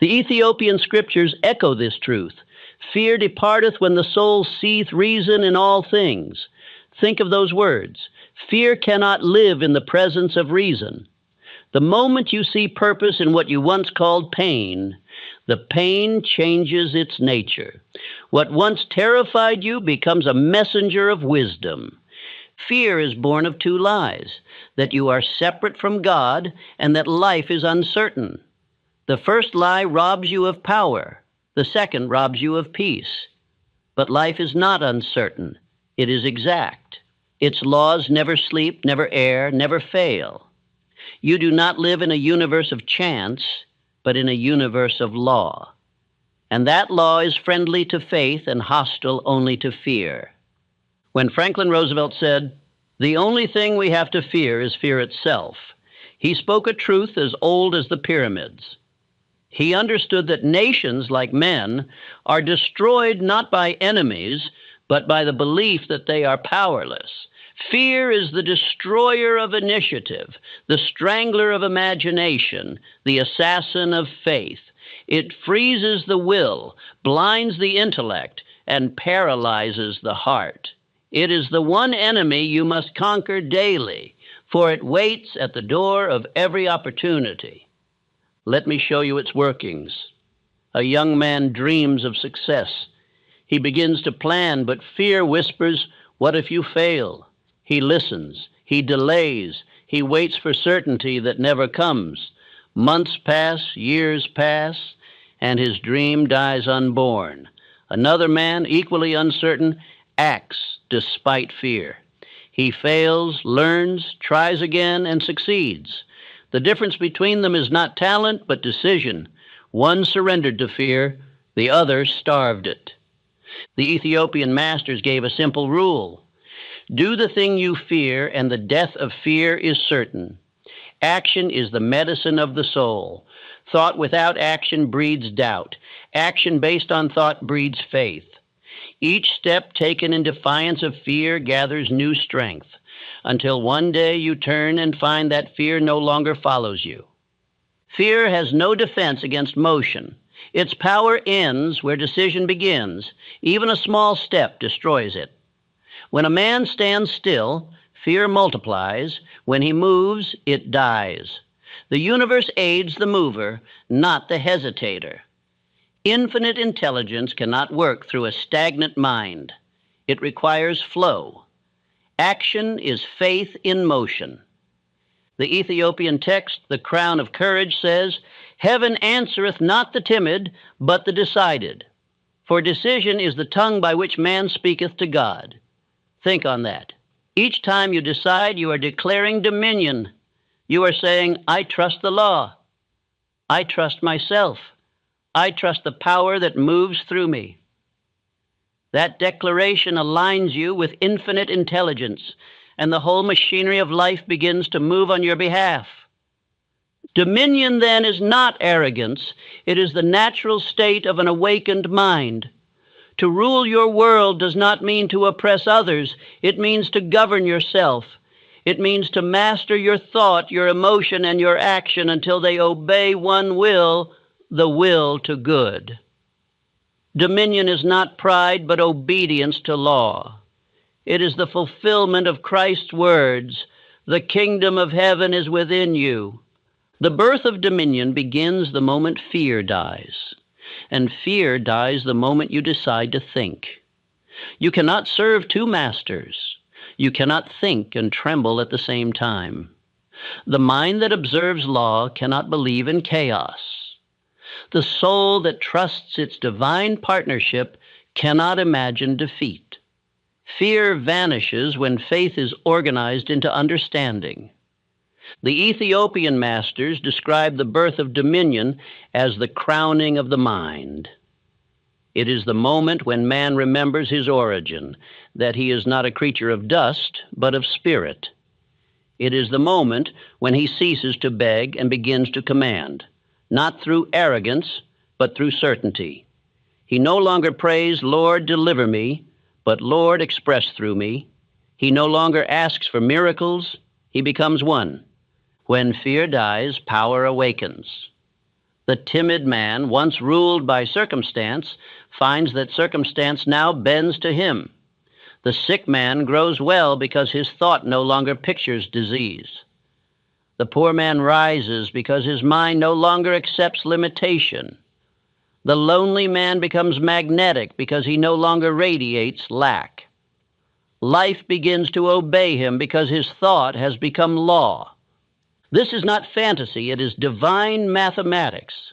The Ethiopian scriptures echo this truth. Fear departeth when the soul seeth reason in all things. Think of those words. Fear cannot live in the presence of reason. The moment you see purpose in what you once called pain, the pain changes its nature. What once terrified you becomes a messenger of wisdom. Fear is born of two lies, that you are separate from God and that life is uncertain. The first lie robs you of power. The second robs you of peace. But life is not uncertain. It is exact. Its laws never sleep, never err, never fail. You do not live in a universe of chance, but in a universe of law. And that law is friendly to faith and hostile only to fear. When Franklin Roosevelt said, "The only thing we have to fear is fear itself," he spoke a truth as old as the pyramids. He understood that nations, like men, are destroyed not by enemies, but by the belief that they are powerless. Fear is the destroyer of initiative, the strangler of imagination, the assassin of faith. It freezes the will, blinds the intellect, and paralyzes the heart. It is the one enemy you must conquer daily, for it waits at the door of every opportunity. Let me show you its workings. A young man dreams of success. He begins to plan, but fear whispers, "What if you fail?" He listens. He delays. He waits for certainty that never comes. Months pass, years pass, and his dream dies unborn. Another man, equally uncertain, acts despite fear. He fails, learns, tries again, and succeeds. The difference between them is not talent, but decision. One surrendered to fear, the other starved it. The Ethiopian masters gave a simple rule. Do the thing you fear, and the death of fear is certain. Action is the medicine of the soul. Thought without action breeds doubt. Action based on thought breeds faith. Each step taken in defiance of fear gathers new strength, until one day you turn and find that fear no longer follows you. Fear has no defense against motion. Its power ends where decision begins. Even a small step destroys it. When a man stands still, fear multiplies. When he moves, it dies. The universe aids the mover, not the hesitator. Infinite intelligence cannot work through a stagnant mind. It requires flow. Action is faith in motion. The Ethiopian text, The Crown of Courage, says, "Heaven answereth not the timid, but the decided. For decision is the tongue by which man speaketh to God." Think on that. Each time you decide, you are declaring dominion. You are saying, I trust the law. I trust myself. I trust the power that moves through me. That declaration aligns you with infinite intelligence, and the whole machinery of life begins to move on your behalf. Dominion, then, is not arrogance. It is the natural state of an awakened mind. To rule your world does not mean to oppress others. It means to govern yourself. It means to master your thought, your emotion, and your action until they obey one will, the will to good. Dominion is not pride, but obedience to law. It is the fulfillment of Christ's words, "The kingdom of heaven is within you." The birth of dominion begins the moment fear dies, and fear dies the moment you decide to think. You cannot serve two masters. You cannot think and tremble at the same time. The mind that observes law cannot believe in chaos. The soul that trusts its divine partnership cannot imagine defeat. Fear vanishes when faith is organized into understanding. The Ethiopian masters describe the birth of dominion as the crowning of the mind. It is the moment when man remembers his origin, that he is not a creature of dust, but of spirit. It is the moment when he ceases to beg and begins to command, not through arrogance, but through certainty. He no longer prays, "Lord, deliver me," but "Lord, express through me." He no longer asks for miracles. He becomes one. When fear dies, power awakens. The timid man, once ruled by circumstance, finds that circumstance now bends to him. The sick man grows well because his thought no longer pictures disease. The poor man rises because his mind no longer accepts limitation. The lonely man becomes magnetic because he no longer radiates lack. Life begins to obey him because his thought has become law. This is not fantasy, it is divine mathematics.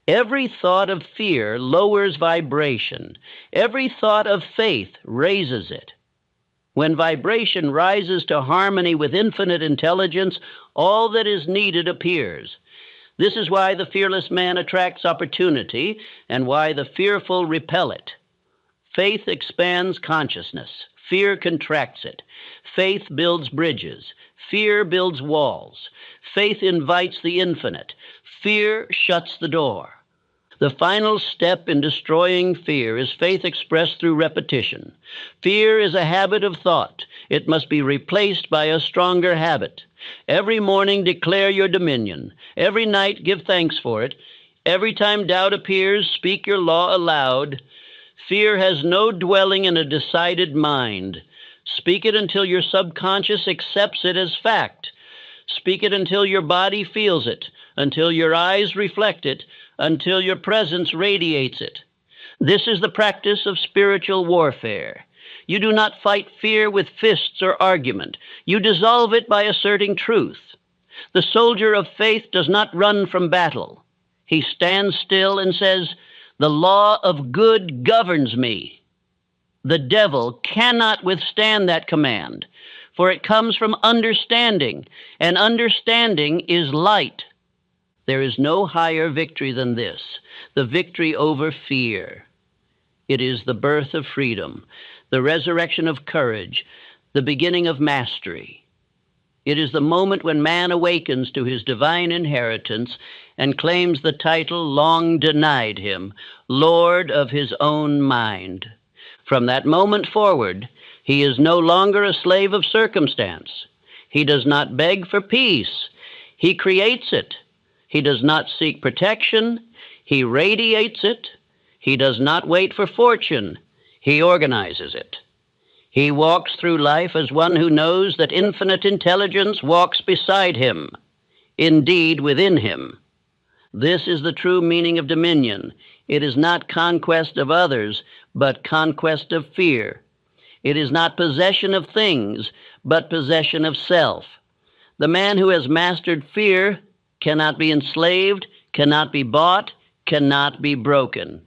Every thought of fear lowers vibration. Every thought of faith raises it. When vibration rises to harmony with infinite intelligence, all that is needed appears. This is why the fearless man attracts opportunity and why the fearful repel it. Faith expands consciousness. Fear contracts it. Faith builds bridges. Fear builds walls. Faith invites the infinite. Fear shuts the door. The final step in destroying fear is faith expressed through repetition. Fear is a habit of thought. It must be replaced by a stronger habit. Every morning declare your dominion. Every night give thanks for it. Every time doubt appears, speak your law aloud. Fear has no dwelling in a decided mind. Speak it until your subconscious accepts it as fact. Speak it until your body feels it, until your eyes reflect it, until your presence radiates it. This is the practice of spiritual warfare. You do not fight fear with fists or argument. You dissolve it by asserting truth. The soldier of faith does not run from battle. He stands still and says, "The law of good governs me." The devil cannot withstand that command, for it comes from understanding, and understanding is light. There is no higher victory than this, the victory over fear. It is the birth of freedom, the resurrection of courage, the beginning of mastery. It is the moment when man awakens to his divine inheritance and claims the title long denied him, Lord of his own mind. From that moment forward, he is no longer a slave of circumstance. He does not beg for peace. He creates it. He does not seek protection. He radiates it. He does not wait for fortune. He organizes it. He walks through life as one who knows that infinite intelligence walks beside him, indeed within him. This is the true meaning of dominion. It is not conquest of others, but conquest of fear. It is not possession of things, but possession of self. The man who has mastered fear cannot be enslaved, cannot be bought, cannot be broken.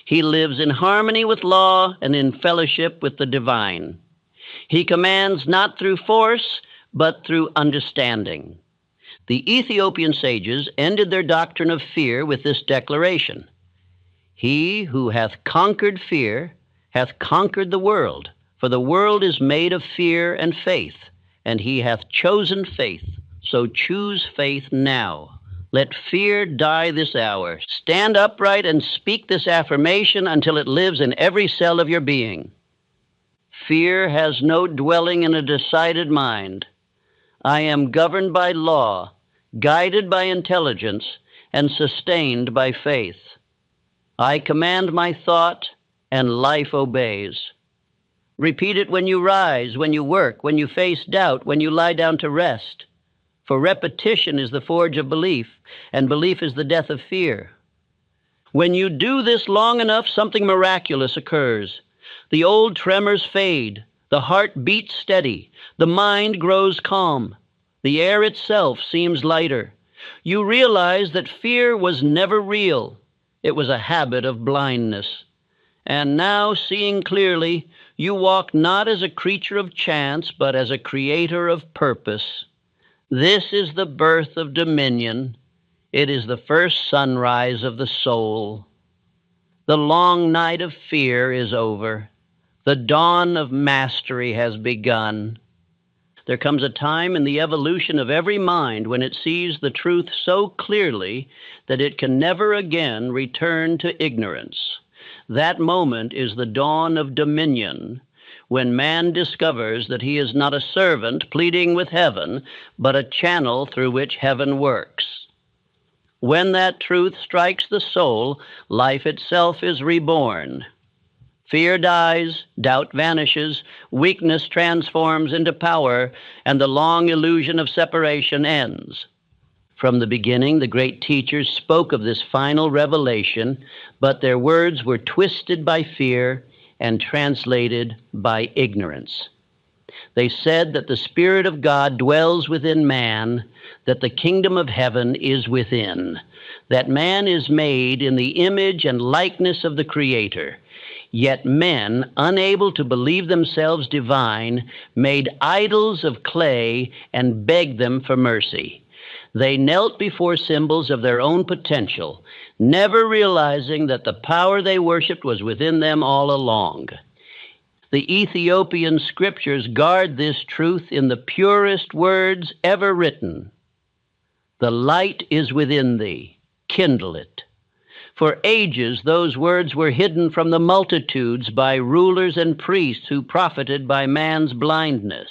He lives in harmony with law and in fellowship with the divine. He commands not through force, but through understanding. The Ethiopian sages ended their doctrine of fear with this declaration: He who hath conquered fear hath conquered the world, for the world is made of fear and faith, and he hath chosen faith. So choose faith now. Let fear die this hour. Stand upright and speak this affirmation until it lives in every cell of your being. Fear has no dwelling in a decided mind. I am governed by law, guided by intelligence, and sustained by faith. I command my thought, and life obeys. Repeat it when you rise, when you work, when you face doubt, when you lie down to rest. For repetition is the forge of belief, and belief is the death of fear. When you do this long enough, something miraculous occurs. The old tremors fade, the heart beats steady, the mind grows calm, the air itself seems lighter. You realize that fear was never real. It was a habit of blindness. And now, seeing clearly, you walk not as a creature of chance, but as a creator of purpose. This is the birth of dominion. It is the first sunrise of the soul. The long night of fear is over. The dawn of mastery has begun. There comes a time in the evolution of every mind when it sees the truth so clearly that it can never again return to ignorance. That moment is the dawn of dominion, when man discovers that he is not a servant pleading with heaven, but a channel through which heaven works. When that truth strikes the soul, life itself is reborn. Fear dies, doubt vanishes, weakness transforms into power, and the long illusion of separation ends. From the beginning, the great teachers spoke of this final revelation, but their words were twisted by fear and translated by ignorance. They said that the Spirit of God dwells within man, that the kingdom of heaven is within, that man is made in the image and likeness of the Creator. Yet men, unable to believe themselves divine, made idols of clay and begged them for mercy. They knelt before symbols of their own potential, never realizing that the power they worshiped was within them all along. The Ethiopian scriptures guard this truth in the purest words ever written. The light is within thee, kindle it. For ages those words were hidden from the multitudes by rulers and priests who profited by man's blindness.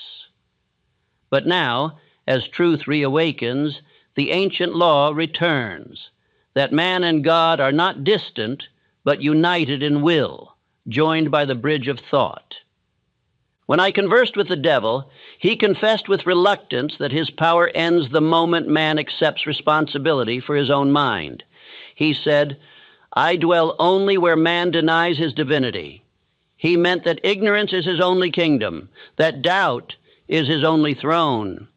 But now, as truth reawakens, the ancient law returns, that man and God are not distant, but united in will, joined by the bridge of thought. When I conversed with the devil, he confessed with reluctance that his power ends the moment man accepts responsibility for his own mind. He said, I dwell only where man denies his divinity. He meant that ignorance is his only kingdom, that doubt is his only throne.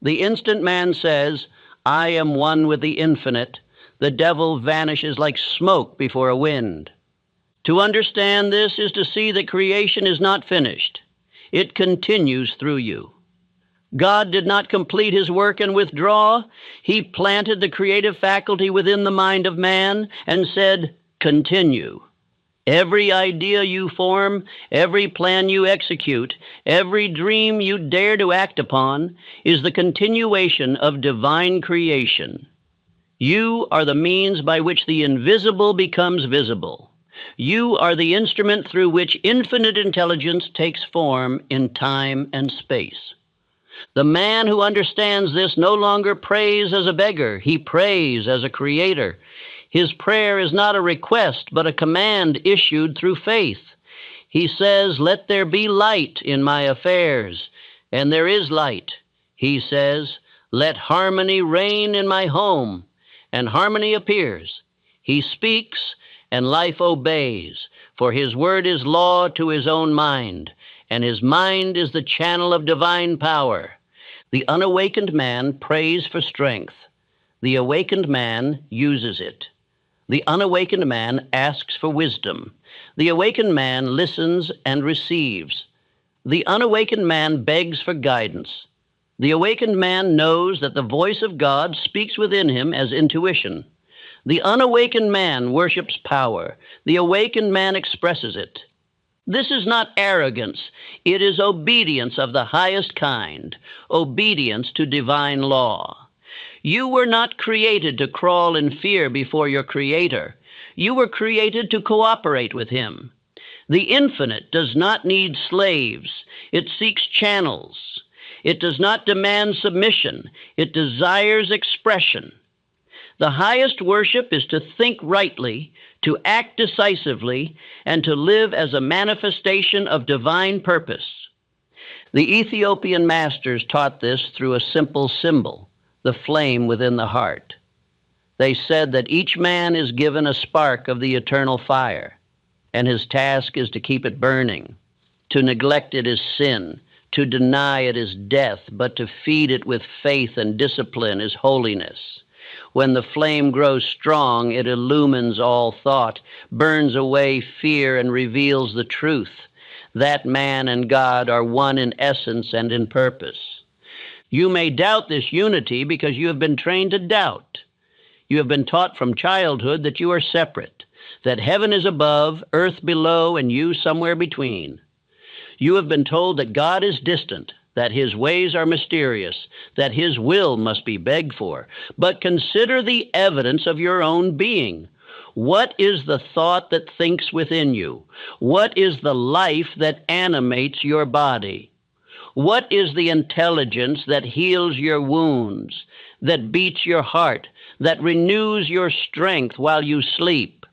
The instant man says, I am one with the infinite, the devil vanishes like smoke before a wind. To understand this is to see that creation is not finished. It continues through you. God did not complete his work and withdraw. He planted the creative faculty within the mind of man and said, continue. Every idea you form, every plan you execute, every dream you dare to act upon is the continuation of divine creation. You are the means by which the invisible becomes visible. You are the instrument through which infinite intelligence takes form in time and space. The man who understands this no longer prays as a beggar. He prays as a creator. His prayer is not a request, but a command issued through faith. He says, let there be light in my affairs, and there is light. He says, let harmony reign in my home, and harmony appears. He speaks, and life obeys, for his word is law to his own mind, and his mind is the channel of divine power. The unawakened man prays for strength. The awakened man uses it. The unawakened man asks for wisdom. The awakened man listens and receives. The unawakened man begs for guidance. The awakened man knows that the voice of God speaks within him as intuition. The unawakened man worships power. The awakened man expresses it. This is not arrogance. It is obedience of the highest kind, obedience to divine law. You were not created to crawl in fear before your Creator. You were created to cooperate with Him. The infinite does not need slaves. It seeks channels. It does not demand submission. It desires expression. The highest worship is to think rightly, to act decisively, and to live as a manifestation of divine purpose. The Ethiopian masters taught this through a simple symbol, the flame within the heart. They said that each man is given a spark of the eternal fire, and his task is to keep it burning. To neglect it is sin. To deny it is death, but to feed it with faith and discipline is holiness. When the flame grows strong, it illumines all thought, burns away fear, and reveals the truth. That man and God are one in essence and in purpose. You may doubt this unity because you have been trained to doubt. You have been taught from childhood that you are separate, that heaven is above, earth below, and you somewhere between. You have been told that God is distant, that His ways are mysterious, that His will must be begged for. But consider the evidence of your own being. What is the thought that thinks within you? What is the life that animates your body? What is the intelligence that heals your wounds, that beats your heart, that renews your strength while you sleep?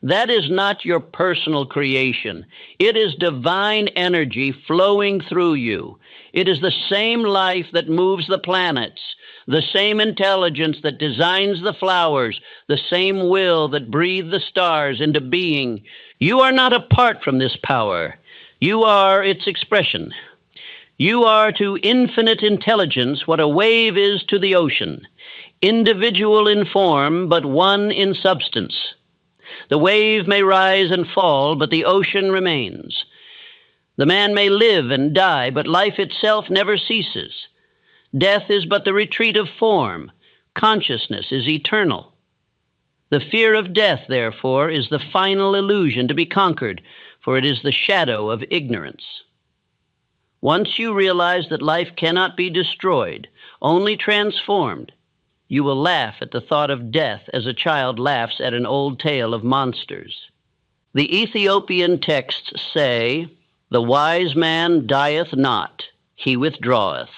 That is not your personal creation. It is divine energy flowing through you. It is the same life that moves the planets, the same intelligence that designs the flowers, the same will that breathed the stars into being. You are not apart from this power. You are its expression. You are to infinite intelligence what a wave is to the ocean, individual in form, but one in substance. The wave may rise and fall, but the ocean remains. The man may live and die, but life itself never ceases. Death is but the retreat of form. Consciousness is eternal. The fear of death, therefore, is the final illusion to be conquered, for it is the shadow of ignorance. Once you realize that life cannot be destroyed, only transformed, you will laugh at the thought of death as a child laughs at an old tale of monsters. The Ethiopian texts say, "The wise man dieth not, he withdraweth."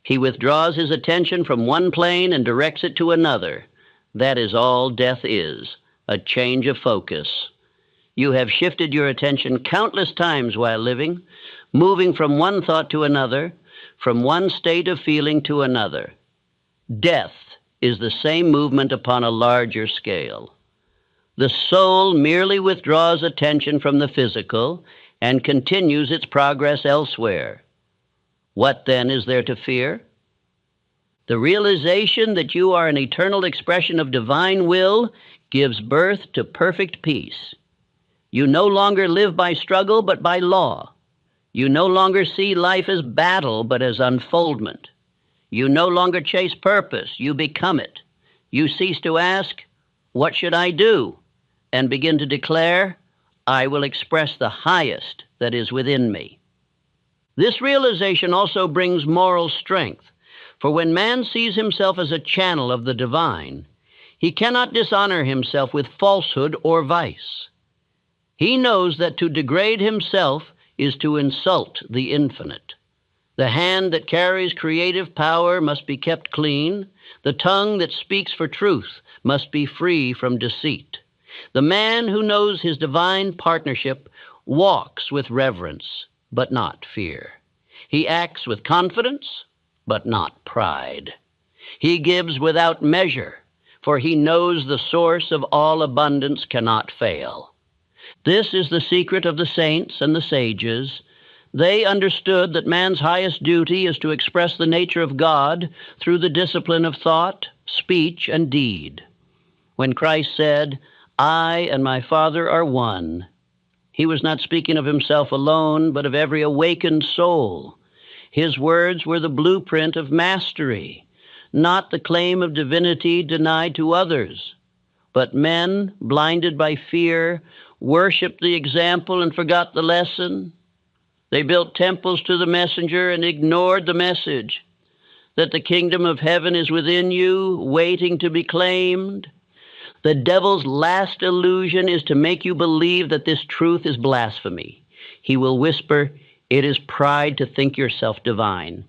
He withdraws his attention from one plane and directs it to another. That is all death is, a change of focus. You have shifted your attention countless times while living, moving from one thought to another, from one state of feeling to another. Death is the same movement upon a larger scale. The soul merely withdraws attention from the physical and continues its progress elsewhere. What then is there to fear? The realization that you are an eternal expression of divine will gives birth to perfect peace. You no longer live by struggle, but by law. You no longer see life as battle, but as unfoldment. You no longer chase purpose, you become it. You cease to ask, "What should I do?" and begin to declare, "I will express the highest that is within me." This realization also brings moral strength, for when man sees himself as a channel of the divine, he cannot dishonor himself with falsehood or vice. He knows that to degrade himself is to insult the infinite. The hand that carries creative power must be kept clean. The tongue that speaks for truth must be free from deceit. The man who knows his divine partnership walks with reverence, but not fear. He acts with confidence, but not pride. He gives without measure, for he knows the source of all abundance cannot fail. This is the secret of the saints and the sages, They understood that man's highest duty is to express the nature of God through the discipline of thought, speech, and deed. When Christ said, "I and my Father are one," he was not speaking of himself alone, but of every awakened soul. His words were the blueprint of mastery, not the claim of divinity denied to others. But men, blinded by fear, worshiped the example and forgot the lesson. They built temples to the messenger and ignored the message that the kingdom of heaven is within you, waiting to be claimed. The devil's last illusion is to make you believe that this truth is blasphemy. He will whisper, "It is pride to think yourself divine."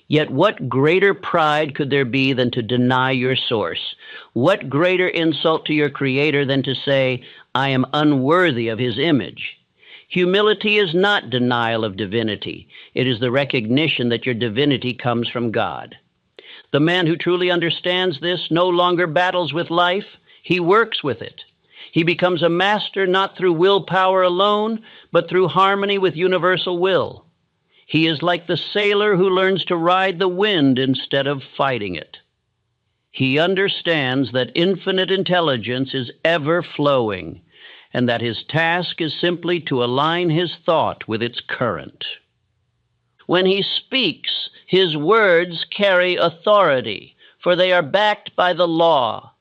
Yet what greater pride could there be than to deny your source? What greater insult to your Creator than to say, "I am unworthy of His image"? Humility is not denial of divinity. It is the recognition that your divinity comes from God. The man who truly understands this no longer battles with life. He works with it. He becomes a master not through willpower alone, but through harmony with universal will. He is like the sailor who learns to ride the wind instead of fighting it. He understands that infinite intelligence is ever flowing, and that his task is simply to align his thought with its current. When he speaks, his words carry authority, for they are backed by the law.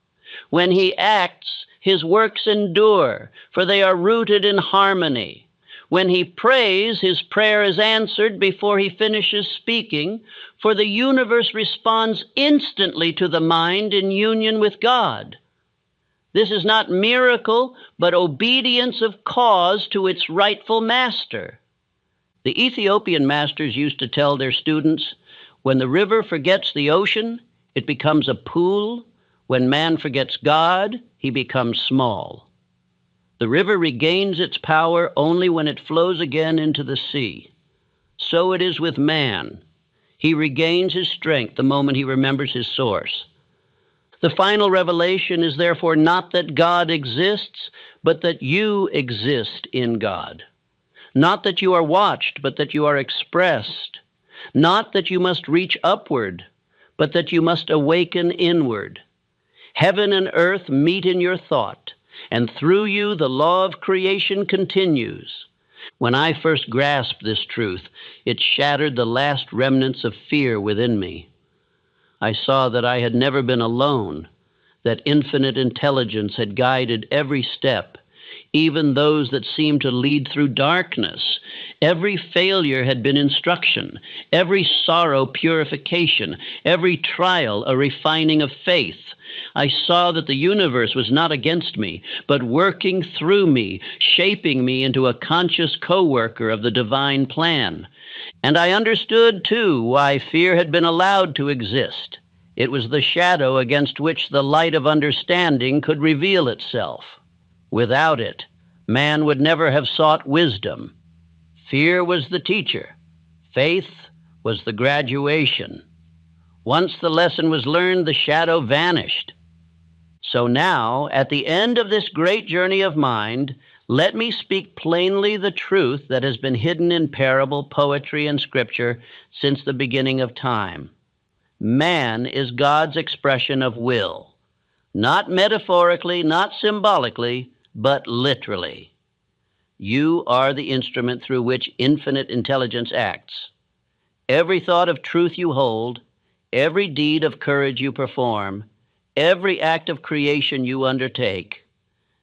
When he acts, his works endure, for they are rooted in harmony. When he prays, his prayer is answered before he finishes speaking, for the universe responds instantly to the mind in union with God. This is not miracle, but obedience of cause to its rightful master. The Ethiopian masters used to tell their students, when the river forgets the ocean, it becomes a pool. When man forgets God, he becomes small. The river regains its power only when it flows again into the sea. So it is with man. He regains his strength the moment he remembers his source. The final revelation is therefore not that God exists, but that you exist in God. Not that you are watched, but that you are expressed. Not that you must reach upward, but that you must awaken inward. Heaven and earth meet in your thought, and through you the law of creation continues. When I first grasped this truth, it shattered the last remnants of fear within me. I saw that I had never been alone, that infinite intelligence had guided every step, even those that seemed to lead through darkness. Every failure had been instruction, every sorrow purification, every trial a refining of faith. I saw that the universe was not against me, but working through me, shaping me into a conscious co-worker of the divine plan. And I understood, too, why fear had been allowed to exist. It was the shadow against which the light of understanding could reveal itself. Without it, man would never have sought wisdom. Fear was the teacher. Faith was the graduation. Once the lesson was learned, the shadow vanished. So now, at the end of this great journey of mind, let me speak plainly the truth that has been hidden in parable, poetry, and scripture since the beginning of time. Man is God's expression of will, not metaphorically, not symbolically, but literally. You are the instrument through which infinite intelligence acts. Every thought of truth you hold, every deed of courage you perform, every act of creation you undertake,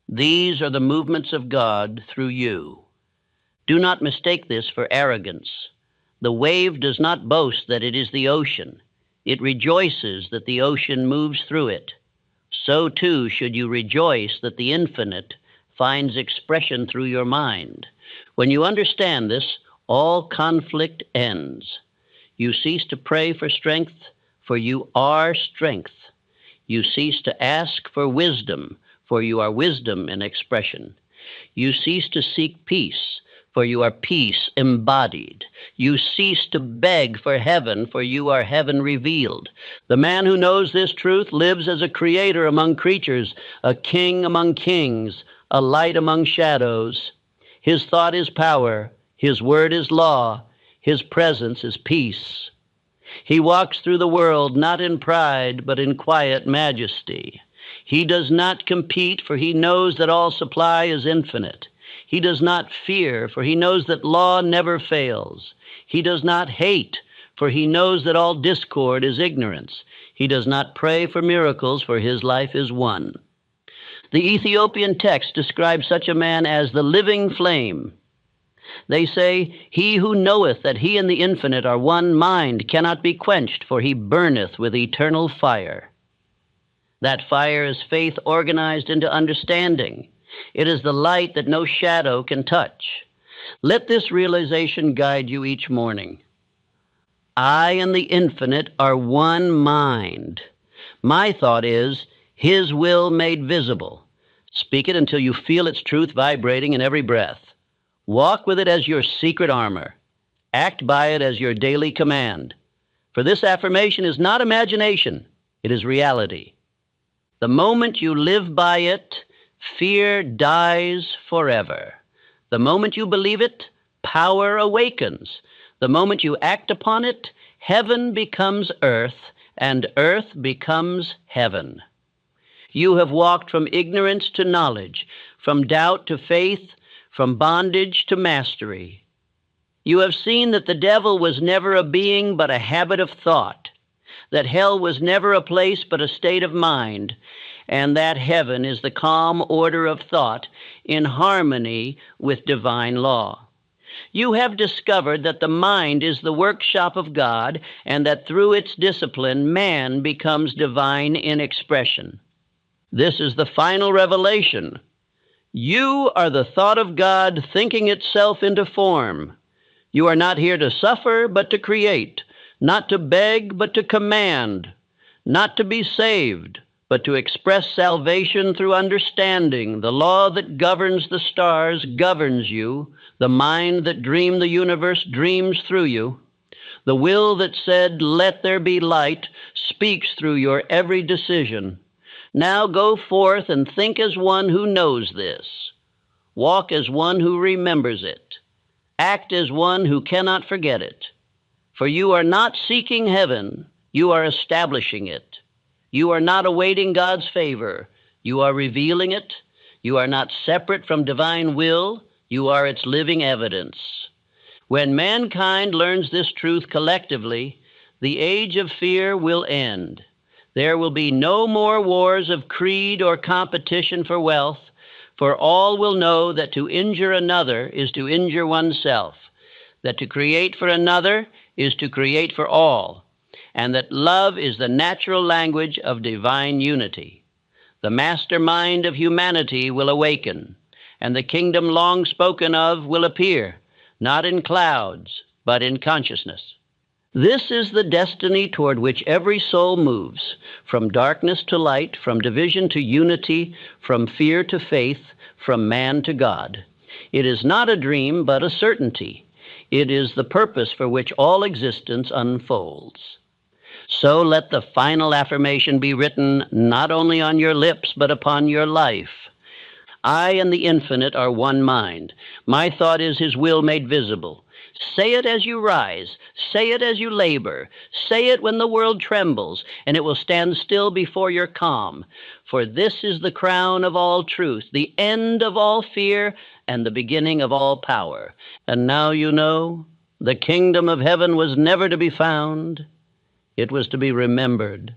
these are the movements of God through you. Do not mistake this for arrogance. The wave does not boast that it is the ocean. It rejoices that the ocean moves through it. So too should you rejoice that the infinite finds expression through your mind. When you understand this, all conflict ends. You cease to pray for strength, for you are strength. You cease to ask for wisdom, for you are wisdom in expression. You cease to seek peace, for you are peace embodied. You cease to beg for heaven, for you are heaven revealed. The man who knows this truth lives as a creator among creatures, a king among kings, a light among shadows. His thought is power, His word is law. His presence is peace. He walks through the world not in pride, but in quiet majesty. He does not compete, for he knows that all supply is infinite. He does not fear, for he knows that law never fails. He does not hate, for he knows that all discord is ignorance. He does not pray for miracles, for his life is one. The Ethiopian text describes such a man as the living flame. They say, "He who knoweth that he and the infinite are one mind cannot be quenched, for he burneth with eternal fire." That fire is faith organized into understanding. It is the light that no shadow can touch. Let this realization guide you each morning. I and the infinite are one mind. My thought is, His will made visible. Speak it until you feel its truth vibrating in every breath. Walk with it as your secret armor. Act by it as your daily command. For this affirmation is not imagination, it is reality. The moment you live by it, fear dies forever. The moment you believe it, power awakens. The moment you act upon it, heaven becomes earth, and earth becomes heaven. You have walked from ignorance to knowledge, from doubt to faith, from bondage to mastery. You have seen that the devil was never a being but a habit of thought, that hell was never a place but a state of mind, and that heaven is the calm order of thought in harmony with divine law. You have discovered that the mind is the workshop of God, and that through its discipline, man becomes divine in expression. This is the final revelation. You are the thought of God thinking itself into form. You are not here to suffer, but to create, not to beg, but to command, not to be saved, but to express salvation through understanding. The law that governs the stars governs you. The mind that dreamed the universe dreams through you. The will that said, "Let there be light," speaks through your every decision. Now go forth and think as one who knows this. Walk as one who remembers it. Act as one who cannot forget it. For you are not seeking heaven, you are establishing it. You are not awaiting God's favor, you are revealing it. You are not separate from divine will, you are its living evidence. When mankind learns this truth collectively, the age of fear will end. There will be no more wars of creed or competition for wealth, for all will know that to injure another is to injure oneself, that to create for another is to create for all, and that love is the natural language of divine unity. The mastermind of humanity will awaken, and the kingdom long spoken of will appear, not in clouds, but in consciousness. This is the destiny toward which every soul moves, from darkness to light, from division to unity, from fear to faith, from man to God. It is not a dream, but a certainty. It is the purpose for which all existence unfolds. So let the final affirmation be written not only on your lips, but upon your life. I and the infinite are one mind. My thought is His will made visible. Say it as you rise. Say it as you labor. Say it when the world trembles, and it will stand still before your calm. For this is the crown of all truth, the end of all fear, and the beginning of all power. And now you know, the kingdom of heaven was never to be found. It was to be remembered.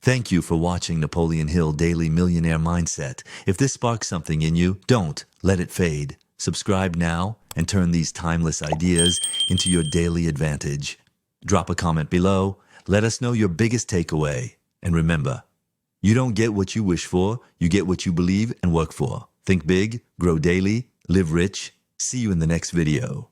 Thank you for watching Napoleon Hill Daily Millionaire Mindset. If this sparks something in you, don't let it fade. Subscribe now and turn these timeless ideas into your daily advantage. Drop a comment below. Let us know your biggest takeaway. And remember, you don't get what you wish for, you get what you believe and work for. Think big, grow daily, live rich. See you in the next video.